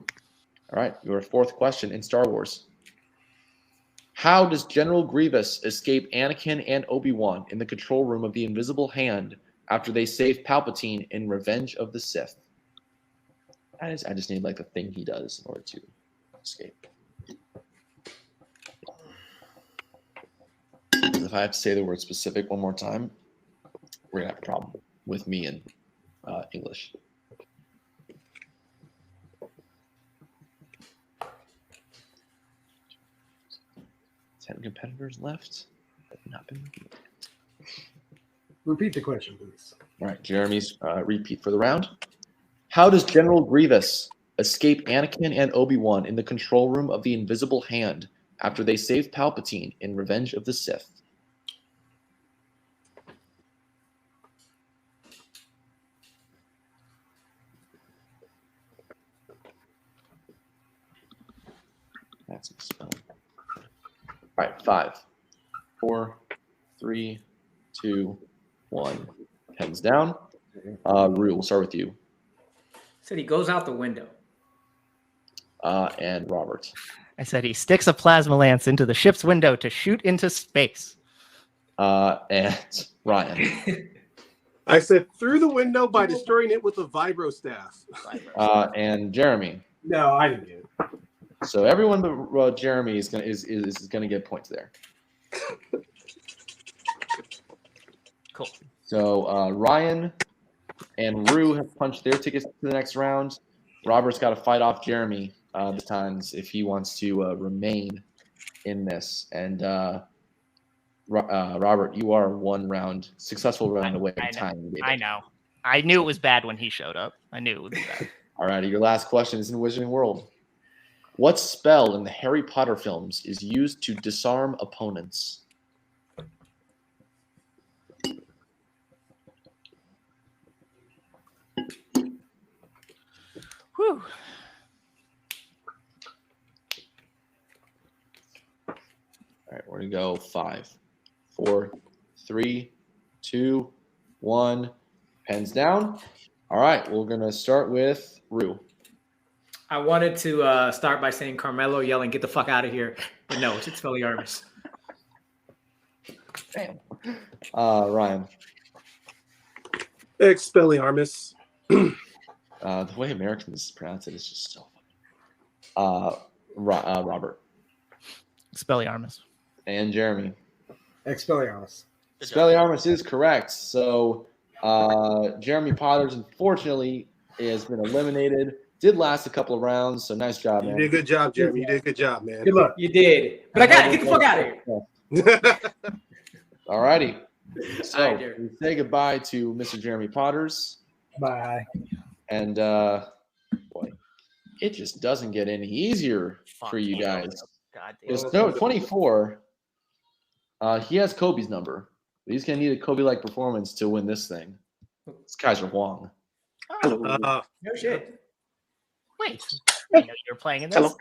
All right. Your fourth question in Star Wars. How does General Grievous escape Anakin and Obi-Wan in the control room of the Invisible Hand after they save Palpatine in Revenge of the Sith? I just need like the thing he does in order to escape. If I have to say the word specific one more time, we're gonna have a problem with me in English. Ten competitors left. Have not been reviewed. Repeat the question, please. All right, Jeremy's repeat for the round. How does General Grievous escape Anakin and Obi-Wan in the control room of the Invisible Hand after they save Palpatine in Revenge of the Sith? That's a spell. All right, 5, 4, 3, 2, 1. Pens down. Rue, we'll start with you. Said he goes out the window. And Robert. I said he sticks a plasma lance into the ship's window to shoot into space. And Ryan. I said through the window by destroying it with a vibro staff. And Jeremy. No, I didn't get it. So everyone but Jeremy is gonna get points there. Cool. So Ryan and Rue have punched their tickets to the next round. Robert's got to fight off Jeremy this time if he wants to remain in this. And Robert, you are one round successful round away from time. I know. I knew it was bad when he showed up. I knew it would be bad. All right, your last question is in Wizarding World. What spell in the Harry Potter films is used to disarm opponents? Whew. All right, we're gonna go 5, 4, 3, 2, 1. Pens down. All right, we're gonna start with Rue. I wanted to start by saying Carmelo yelling, "Get the fuck out of here!" But no, it's Expelliarmus. Damn. Ryan. Expelliarmus. The way Americans pronounce it is just so funny. Robert. Expelliarmus. And Jeremy. Expelliarmus. Expelliarmus is correct. So Jeremy Potters, unfortunately, has been eliminated. Did last a couple of rounds, so nice job, man. You did a good job, Jeremy. You did a good job, man. Good luck. You did. But I got it. Get the fuck out of here. All righty. So All right, we say goodbye to Mr. Jeremy Potters. Bye. And boy, it just doesn't get any easier for you guys. God It's damn. no 24. He has Kobe's number. But he's gonna need a Kobe-like performance to win this thing. It's Kaiser Huang. No shit. Wait, I know you're playing in this. Hello.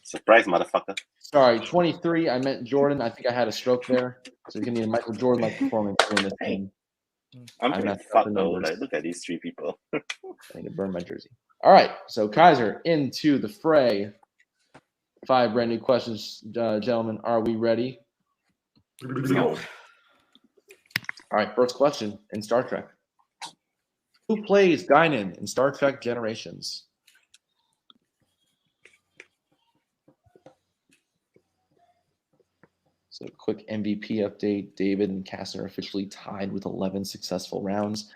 Surprise, motherfucker. Sorry, 23. I meant Jordan. I think I had a stroke there. So he's gonna need a Michael Jordan-like performance to win this thing. I'm I pretty messed up fucked the though. numbers. Like, look at these three people. I need to burn my jersey. All right, so Kaiser into the fray. 5 brand new questions, gentlemen. Are we ready? No. All right, first question in Star Trek. Who plays Guinan in Star Trek Generations? So quick MVP update. David and Kastner are officially tied with 11 successful rounds.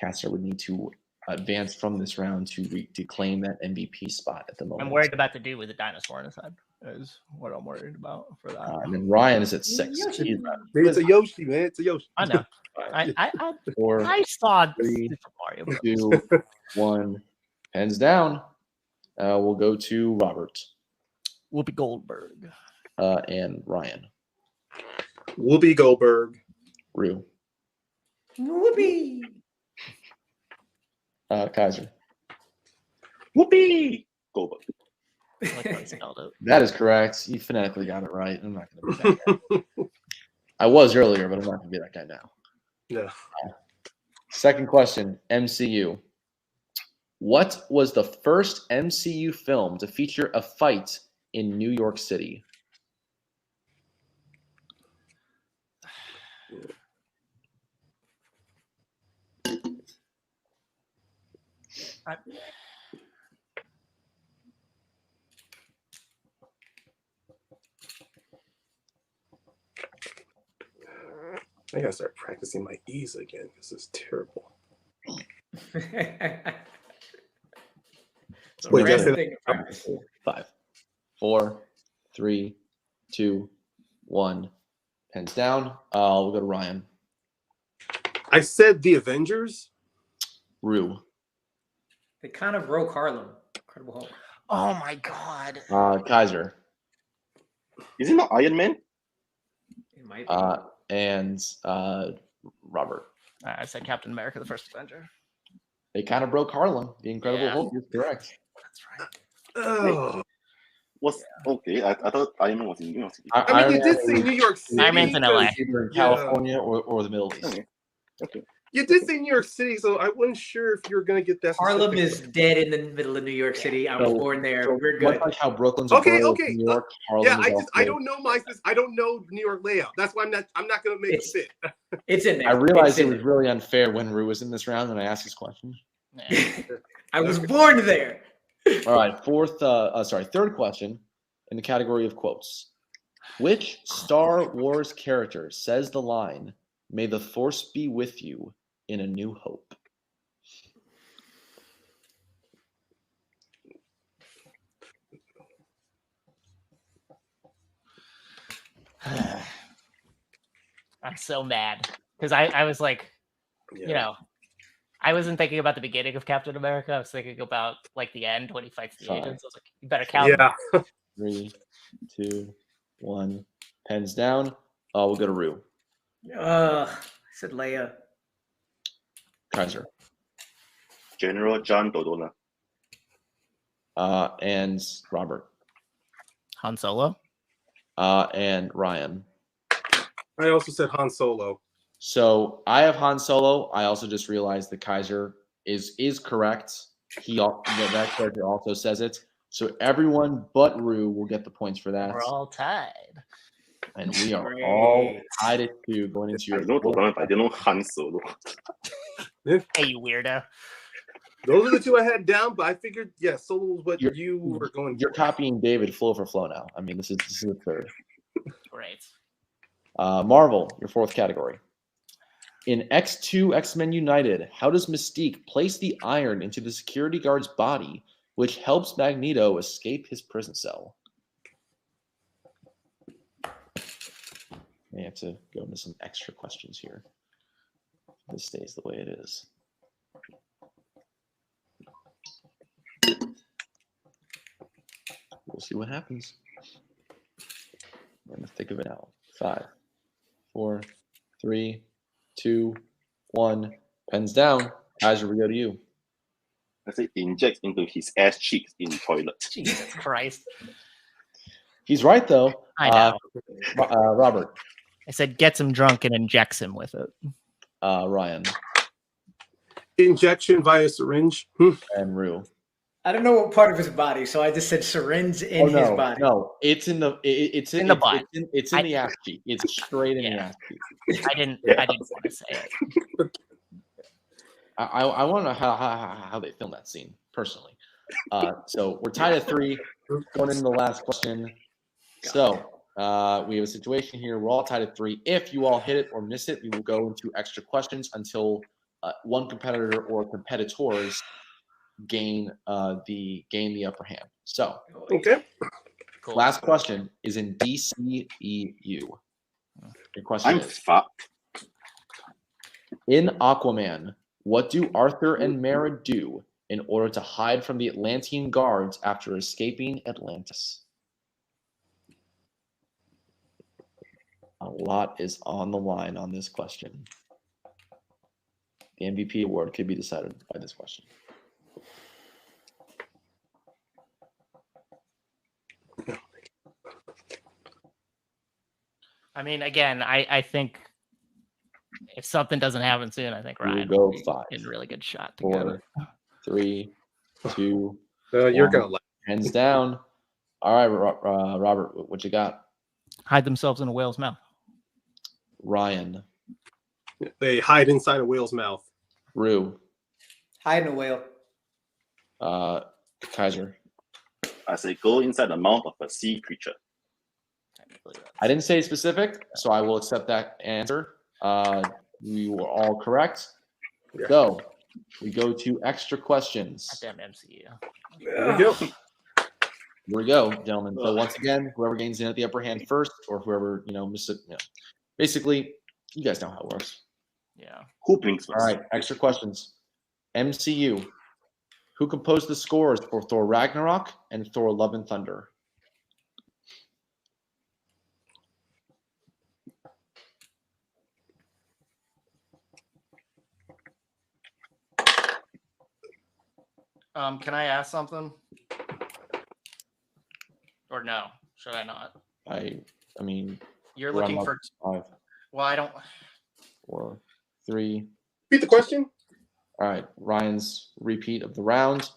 Kastner would need to advance from this round to claim that MVP spot at the moment. I'm worried about the dude with the dinosaur on his head. Is what I'm worried about for that. And then Ryan is at 6. Yoshi. Man, it's a Yoshi, man. It's a Yoshi. I know. I saw Super Mario. 2, 1. Hands down. We'll go to Robert. Whoopi Goldberg. And Ryan. Whoopi Goldberg. Rue. Whoopi. Kaiser. Whoopi Goldberg. I like how he spelled it. That is correct. You phonetically got it right. I'm not going to be that guy. I was earlier, but I'm not going to be that guy now. No. Second question, MCU. What was the first MCU film to feature a fight in New York City? I gotta start practicing my E's again. This is terrible. Wait, Ryan. just say that. 5, 4, 3, 2, 1. Pens down. We'll go to Ryan. I said the Avengers. Rue. They kind of broke Harlem. Incredible Hulk. Oh my god. Kaiser. Is it not Iron Man? It might be. And Robert. I said Captain America: The First Avenger. They kind of broke Harlem. The Incredible Hulk is correct. That's right. Oh. Was okay. I thought Iron Man was in New York City. I mean, you did say New York City. Iron Man's in LA. Either in California or the Middle East. Okay. You did say New York City, so I wasn't sure if you were gonna get that. Harlem specific. is dead in the middle of New York City. I was born there. We're good. Much like how Brooklyn's Okay, a borough of okay. New York, Harlem Yeah, is I also- don't know I don't know New York layout. That's why I'm not gonna make it fit. It's in there. I realized It's it in was really unfair when Rue was in this round and I asked this question. I was born there. All right, third question in the category of quotes. Which Star Wars character says the line, "May the Force be with you" in A New Hope? I'm so mad because I was like, you know, I wasn't thinking about the beginning of Captain America. I was thinking about like the end when he fights the Fine. agents. I was like, you better count. Yeah. 3, 2, 1. Pens down. We'll go to Rue. I said Leia. Kaiser. General John Dodona. And Robert. Han Solo. And Ryan. I also said Han Solo. So I have Han Solo. I also just realized that Kaiser is correct. That character also says it. So everyone but Rue will get the points for that. We're all tied. And we are all tied at 2 going into your. I didn't know Han Solo. Hey, you weirdo. Those are the 2 I had down, but I figured, Solo was what you were going You're copying David flow for flow now. I mean, this is the third. Great. Marvel, your 4th category. In X2 X-Men United, how does Mystique place the iron into the security guard's body, which helps Magneto escape his prison cell? May have to go into some extra questions here. This stays the way it is. We'll see what happens. We're in the thick of it now. 5, 4, 3, 2, 1. Pens down. Kaiser, we go to you. I say inject into his ass cheeks in the toilet. Jesus Christ. He's right, though. I know. Robert. I said gets him drunk and injects him with it. Ryan. Injection via syringe. And Rue. I don't know what part of his body, so I just said syringe in his body. No, it's in the it's in the butt. It's in the ass cheek. It's straight in the ass cheek. I didn't want to say it. I want to know how they filmed that scene personally. So we're tied at 3. Going into the last question. So we have a situation here. We're all tied at 3. If you all hit it or miss it, we will go into extra questions until one competitor or competitors gain the upper hand. So okay. Cool. Last question is in DCEU. Your question is fucked. In Aquaman, what do Arthur and Mera do in order to hide from the Atlantean guards after escaping Atlantis? A lot is on the line on this question. The MVP award could be decided by this question. I mean, again, I think if something doesn't happen soon, I think Ryan go will be 5. in a really good shot to 4, get it. 3, 2. You're 1. gonna like Hands down. All right, Robert, what you got? Hide themselves in a whale's mouth. Ryan. They hide inside a whale's mouth. Rue. Hide in a whale. Kaiser. I say go inside the mouth of a sea creature. I didn't say specific, so I will accept that answer. We were all correct. Yeah. So we go to extra questions. Goddamn MCU. There we go. Here we go, gentlemen. So once again, whoever gains in at the upper hand first, or whoever basically, you guys know how it works. Yeah. Who blinks first? All right, extra questions. MCU. Who composed the scores for Thor Ragnarok and Thor Love and Thunder? Can I ask something? Or no? Should I not? I mean, You're we're on looking for 5, Well, I don't 4, 3. Repeat the question. All right, Ryan's repeat of the round.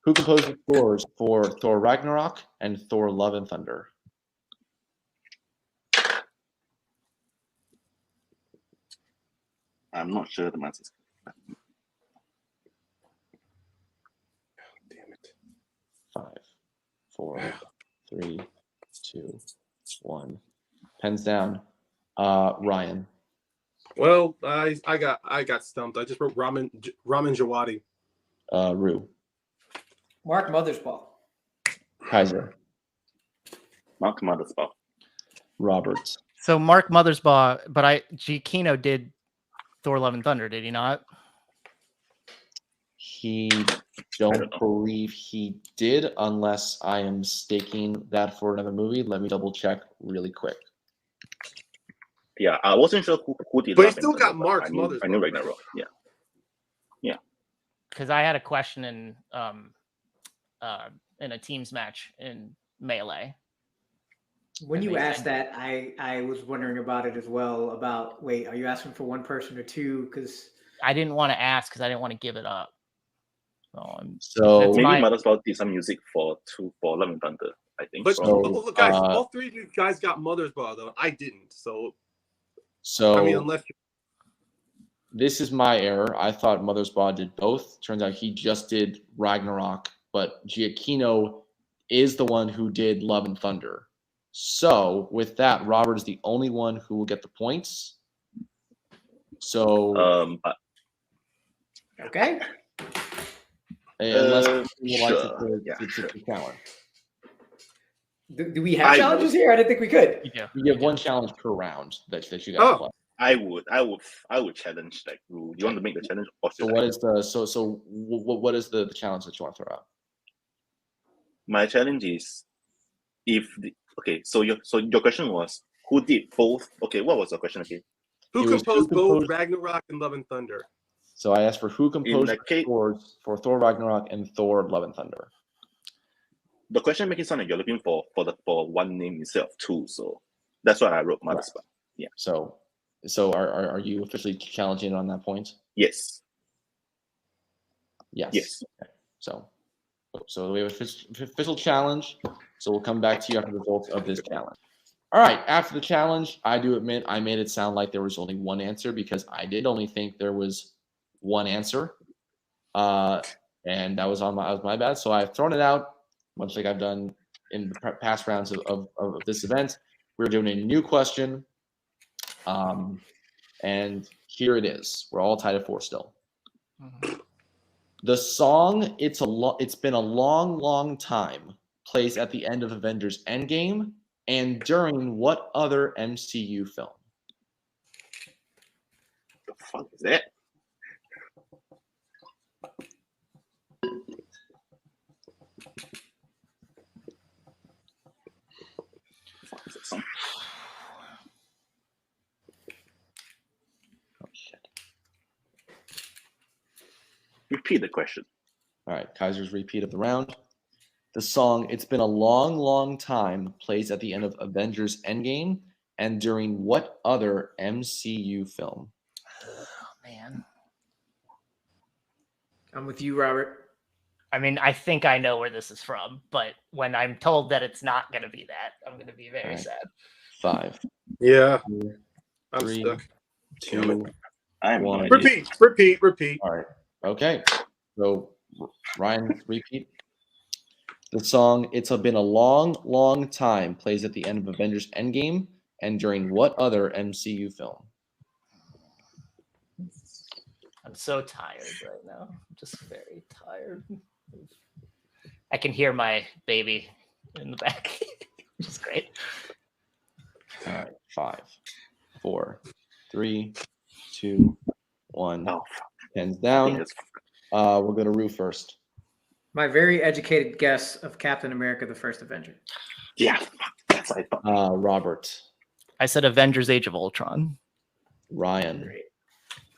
Who composed the scores for Thor Ragnarok and Thor Love and Thunder? I'm not sure the answer. Damn it. 5, 4, 3, 2, 1. Pens down. Ryan. Well, I got stumped. I just wrote Ramen Djawadi. Rue. Mark Mothersbaugh. Kaiser. Mark Mothersbaugh. Robert. So Mark Mothersbaugh, but Giacchino did Thor Love and Thunder, did he not? He don't believe he did, unless I am mistaking that for another movie. Let me double check really quick. Yeah, I wasn't sure who did. But he Love and still got Thunder, but Mark's I knew Mothersbaugh. Ragnarok. Yeah. Because I had a question in in a teams match in Melee. When you asked that, I was wondering about it as well. About wait, are you asking for one person or two? Because I didn't want to ask because I didn't want to give it up. So maybe my... Mother's Ball did some music for Love and Thunder, I think. But look, guys, all three of you guys got Mother's Ball though. I didn't. So I mean, unless this is my error. I thought Mother's Ball did both. Turns out he just did Ragnarok, but Giacchino is the one who did Love and Thunder. So with that, Robert is the only one who will get the points. So okay. Unless you would like to challenge. Do we have challenges here? I didn't think we could. You have one challenge per round that you guys play. I would challenge that rule. You want to make the challenge? So what is what is the challenge that you want to throw out? My challenge is So your question was who did both? Okay, what was the question again? Who composed both Ragnarok and Love and Thunder? So I asked for who composed scores for Thor Ragnarok and Thor Love and Thunder. The question makes it sound like you're looking for one name instead of two. So that's why I wrote Mother's Ball. Yeah. So are you officially challenging on that point? Yes. Yes. Yes. Okay. So we have an official challenge. So we'll come back to you after the results of this challenge. All right. After the challenge, I do admit I made it sound like there was only one answer because I did only think there was one answer, and that was my bad. So I've thrown it out, much like I've done in the past rounds of this event. We're doing a new question, and here it is. We're all tied at 4 still. The song "It's Been a Long Time" plays at the end of Avengers Endgame and during what other MCU film? The fuck is that? Oh shit. Repeat the question. All right, Kaiser's repeat of the round. The song "It's Been a Long Time" plays at the end of Avengers Endgame and during what other MCU film? Oh, man. I'm with you, Robert. I mean, I think I know where this is from, but when I'm told that it's not going to be that, I'm going to be very sad. 5. Yeah. 4, I'm 3, stuck. 2, I'm 1. Repeat. All right. Okay. So Ryan, repeat. The song "It's Been a Long Time" plays at the end of Avengers Endgame and during what other MCU film? I'm so tired right now. I'm just very tired. I can hear my baby in the back, which is great. All right. 5, 4, 3, 2, 1. Hands down. We'll go to Rue first. My very educated guess of Captain America: The First Avenger. Yeah, that's what I thought. Robert. I said Avengers: Age of Ultron. Ryan.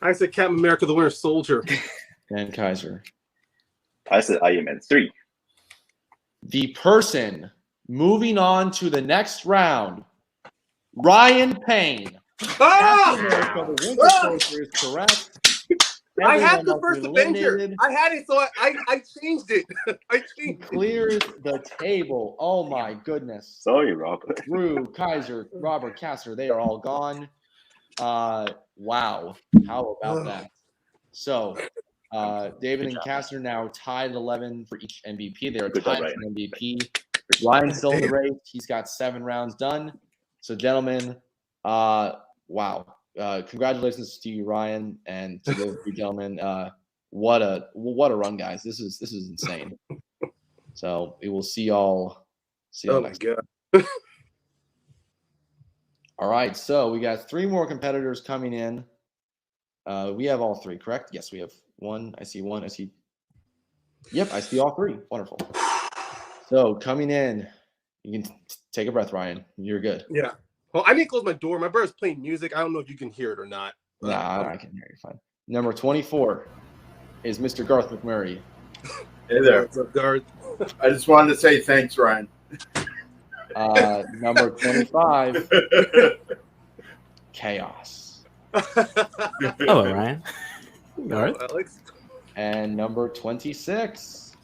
I said Captain America: The Winter Soldier. And Kaiser. I said Iron Man 3. The person moving on to the next round, Ryan Payne. Captain America: The Winter Soldier is correct. I had the First Avenger. I had it, so I changed it. Clears the table. Oh my goodness. Sorry, Robert. Rue, Kaiser, Robert, Casser, they are all gone. Wow. How about that? So David and Casser now tied at 11 for each MVP. They are tied for MVP. Ryan's still in the race. He's got 7 rounds done. So gentlemen, wow. Congratulations to you, Ryan, and to the two gentlemen. What a run, guys! This is insane. So we will see y'all next time. All right, so we got 3 more competitors coming in. We have all 3, correct? Yes, we have 1. I see 1. I see. Yep, I see all 3. Wonderful. So coming in, you can take a breath, Ryan. You're good. Yeah. Well, I didn't close my door. My brother's playing music. I don't know if you can hear it or not. Nah, I can hear you fine. Number 24 is Mr. Garth McMurray. Hey there. What's up, Garth? I just wanted to say thanks, Ryan. Number 25, Chaos. Hello, Ryan. No, Alex. And number 26,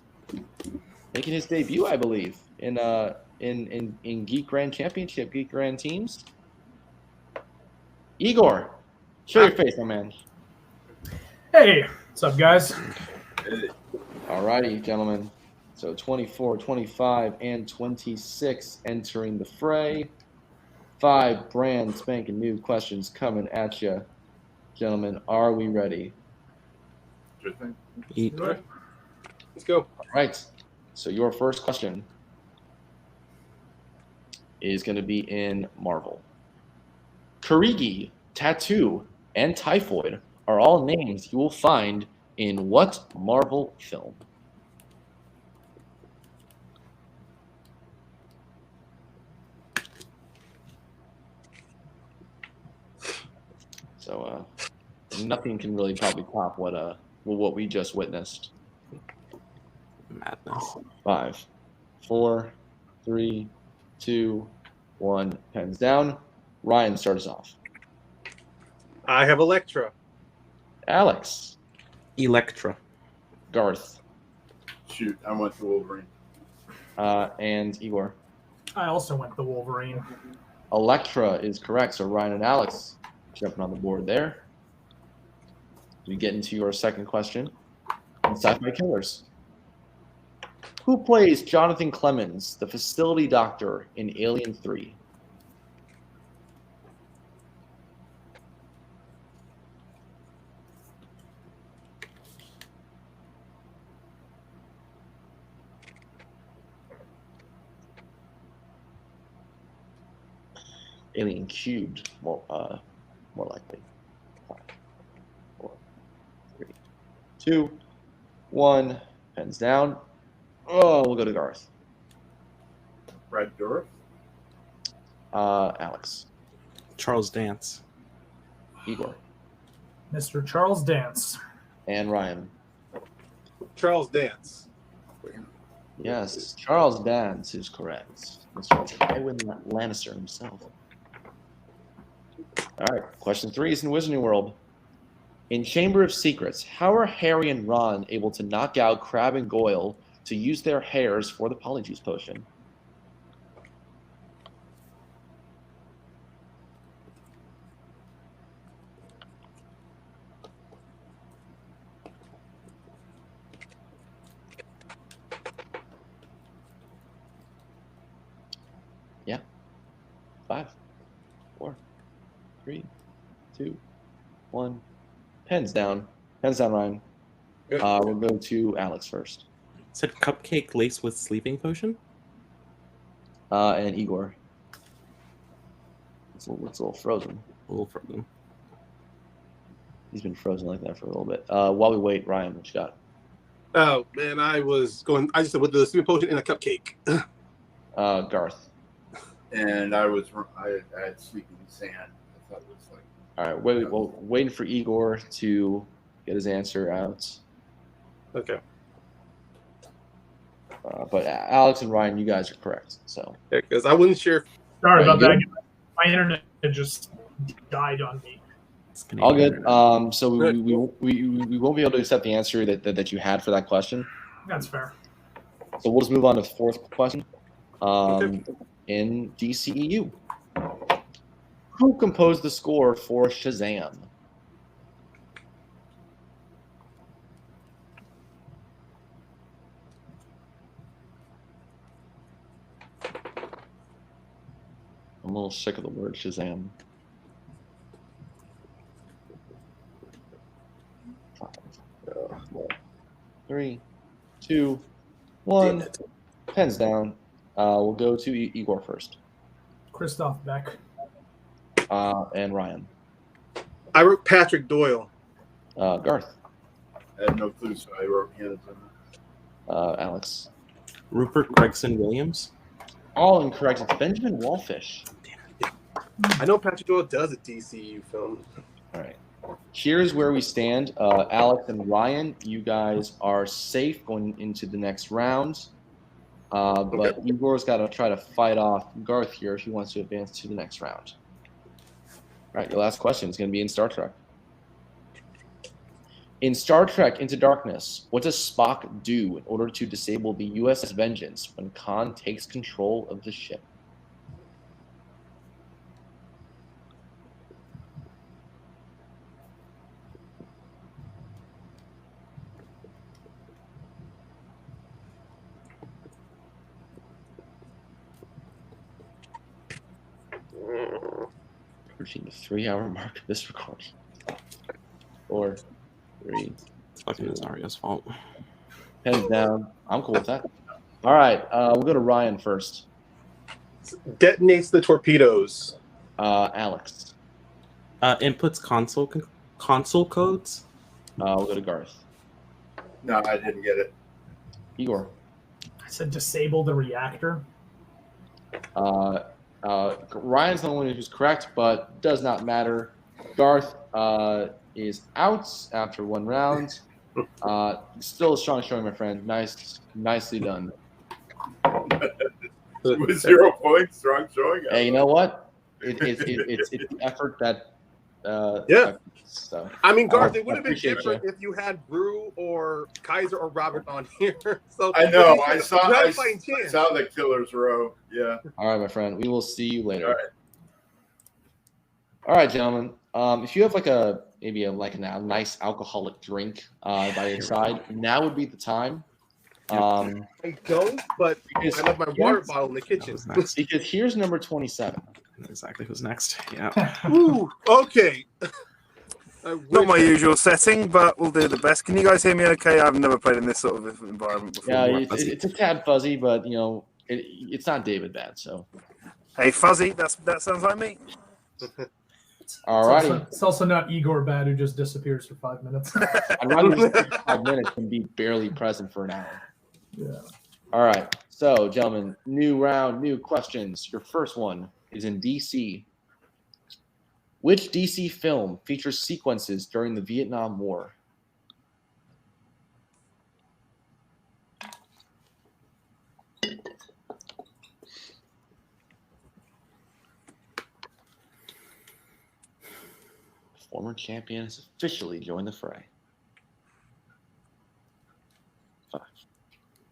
making his debut, I believe, in Geek Grand Championship, Geek Grand Teams. Igor, show your face, my man. Hey, what's up, guys? All righty, gentlemen. So 24, 25, and 26 entering the fray. 5 brand spanking new questions coming at you. Gentlemen, are we ready? Let's go. All right. So your first question is going to be in Marvel. Kurigi, Tattoo, and Typhoid are all names you will find in what Marvel film? So nothing can really probably top what we just witnessed. Madness. 5, 4, 3, 2, 1. Pens down. Ryan, start us off. I have Elektra. Alex. Electra. Garth. Shoot, I went to Wolverine. And Igor. I also went the Wolverine. Elektra is correct. So Ryan and Alex jumping on the board there. We get into your second question. Sci-fi killers. Who plays Jonathan Clemens, the facility doctor in Alien 3? Alien Cubed, more likely. 5, 4, 3, 2, 1. Pens down. Oh, we'll go to Garth. Brad Dourif. Alex. Charles Dance. Igor. Mr. Charles Dance. And Ryan. Charles Dance. Yes, Charles Dance is correct. Mr. Tywin Lannister himself. All right, question 3 is in Wizarding World. In Chamber of Secrets, how are Harry and Ron able to knock out Crabbe and Goyle to use their hairs for the Polyjuice potion? Yeah. 5, 4, 3, 2, 1. Pens down. Pens down, Ryan. We'll go to Alex first. Said cupcake laced with sleeping potion? And Igor. It's a little frozen. A little frozen. He's been frozen like that for a little bit. While we wait, Ryan, what you got? Oh man, I just said with the sleeping potion and a cupcake. Garth. And I had sleeping sand. I thought it was like. All right, waiting for Igor to get his answer out. Okay. But Alex and Ryan, you guys are correct. So. Because I wasn't sure. Sorry about that. My internet just died on me. All good. So we won't be able to accept the answer that you had for that question. That's fair. So we'll just move on to the fourth question. In DCEU, who composed the score for Shazam? I'm a little sick of the word Shazam. 5, 4, 3, 2, 1. Pens down. We'll go to Igor first. Christoph Beck. And Ryan. I wrote Patrick Doyle. Garth. I had no clue, so I wrote Hannah Zimmer. Alex. Rupert Gregson Williams. All incorrect. It's Benjamin Wallfish. I know Patrick Doyle does a DCU film. All right. Here's where we stand. Alex and Ryan, you guys are safe going into the next round. But Igor's got to try to fight off Garth here if he wants to advance to the next round. All right, your last question is going to be in Star Trek. In Star Trek Into Darkness, what does Spock do in order to disable the USS Vengeance when Khan takes control of the ship? Approaching the 3-hour mark of this recording. 4, 3. It's fucking Azaria's fault. Heads down. I'm cool with that. All right, we'll go to Ryan first. Detonates the torpedoes. Alex. Inputs console codes. We'll go to Garth. No, I didn't get it. Igor. I said disable the reactor. Ryan's the only one who's correct, but does not matter. Garth is out after 1 round. Still a strong showing, my friend. Nicely done. With 0 points, strong showing. Hey, you know what? It's the effort that. Yeah. So I mean, Garth, it would have been appreciate different if you had Brew or Kaiser or Robert on here. So I know. you I had saw a fighting chance. the Killer's Row. Yeah. All right, my friend. We will see you later. All right. All right, gentlemen. If you have a nice alcoholic drink by your side, now would be the time. I don't, but I left my water bottle in the kitchen. Because here's number 27. Exactly who's next. Yeah. Ooh, okay. Not my usual setting, but we'll do the best. Can you guys hear me okay? I've never played in this sort of environment before. Yeah, it's a tad fuzzy, but it's not David bad. So. Hey, fuzzy. That sounds like me. All righty. It's also not Igor Bad who just disappears for 5 minutes. I'd rather just take 5 minutes than be barely present for an hour. Yeah. All right. So, gentlemen, new round, new questions. Your first one is in DC. Which DC film features sequences during the Vietnam War? Former champion has officially joined the fray. 5,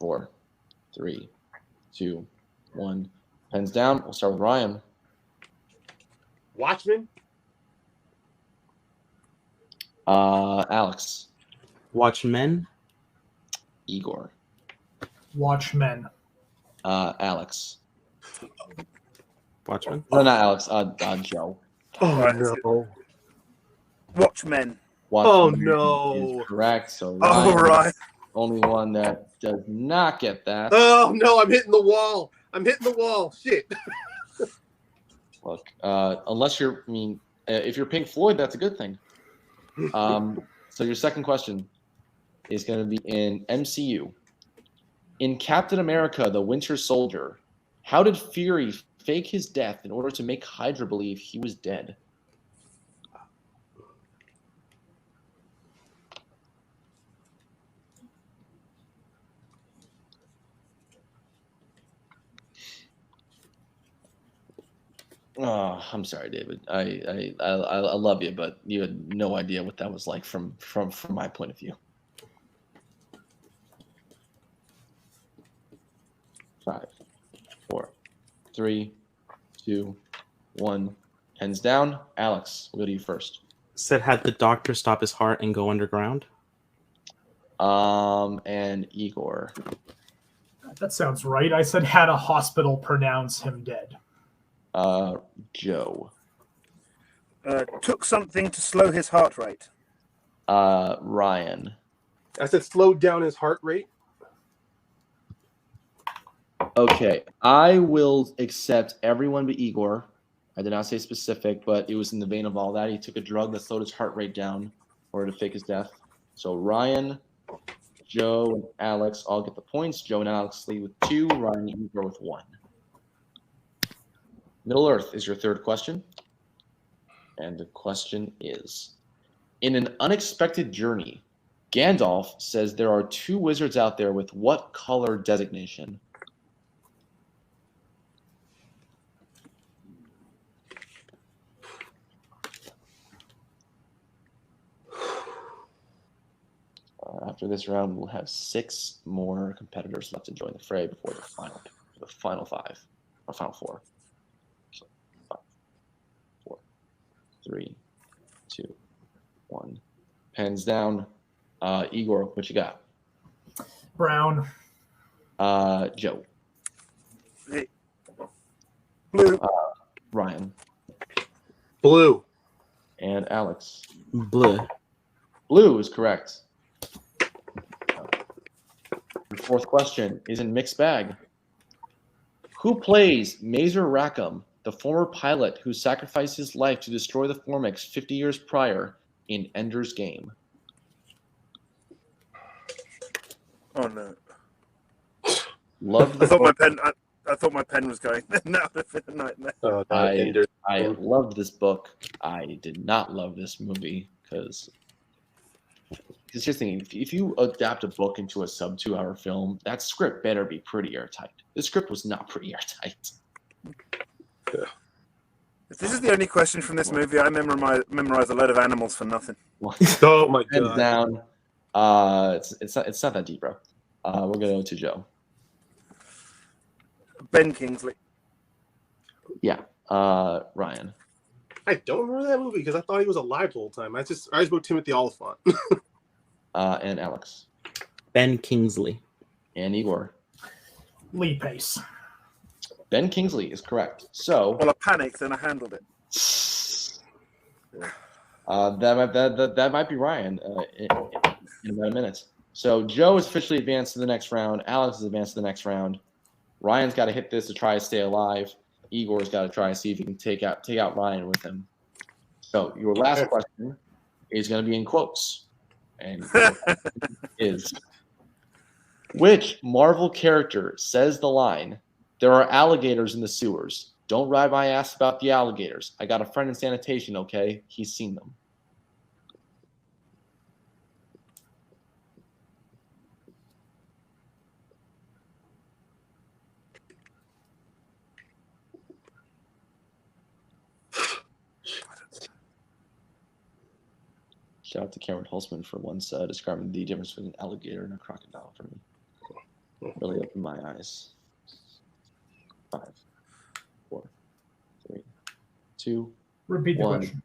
4, 3, 2, 1. Pens down. We'll start with Ryan. Watchmen. Alex. Watchmen. Igor. Watchmen. Alex. Watchmen. No, not Alex. Joe. Oh no. Watchmen. Oh Watchmen no. Is correct. So All Ryan, right. only one that does not get that. Oh no, I'm hitting the wall. Shit. Look, unless if you're Pink Floyd, that's a good thing. So your second question is going to be in MCU. In Captain America, the Winter Soldier, how did Fury fake his death in order to make Hydra believe he was dead? Oh, I'm sorry, David. I love you, but you had no idea what that was like from my point of view. 5, 4, 3, 2, 1. Pens down. Alex, we'll go to you first. Said had the doctor stop his heart and go underground. And Igor. That sounds right. I said had a hospital pronounce him dead. Joe. Took something to slow his heart rate. Ryan. I said slowed down his heart rate. Okay, I will accept everyone but Igor. I did not say specific, but it was in the vein of all that. He took a drug that slowed his heart rate down in order to fake his death. So Ryan, Joe, and Alex all get the points. Joe and Alex lead with 2. Ryan and Igor with 1. Middle Earth is your third question. And the question is, in an unexpected journey, Gandalf says there are 2 wizards out there with what color designation? After this round, we'll have 6 more competitors left to join the fray before the final 5 or final 4. So 5, 4, 3, 2, 1. Pens down. Igor, what you got? Brown. Joe. Hey. Blue. Ryan. Blue. And Alex. Blue. Blue is correct. The 4th question is in mixed bag. Who plays Mazer Rackham, the former pilot who sacrificed his life to destroy the Formics 50 years prior in Ender's Game? Oh no! Loved I the thought book. I thought my pen was going. That would have been a nightmare. Oh, I loved this book. I did not love this movie because just thinking, if you adapt a book into a sub 2-hour film, that script better be pretty airtight. The script was not pretty airtight. If this is the only question from this movie, I memorize a load of animals for nothing. Oh my Hands god! down. It's not that deep, bro. We're gonna go to Joe. Ben Kingsley. Yeah. Ryan. I don't remember that movie because I thought he was alive the whole time. I just wrote Timothy Oliphant. And Alex. Ben Kingsley. And Igor. Lee Pace. Ben Kingsley is correct. So. Well, I panicked and I handled it. That might be Ryan in about a minute. So Joe is officially advanced to the next round. Alex is advanced to the next round. Ryan's got to hit this to try to stay alive. Igor's got to try to see if he can take out Ryan with him. So your last question is going to be in quotes, and is which Marvel character says the line, "There are alligators in the sewers. Don't ride my ass about the alligators. I got a friend in sanitation, okay? He's seen them." Shout out to Cameron Holzman for once describing the difference between an alligator and a crocodile for me. Really opened my eyes. 5, 4, 3, 2, Repeat the 1. question.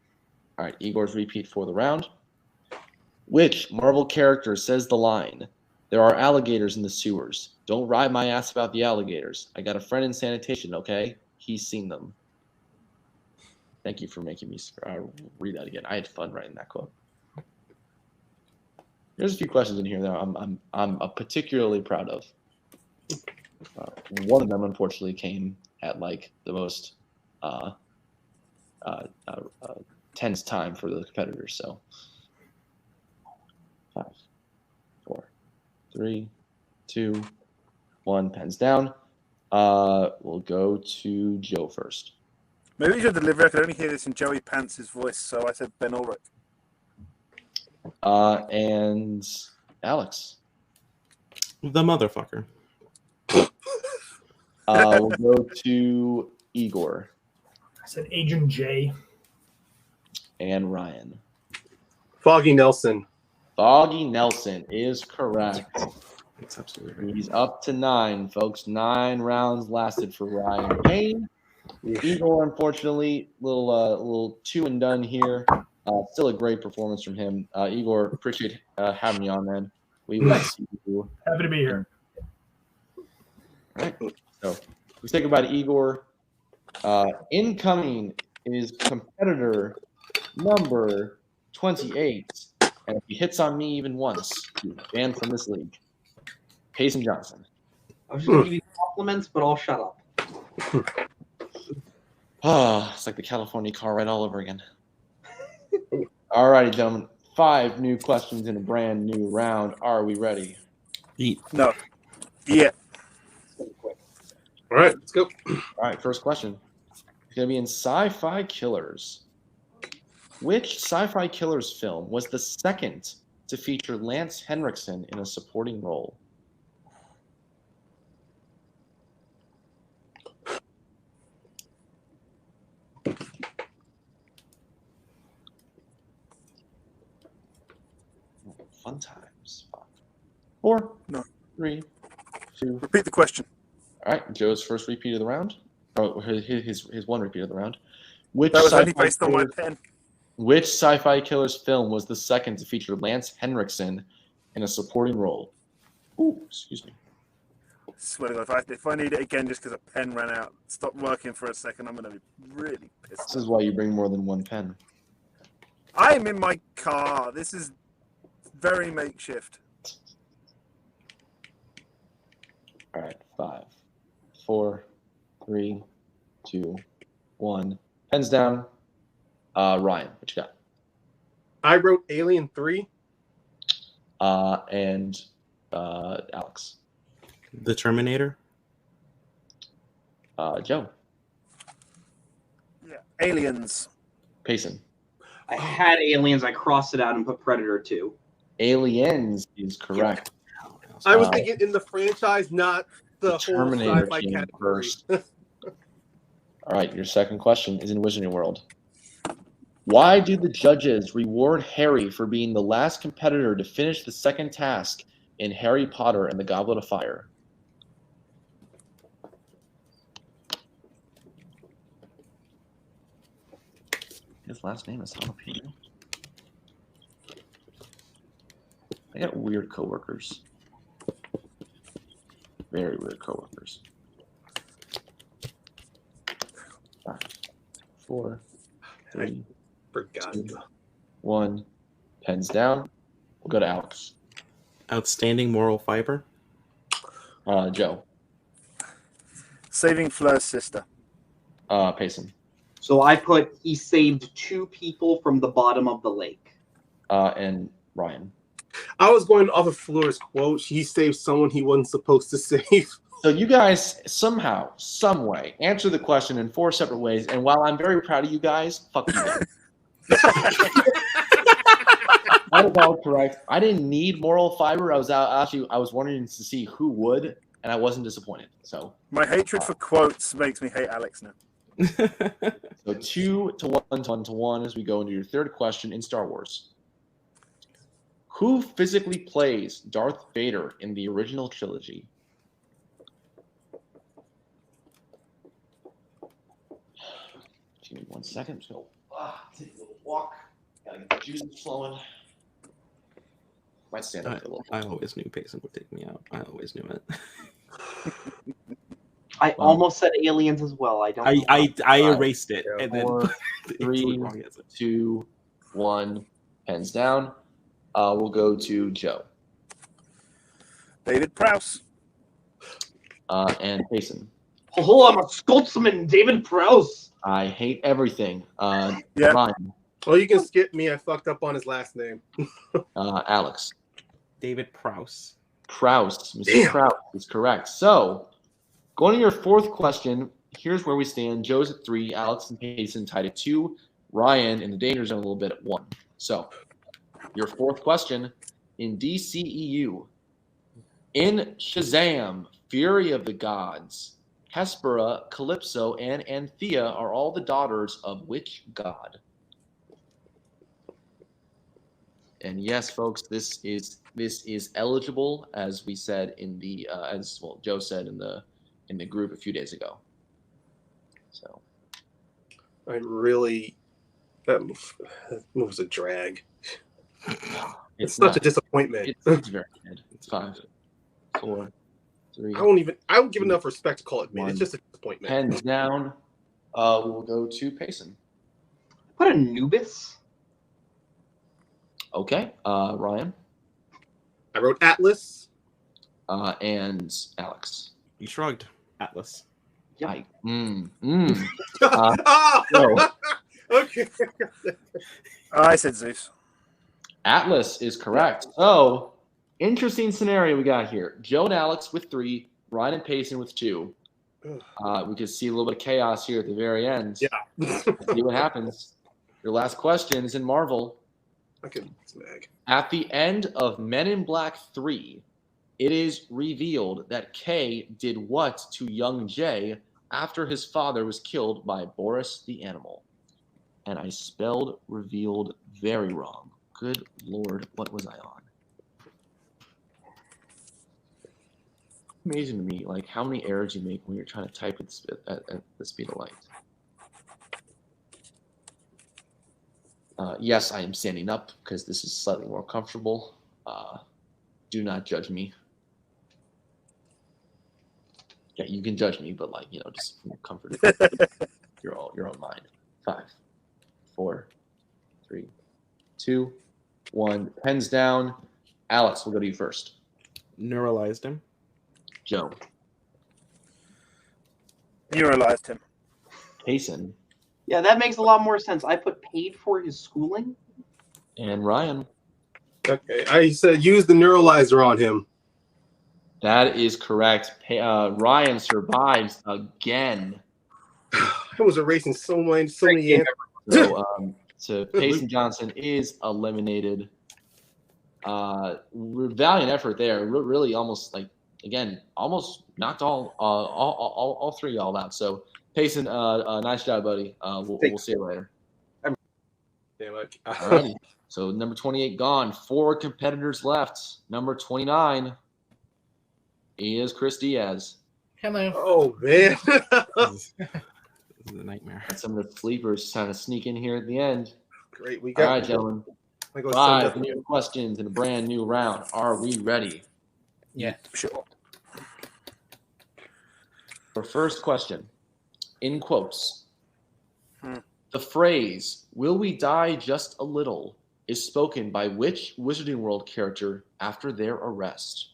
All right, Igor's repeat for the round. Which Marvel character says the line, "There are alligators in the sewers. Don't ride my ass about the alligators. I got a friend in sanitation, okay? He's seen them." Thank you for making me read that again. I had fun writing that quote. There's a few questions in here that I'm particularly proud of. One of them, unfortunately, came at like the most tense time for the competitors. So 5, 4, 3, 2, 1. Pens down. We'll go to Joe first. Maybe your delivery. I could only hear this in Joey Pants' voice, so I said Ben Ulrich. And Alex. The motherfucker. We'll go to Igor. I said Agent J. And Ryan. Foggy Nelson. Foggy Nelson is correct. That's absolutely right. He's up to 9, folks. 9 rounds lasted for Ryan Payne. Igor, unfortunately, little 2 and done here. Still a great performance from him. Igor, appreciate having you on, man. We will see you. Happy to be here. All right. So we say goodbye to Igor. Incoming is competitor number 28. And if he hits on me even once, he's banned from this league. Payson Johnson. I was just going to give you compliments, but I'll shut up. It's like the California car ride all over again. All righty, gentlemen. 5 new questions in a brand new round. Are we ready? No. Yeah. All right, let's go. All right, first question. It's going to be in Sci-Fi Killers. Which Sci-Fi Killers film was the second to feature Lance Henriksen in a supporting role? Fun times. 4, No. 3, 2. Repeat the question. All right, Joe's first repeat of the round. Oh, his one repeat of the round. Which That was only sci-fi based on my killer- pen. Which Sci-Fi Killers film was the second to feature Lance Henriksen in a supporting role? Ooh, excuse me. Swear to God, if I need it again just because a pen ran out, stop working for a second, I'm going to be really pissed. This is why you bring more than one pen. I'm in my car. This is very makeshift. All right, 5, 4, 3, 2, 1. Pens down. Ryan, what you got? I wrote Alien 3. And Alex. The Terminator. Joe. Yeah, Aliens. Payson. I had Aliens. I crossed it out and put Predator 2. Aliens is correct. I was thinking in the franchise, not the whole Terminator sci-fi came category. first. All right, your second question is in Wizarding World. Why do the judges reward Harry for being the last competitor to finish the second task in Harry Potter and the Goblet of Fire? His last name is Jalapeno. I got weird coworkers. Very weird coworkers. 5, 4, 3, Forgot. 2, 1. Pens down. We'll go to Alex. Outstanding moral fiber. Joe. Saving Fleur's sister. Payson. So I put he saved 2 people from the bottom of the lake. And Ryan. I was going off of Fleur's quote. He saved someone he wasn't supposed to save. So you guys somehow, some way, answer the question in 4 separate ways. And while I'm very proud of you guys, fuck you guys. That is all correct. I didn't need moral fiber. I was wanting to see who would, and I wasn't disappointed. So My hatred for quotes makes me hate Alex now. So 2 to 1 to 1 as we go into your third question in Star Wars. Who physically plays Darth Vader in the original trilogy? Give me 1 second. Just go take a little walk. Gotta get the juices flowing. Might stand up for a little. I always knew Payson would take me out. I always knew it. I almost said Aliens as well. I don't. I erased it and then 4, put 3, 2, 1. Pens down. We'll go to Joe. David Prowse. And Payson. Oh, I'm a Scotsman, David Prowse. I hate everything. Yeah. Ryan. Well, you can skip me. I fucked up on his last name. Alex. David Prowse. Prowse. Mr. Prowse is correct. So, going to your fourth question, here's where we stand. Joe's at 3, Alex and Payson tied at 2, Ryan in the danger zone a little bit at 1. So, your fourth question in DCEU. In Shazam, Fury of the Gods, Hespera, Calypso, and Anthea are all the daughters of which god? And yes, folks, this is eligible, as we said in the Joe said in the group a few days ago. So, I really that move was a drag. It's such a disappointment. It's very good. It's 5, 4, 3. I don't give enough respect to call it mid. It's just a disappointment. Pens down. We'll go to Payson. What Anubis? Okay. Ryan. I wrote Atlas. And Alex. You shrugged. Atlas. Yeah. Okay. I said Zeus. Atlas is correct. So, interesting scenario we got here. Joe and Alex with 3, Ryan and Payson with 2. We could see a little bit of chaos here at the very end. Yeah. See what happens. Your last question is in Marvel. I can snag. At the end of Men in Black 3, it is revealed that Kay did what to young Jay after his father was killed by Boris the Animal. And I spelled revealed very wrong. Good Lord, what was I on? Amazing to me, like how many errors you make when you're trying to type at the speed of light. Yes, I am standing up because this is slightly more comfortable. Do not judge me. Yeah, you can judge me, but like, you know, just comfort your own mind. 5, 4, 3, 2, 1. Pens down. Alex, we'll go to you first. Neuralized him. Joe. Neuralized him. Payson. Yeah, that makes a lot more sense. I put paid for his schooling. And Ryan. Okay, I said use the neuralizer on him. That is correct. Ryan survives again. I was erasing so many answers. So Payson Johnson is eliminated. Valiant effort there. Really, almost like again, almost knocked all three y'all out. So Payson, nice job, buddy. We'll see you later. Damn it. All righty. So number 28 gone. 4 competitors left. Number 29 is Chris Diaz. Hello. Oh man. This is a nightmare. And some of the sleepers trying to sneak in here at the end. Great. We All got right, gentlemen. 5 5 new questions in a brand new round. Are we ready? Yeah. Sure. For first question, in quotes, the phrase, "Will we die just a little," is spoken by which Wizarding World character after their arrest?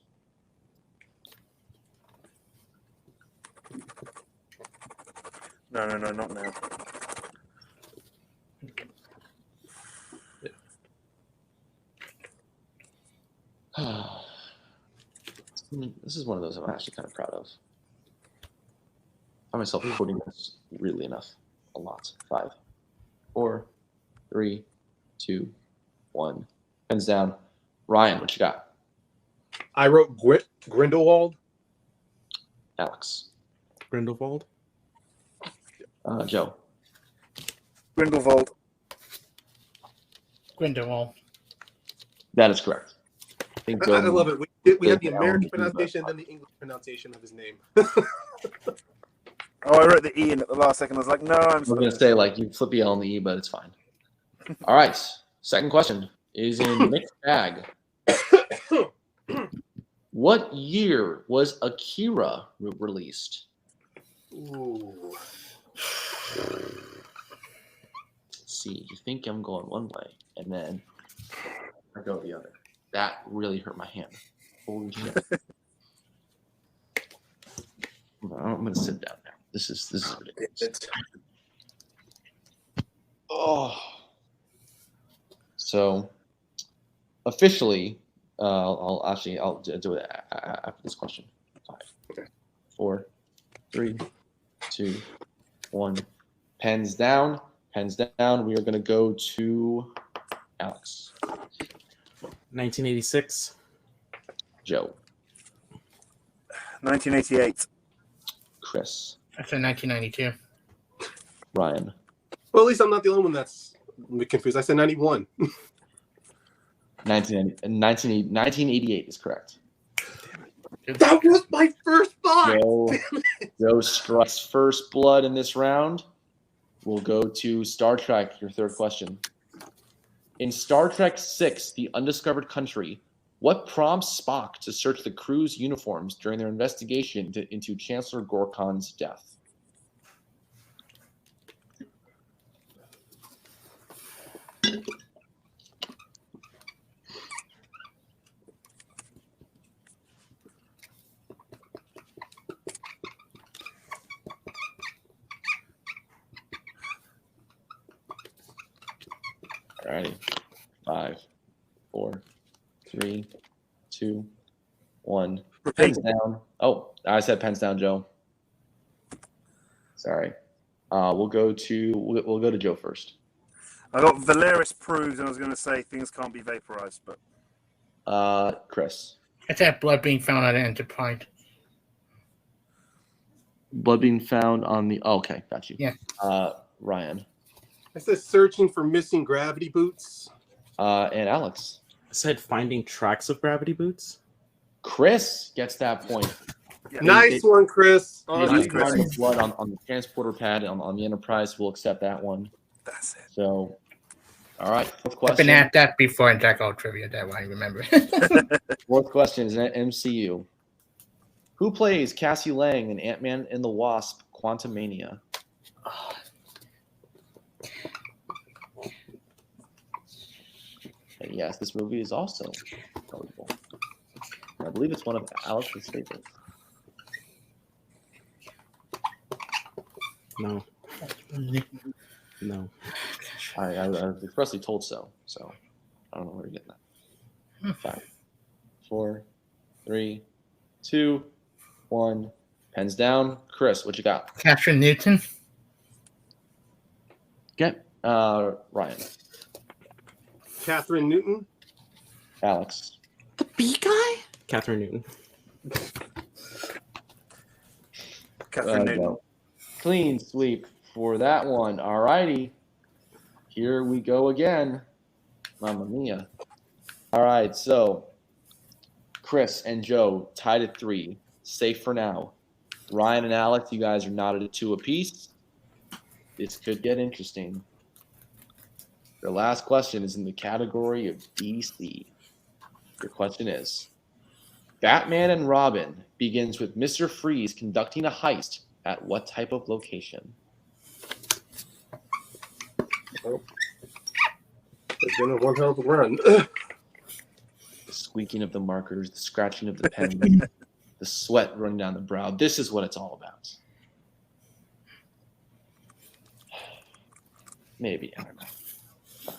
No, not now. This is one of those I'm actually kind of proud of. I find myself quoting this weirdly enough a lot. 5, 4, 3, 2, 1. Pens down. Ryan, what you got? I wrote Grindelwald. Alex. Grindelwald. Joe. Grindelwald. Grindelwald. That is correct. I think I love it. We have the Joe American Allen- pronunciation and then the English pronunciation of his name. Oh, I wrote the E in at the last second. I was like, no, I'm I was going to say, like, you flip the L on the E, but it's fine. All right. Second question is in mixed bag. What year was Akira released? Ooh. Let's see. You think I'm going one way, and then I go the other. That really hurt my hand. Holy shit. I'm going to sit down now. This is ridiculous. Oh. So, officially, I'll do it after this question. 5, 4, 3, 2, 1. Pens down. Pens down. We are going to go to Alex. 1986. Joe. 1988. Chris. I said 1992. Ryan. Well, at least I'm not the only one that's confused. I said 91. 1988 is correct. That was my first thought. Joe strikes first blood in this round. We'll go to Star Trek, your third question. In Star Trek VI, The Undiscovered Country, what prompts Spock to search the crew's uniforms during their investigation into Chancellor Gorkon's death? All righty. 5, 4, 3, 2, 1. Pens down. Oh, I said pens down, Joe. Sorry. We'll go to Joe first. I got Valeris proves, and I was going to say things can't be vaporized, but Chris. It's that blood being found on Enterprise. Blood being found on the. Oh, okay, got you. Yeah. Ryan. I said searching for missing gravity boots. And Alex. I said finding tracks of gravity boots. Chris gets that point. Nice one, Chris. If you find the blood on the transporter pad on the Enterprise, we'll accept that one. That's it. So, all right. Fourth I've question. been at that before in Jack All Trivia. That one I remember. Fourth question is an MCU. Who plays Cassie Lang in Ant-Man and the Wasp: Quantumania? And yes, this movie is also eligible. I believe it's one of Alex's favorites. No. No. I was expressly told so. So I don't know where you're getting that. 5, 4, 3, 2, 1. Pens down. Chris, what you got? Catherine Newton. Okay. Ryan. Catherine Newton. Alex. The bee guy? Catherine Newton. Catherine Newton. Clean sweep for that one. All righty. Here we go again. Mamma mia. All right, so Chris and Joe tied at 3. Safe for now. Ryan and Alex, you guys are knotted at 2 apiece. This could get interesting. Your last question is in the category of DC. Your question is, Batman and Robin begins with Mr. Freeze conducting a heist at what type of location? Oh. It's been a one hell of a run. The squeaking of the markers, the scratching of the pen, the sweat running down the brow. This is what it's all about. Maybe, I don't know. 5,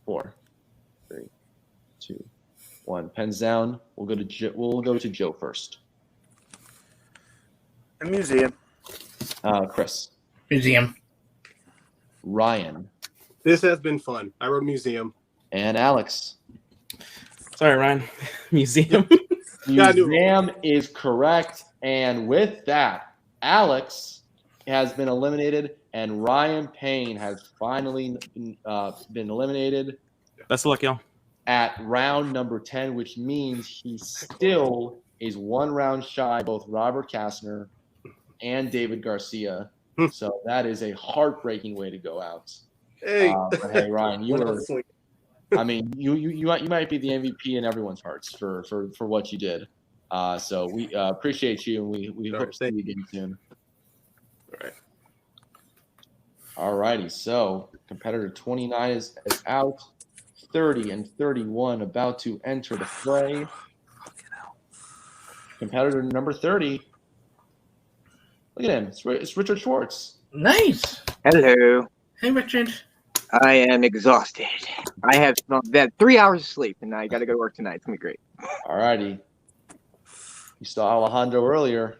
4, 3, 2, 1. Pens down. We'll go to Joe first. A museum. Chris. Museum. Ryan. This has been fun. I wrote museum. And Alex. Sorry, Ryan. Museum. Museum is correct. And with that, Alex has been eliminated, and Ryan Payne has finally been eliminated. Best of luck, y'all. At round number 10, which means he still is 1 round shy, both Robert Kastner and David Garcia. So that is a heartbreaking way to go out. Hey, but hey, Ryan, you were. I mean, you might be the MVP in everyone's hearts for what you did. So we appreciate you, and we hope to see you again soon. All right. All righty. So competitor 29 is out. 30 and 31 about to enter the fray. Competitor number 30. Look at him. It's Richard Schwartz. Nice. Hello. Hey, Richard. I am exhausted. I have had 3 hours of sleep, and I got to go to work tonight. It's going to be great. All righty. You saw Alejandro earlier.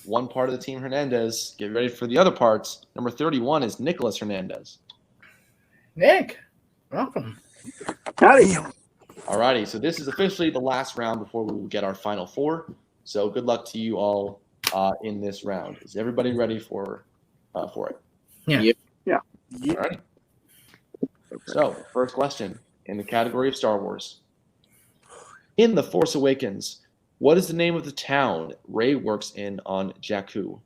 One part of the team Hernandez. Get ready for the other parts. Number 31 is Nicholas Hernandez. Nick, welcome. Howdy. All righty. So this is officially the last round before we will get our final 4. So good luck to you all in this round. Is everybody ready for it? Yeah. Yeah. All right. So, first question in the category of Star Wars. In The Force Awakens, what is the name of the town Rey works in on Jakku?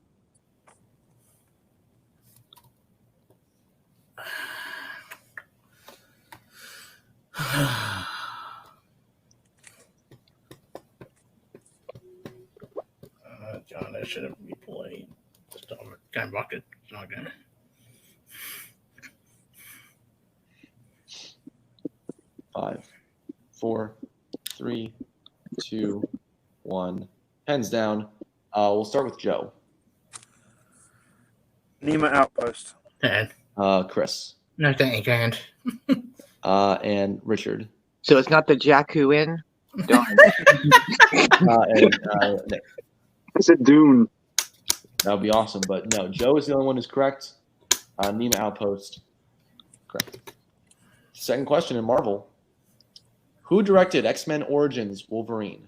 John, I should have replayed. Kind of bucket. It's not good. Five, 4, 3, 2, 1. Pens down. We'll start with Joe. Nima Outpost. Chris. No, thank you, and Richard. So it's not the Jakku Inn? Darn. And Nick. It's a Dune. That would be awesome, but no, Joe is the only one who's correct. Nima Outpost. Correct. Second question in Marvel. Who directed X-Men Origins Wolverine?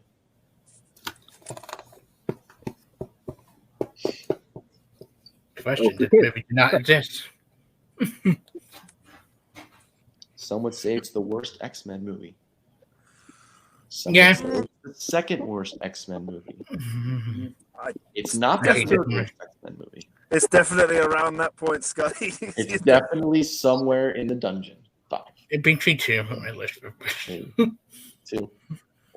Question. This movie did not exist. Some would say it's the worst X-Men movie. Some Yeah. would say it's the second worst X-Men movie. It's not the Hey, third worst X-Men movie. It's definitely around that point, Scotty. It's definitely somewhere in the dungeon. 5. It'd be 3-2 on my list. 3, 2,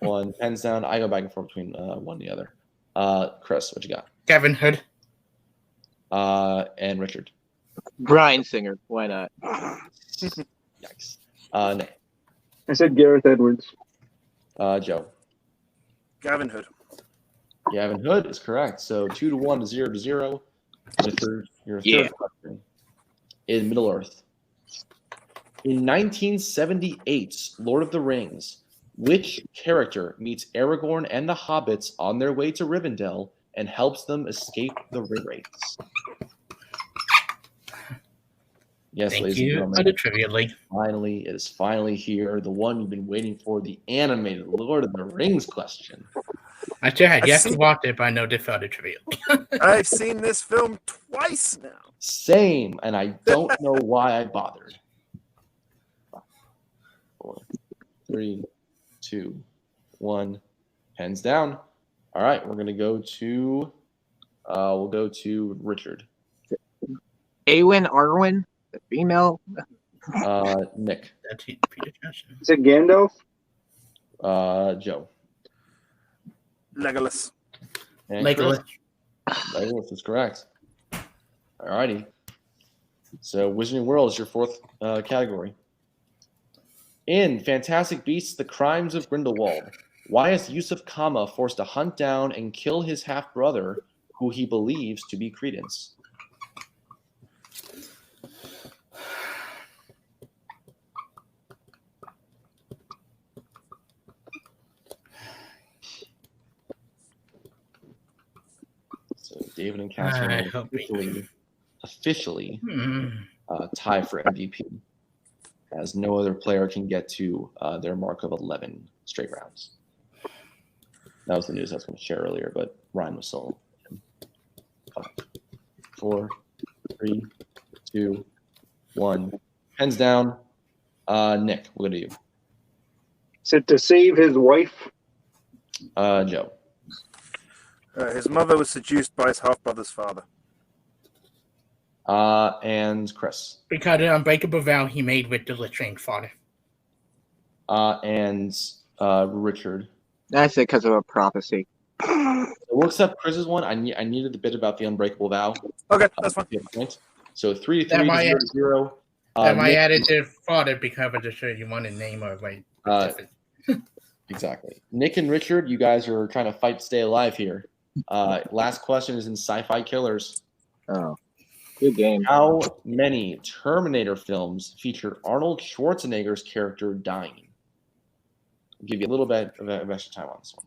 1. Pens down. I go back and forth between one and the other. Chris, what you got? Kevin Hood. And Richard. Brian Singer. Why not? Yikes. Nick. I said Gareth Edwards. Joe. Gavin Hood. Gavin Hood is correct. So 2-1 to 0-0. Your third question. In Middle Earth. In 1978's Lord of the Rings, which character meets Aragorn and the hobbits on their way to Rivendell and helps them escape the ring wraiths? Yes, Thank ladies and you gentlemen. for the Trivia League. Finally, it is finally here. The one you've been waiting for, the animated Lord of the Rings question. I still had yet to watch it, but I know they felt the Trivia League. I've seen this film twice now. Same, and I don't know why I bothered. 4, 3, 2, 1. Pens down. All right, we're gonna go to. We'll go to Richard. Awen Arwen, the female. Nick. That's Peter Jackson. Is it Gandalf? Joe. Legolas. And Legolas. Chris. Legolas is correct. All righty. So Wizarding World is your fourth category. In Fantastic Beasts: The Crimes of Grindelwald, why is Yusuf Kama forced to hunt down and kill his half-brother, who he believes to be Credence? So David and Catherine officially tie for MVP, as no other player can get to their mark of 11 straight rounds. That was the news I was going to share earlier, but Ryan was still 5, 4, 3, 2, 1. Pens down. Nick, we'll go to you. Is it to save his wife? Joe. His mother was seduced by his half-brother's father. And Chris. Because of the unbreakable vow he made with the estranged father. And Richard. That's it because of a prophecy. We'll accept Chris's one. I needed the bit about the unbreakable vow. Okay, that's fine. So 3 to 3 That to 0. That might Nick, added the father because of the shirt you want to name or right. Exactly. Nick and Richard, you guys are trying to fight to stay alive here. Last question is in Sci-Fi Killers. Oh, good game. How many Terminator films feature Arnold Schwarzenegger's character dying? I'll give you a little bit of extra time on this one.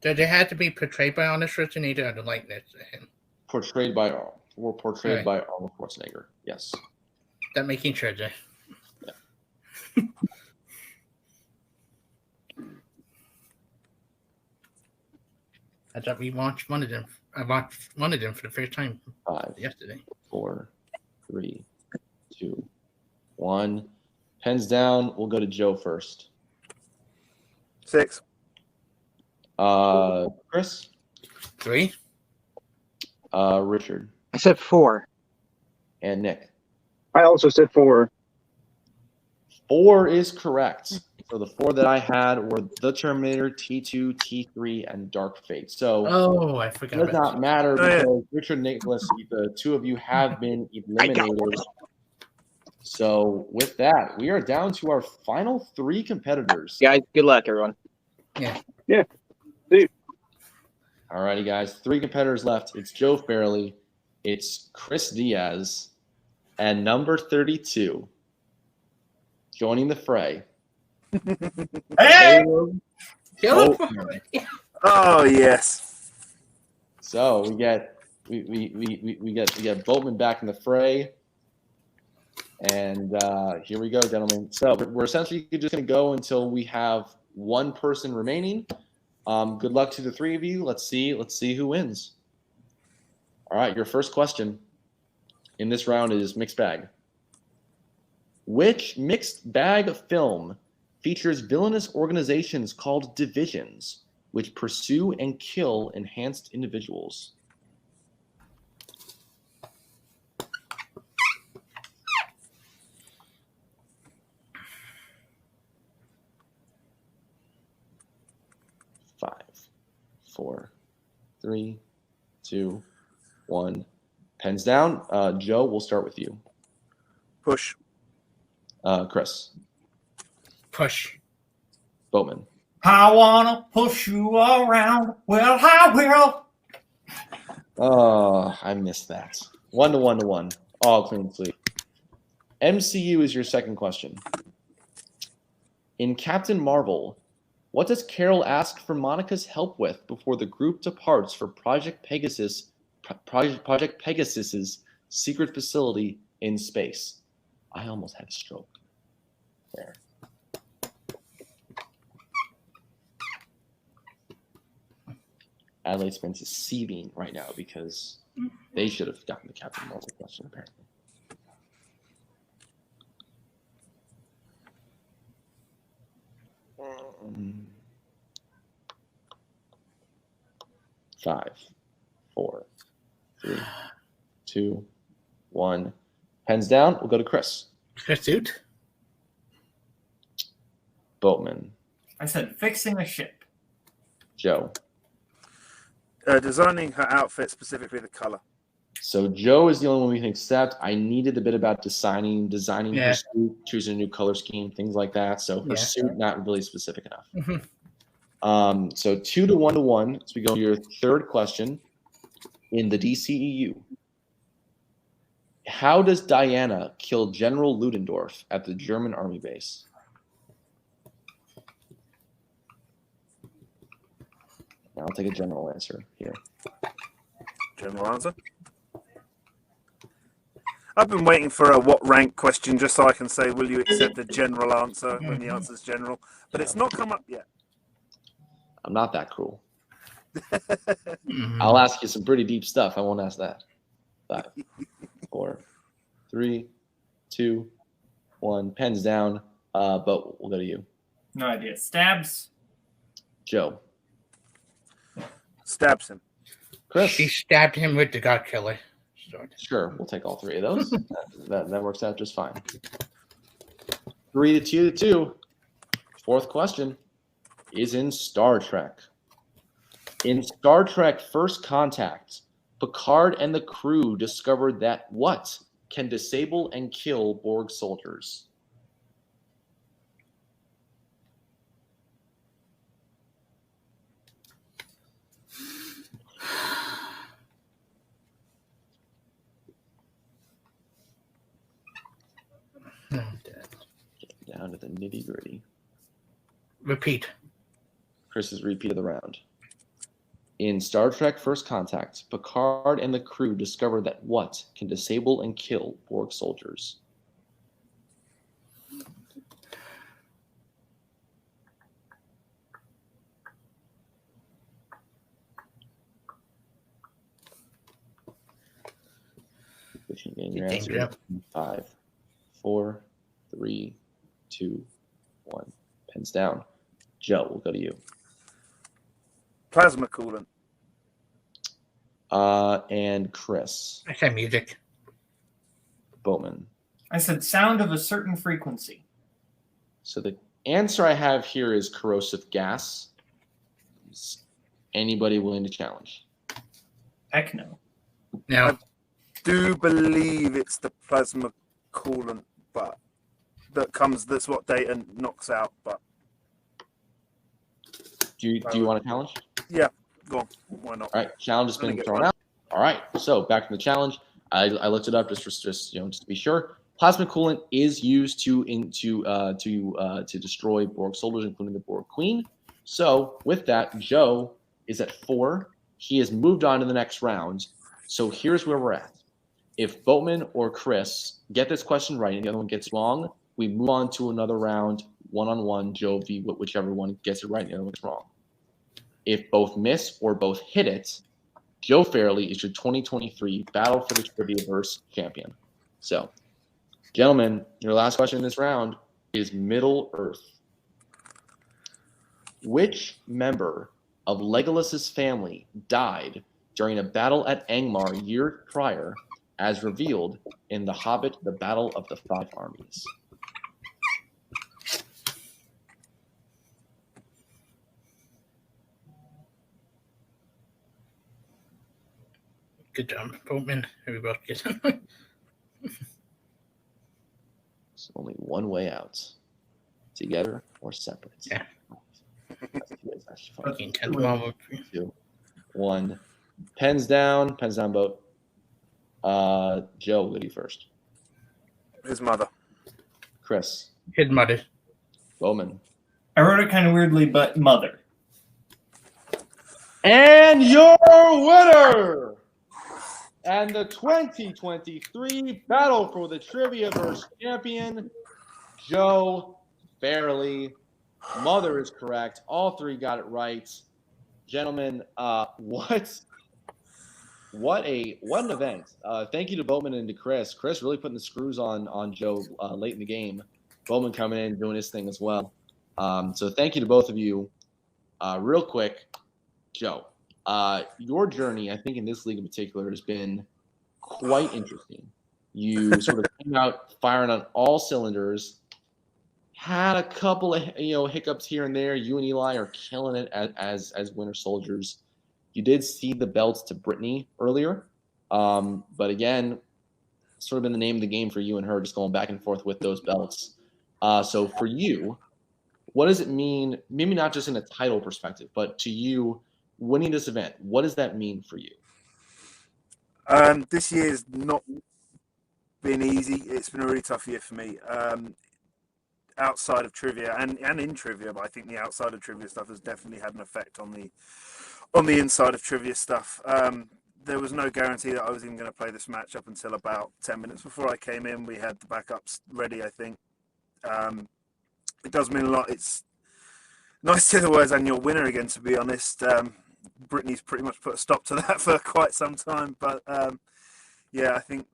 Does it have to be portrayed by Arnold Schwarzenegger or the likeness to him? Portrayed by Arnold Schwarzenegger. Yes. That making sure, Jay. I thought we watched one of them. I watched one of them for the first time 5, yesterday. 4, 3, 2, 1. Pens down. We'll go to Joe first. 6. Chris. 3. Richard. I said 4. And Nick. I also said 4. 4 is correct. So the 4 that I had were The Terminator, T2, T3, and Dark Fate. So I forgot. It does not matter because Richard and Nicholas, the two of you have been eliminated. So with that, we are down to our final 3 competitors. Guys, good luck, everyone. Yeah. Yeah. All righty, guys. 3 competitors left. It's Joe Fairley, it's Chris Diaz, and number 32 joining the fray. Hey! Oh yes. So we get Boatman back in the fray, and here we go, gentlemen. So we're essentially just going to go until we have one person remaining. Good luck to the 3 of you. Let's see who wins. All right, your first question. in this round is mixed bag. Which mixed bag film features villainous organizations called divisions, which pursue and kill enhanced individuals? Five, 4, 3, 2, 1. Pens down. Joe, we'll start with you. Push. Chris. Push. Boatman. I wanna push you around. Well, I will. Oh, I missed that. 1-1-1. All clean sweep. MCU is your second question. In Captain Marvel, what does Carol ask for Monica's help with before the group departs for Project Pegasus's secret facility in space? I almost had a stroke there. Adelaide Spence is seething right now because they should have gotten the Captain Marvel question, apparently. Five, 4, 3, 2, 1. Pens down. We'll go to Chris. Pursuit. Boatman. I said fixing a ship. Joe. Designing her outfit, specifically the color. So Joe is the only one we can accept. I needed a bit about designing Yeah. her suit, choosing a new color scheme, things like that. So her Yeah. suit, not really specific enough. Mhm. So 2-1-1. So we go to your third question in the DCEU. How does Diana kill General Ludendorff at the German army base? Now I'll take a general answer here. General answer. I've been waiting for a what rank question just so I can say, will you accept the general answer when the answer's general? But it's not come up yet. I'm not that cruel. I'll ask you some pretty deep stuff. I won't ask that. 5, 4, 3, 2, 1. Pens down. But we'll go to you. No idea. Stabs. Joe. Stabs him. Chris. She stabbed him with the God Killer. Sure, we'll take all three of those. that works out just fine. 3-2. Fourth question is in Star Trek. In Star Trek First Contact, Picard and the crew discovered that what can disable and kill Borg soldiers? Getting down to the nitty gritty. Repeat. Chris's repeat of the round. In Star Trek First Contact, Picard and the crew discovered that what can disable and kill Borg soldiers? Your answer. 5, 4, 3, 2, 1. Pens down. Joe, we'll go to you. Plasma coolant. And Chris. I said music. Bowman. I said sound of a certain frequency. So the answer I have here is corrosive gas. Is anybody willing to challenge? Heck no. No. I do believe it's the plasma coolant, but that's what Data knocks out. But do you want to challenge? Yeah, go on. Why not? All right, challenge has been thrown out. All right, so back to the challenge. I looked it up just to be sure. Plasma coolant is used to destroy Borg soldiers, including the Borg Queen. So with that, Joe is at 4. He has moved on to the next round. So here's where we're at. If Boatman or Chris get this question right and the other one gets wrong, we move on to another round, 1-on-1, Joe v. whichever one gets it right and the other one gets wrong. If both miss or both hit it, Joe Fairley is your 2023 Battle for the Triviaverse champion. So, gentlemen, your last question in this round is Middle Earth. Which member of Legolas's family died during a battle at Angmar a year prior, as revealed in The Hobbit, The Battle of the Five Armies? Good job, Boatman. We both get There's only one way out. Together or separate. Yeah. Fucking 2, 1. Pens down, boat. Joe, we'll go to you first. His mother. Chris. His mother. Bowman. I wrote it kind of weirdly, but mother. And your winner and the 2023 Battle for the Triviaverse champion, Joe Fairley. Mother is correct. All three got it right. Gentlemen, what an event. Thank you to Bowman and to Chris. Chris really putting the screws on Joe late in the game. Bowman coming in doing his thing as well. So thank you to both of you. Real quick, Joe, your journey, I think in this league in particular, has been quite interesting. You sort of came out firing on all cylinders, had a couple of hiccups here and there. You and Eli are killing it as Winter Soldiers. You did cede the belts to Brittany earlier, but again, sort of been the name of the game for you and her, just going back and forth with those belts. So for you, what does it mean, maybe not just in a title perspective, but to you winning this event, what does that mean for you? This year's not been easy. It's been a really tough year for me. Outside of trivia and in trivia, but I think the outside of trivia stuff has definitely had an effect on the inside of trivia stuff. There was no guarantee that I was even going to play this match up until about 10 minutes before I came in. We had the backups ready, I think. It does mean a lot. It's nice to hear the words "and your winner" again, to be honest. Brittany's pretty much put a stop to that for quite some time, but yeah, I think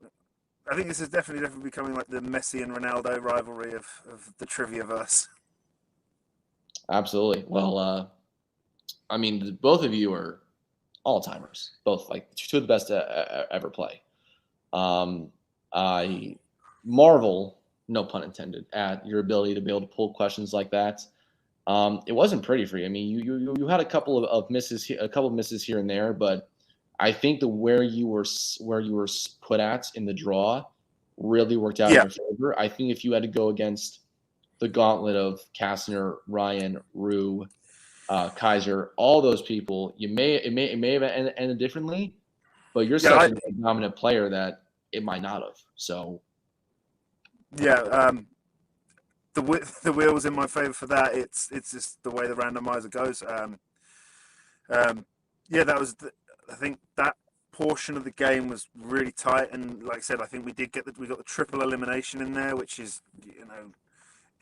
this is definitely becoming like the Messi and Ronaldo rivalry of the Triviaverse. Absolutely. Well, I mean, both of you are all-timers, both like two of the best to ever play. I marvel, no pun intended, at your ability to be able to pull questions like that. It wasn't pretty for you. I mean, you had a couple of misses, here and there, but I think where you were put at in the draw really worked out in your favor. I think if you had to go against the gauntlet of Kastner, Ryan, Rue, Kaiser, all those people, it may have ended differently, but you're such a dominant player that it might not have. So yeah, the wheel was in my favor for that. It's just the way the randomizer goes. Yeah, that was I think that portion of the game was really tight, and like I said, I think we got the triple elimination in there, which is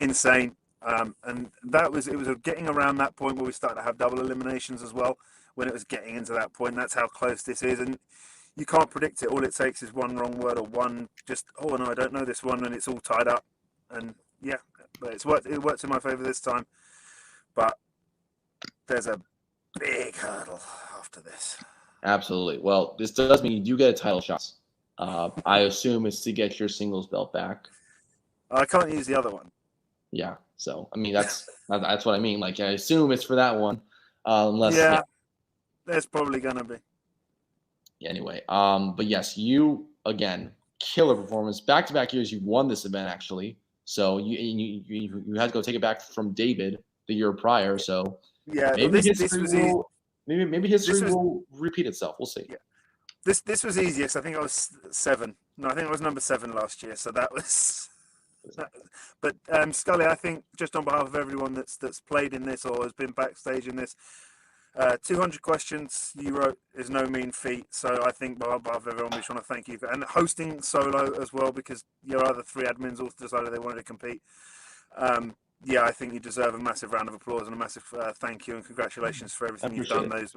insane. And it was getting around that point where we started to have double eliminations as well. When it was getting into that point, that's how close this is, and you can't predict it. All it takes is one wrong word or one oh no, I don't know this one, and it's all tied up. And yeah, but it worked in my favor this time. But there's a big hurdle after this. Absolutely. Well, this does mean you do get a title shot. I assume it's to get your singles belt back. I can't use the other one. Yeah. So I mean that's what I mean. Like I assume it's for that one, unless there's probably gonna be. Yeah, anyway, but yes, you again killer performance. Back-to-back years you won this event actually. So you had to go take it back from David the year prior. So yeah, maybe history will repeat itself. We'll see. Yeah. This was easiest. I think I was 7. No, I think I was number 7 last year. So that was. But Scully, I think just on behalf of everyone that's played in this or has been backstage in this, 200 questions you wrote is no mean feat. So I think on behalf of everyone, we just want to thank you and hosting solo as well, because your other 3 admins all decided they wanted to compete. Yeah, I think you deserve a massive round of applause and a massive thank you and congratulations for everything you've done. Those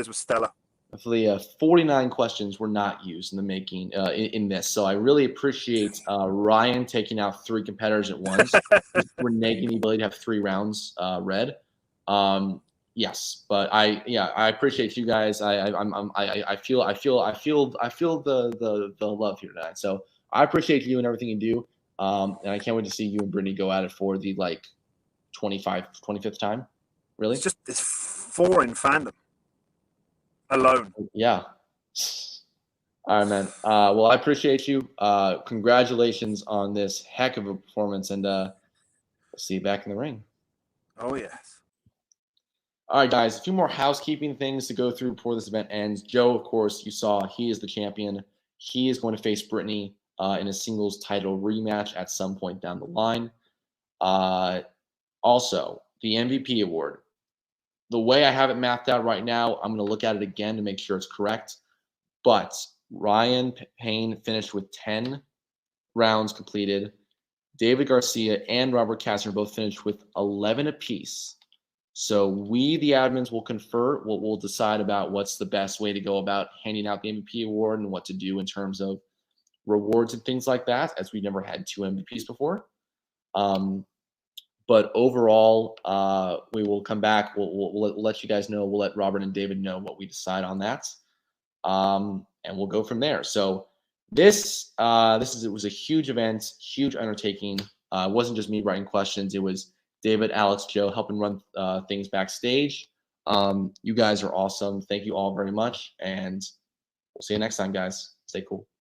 were stellar. Hopefully, 49 questions were not used in the making in this. So I really appreciate Ryan taking out 3 competitors at once, reneging the ability to have 3 rounds read. Yes, but I appreciate you guys. I feel the love here tonight. So I appreciate you and everything you do. And I can't wait to see you and Brittany go at it for the 25th time. Really? It's 4 in fandom alone. Yeah. All right, man. Well, I appreciate you. Congratulations on this heck of a performance, and we'll see you back in the ring. Oh, yes. All right, guys. A few more housekeeping things to go through before this event ends. Joe, of course, you saw he is the champion. He is going to face Brittany in a singles title rematch at some point down the line. Also, the MVP award. The way I have it mapped out right now, I'm going to look at it again to make sure it's correct. But Ryan Payne finished with 10 rounds completed. David Garcia and Robert Kastner both finished with 11 apiece. So we, the admins, will confer. We'll decide about what's the best way to go about handing out the MVP award and what to do in terms of rewards and things like that, as we never had 2 MVPs before. But overall, we will come back. We'll let you guys know. We'll let Robert and David know what we decide on that, and we'll go from there. So this was a huge event, huge undertaking. It wasn't just me writing questions. It was David, Alex, Joe helping run things backstage. You guys are awesome. Thank you all very much, and we'll see you next time, guys. Stay cool.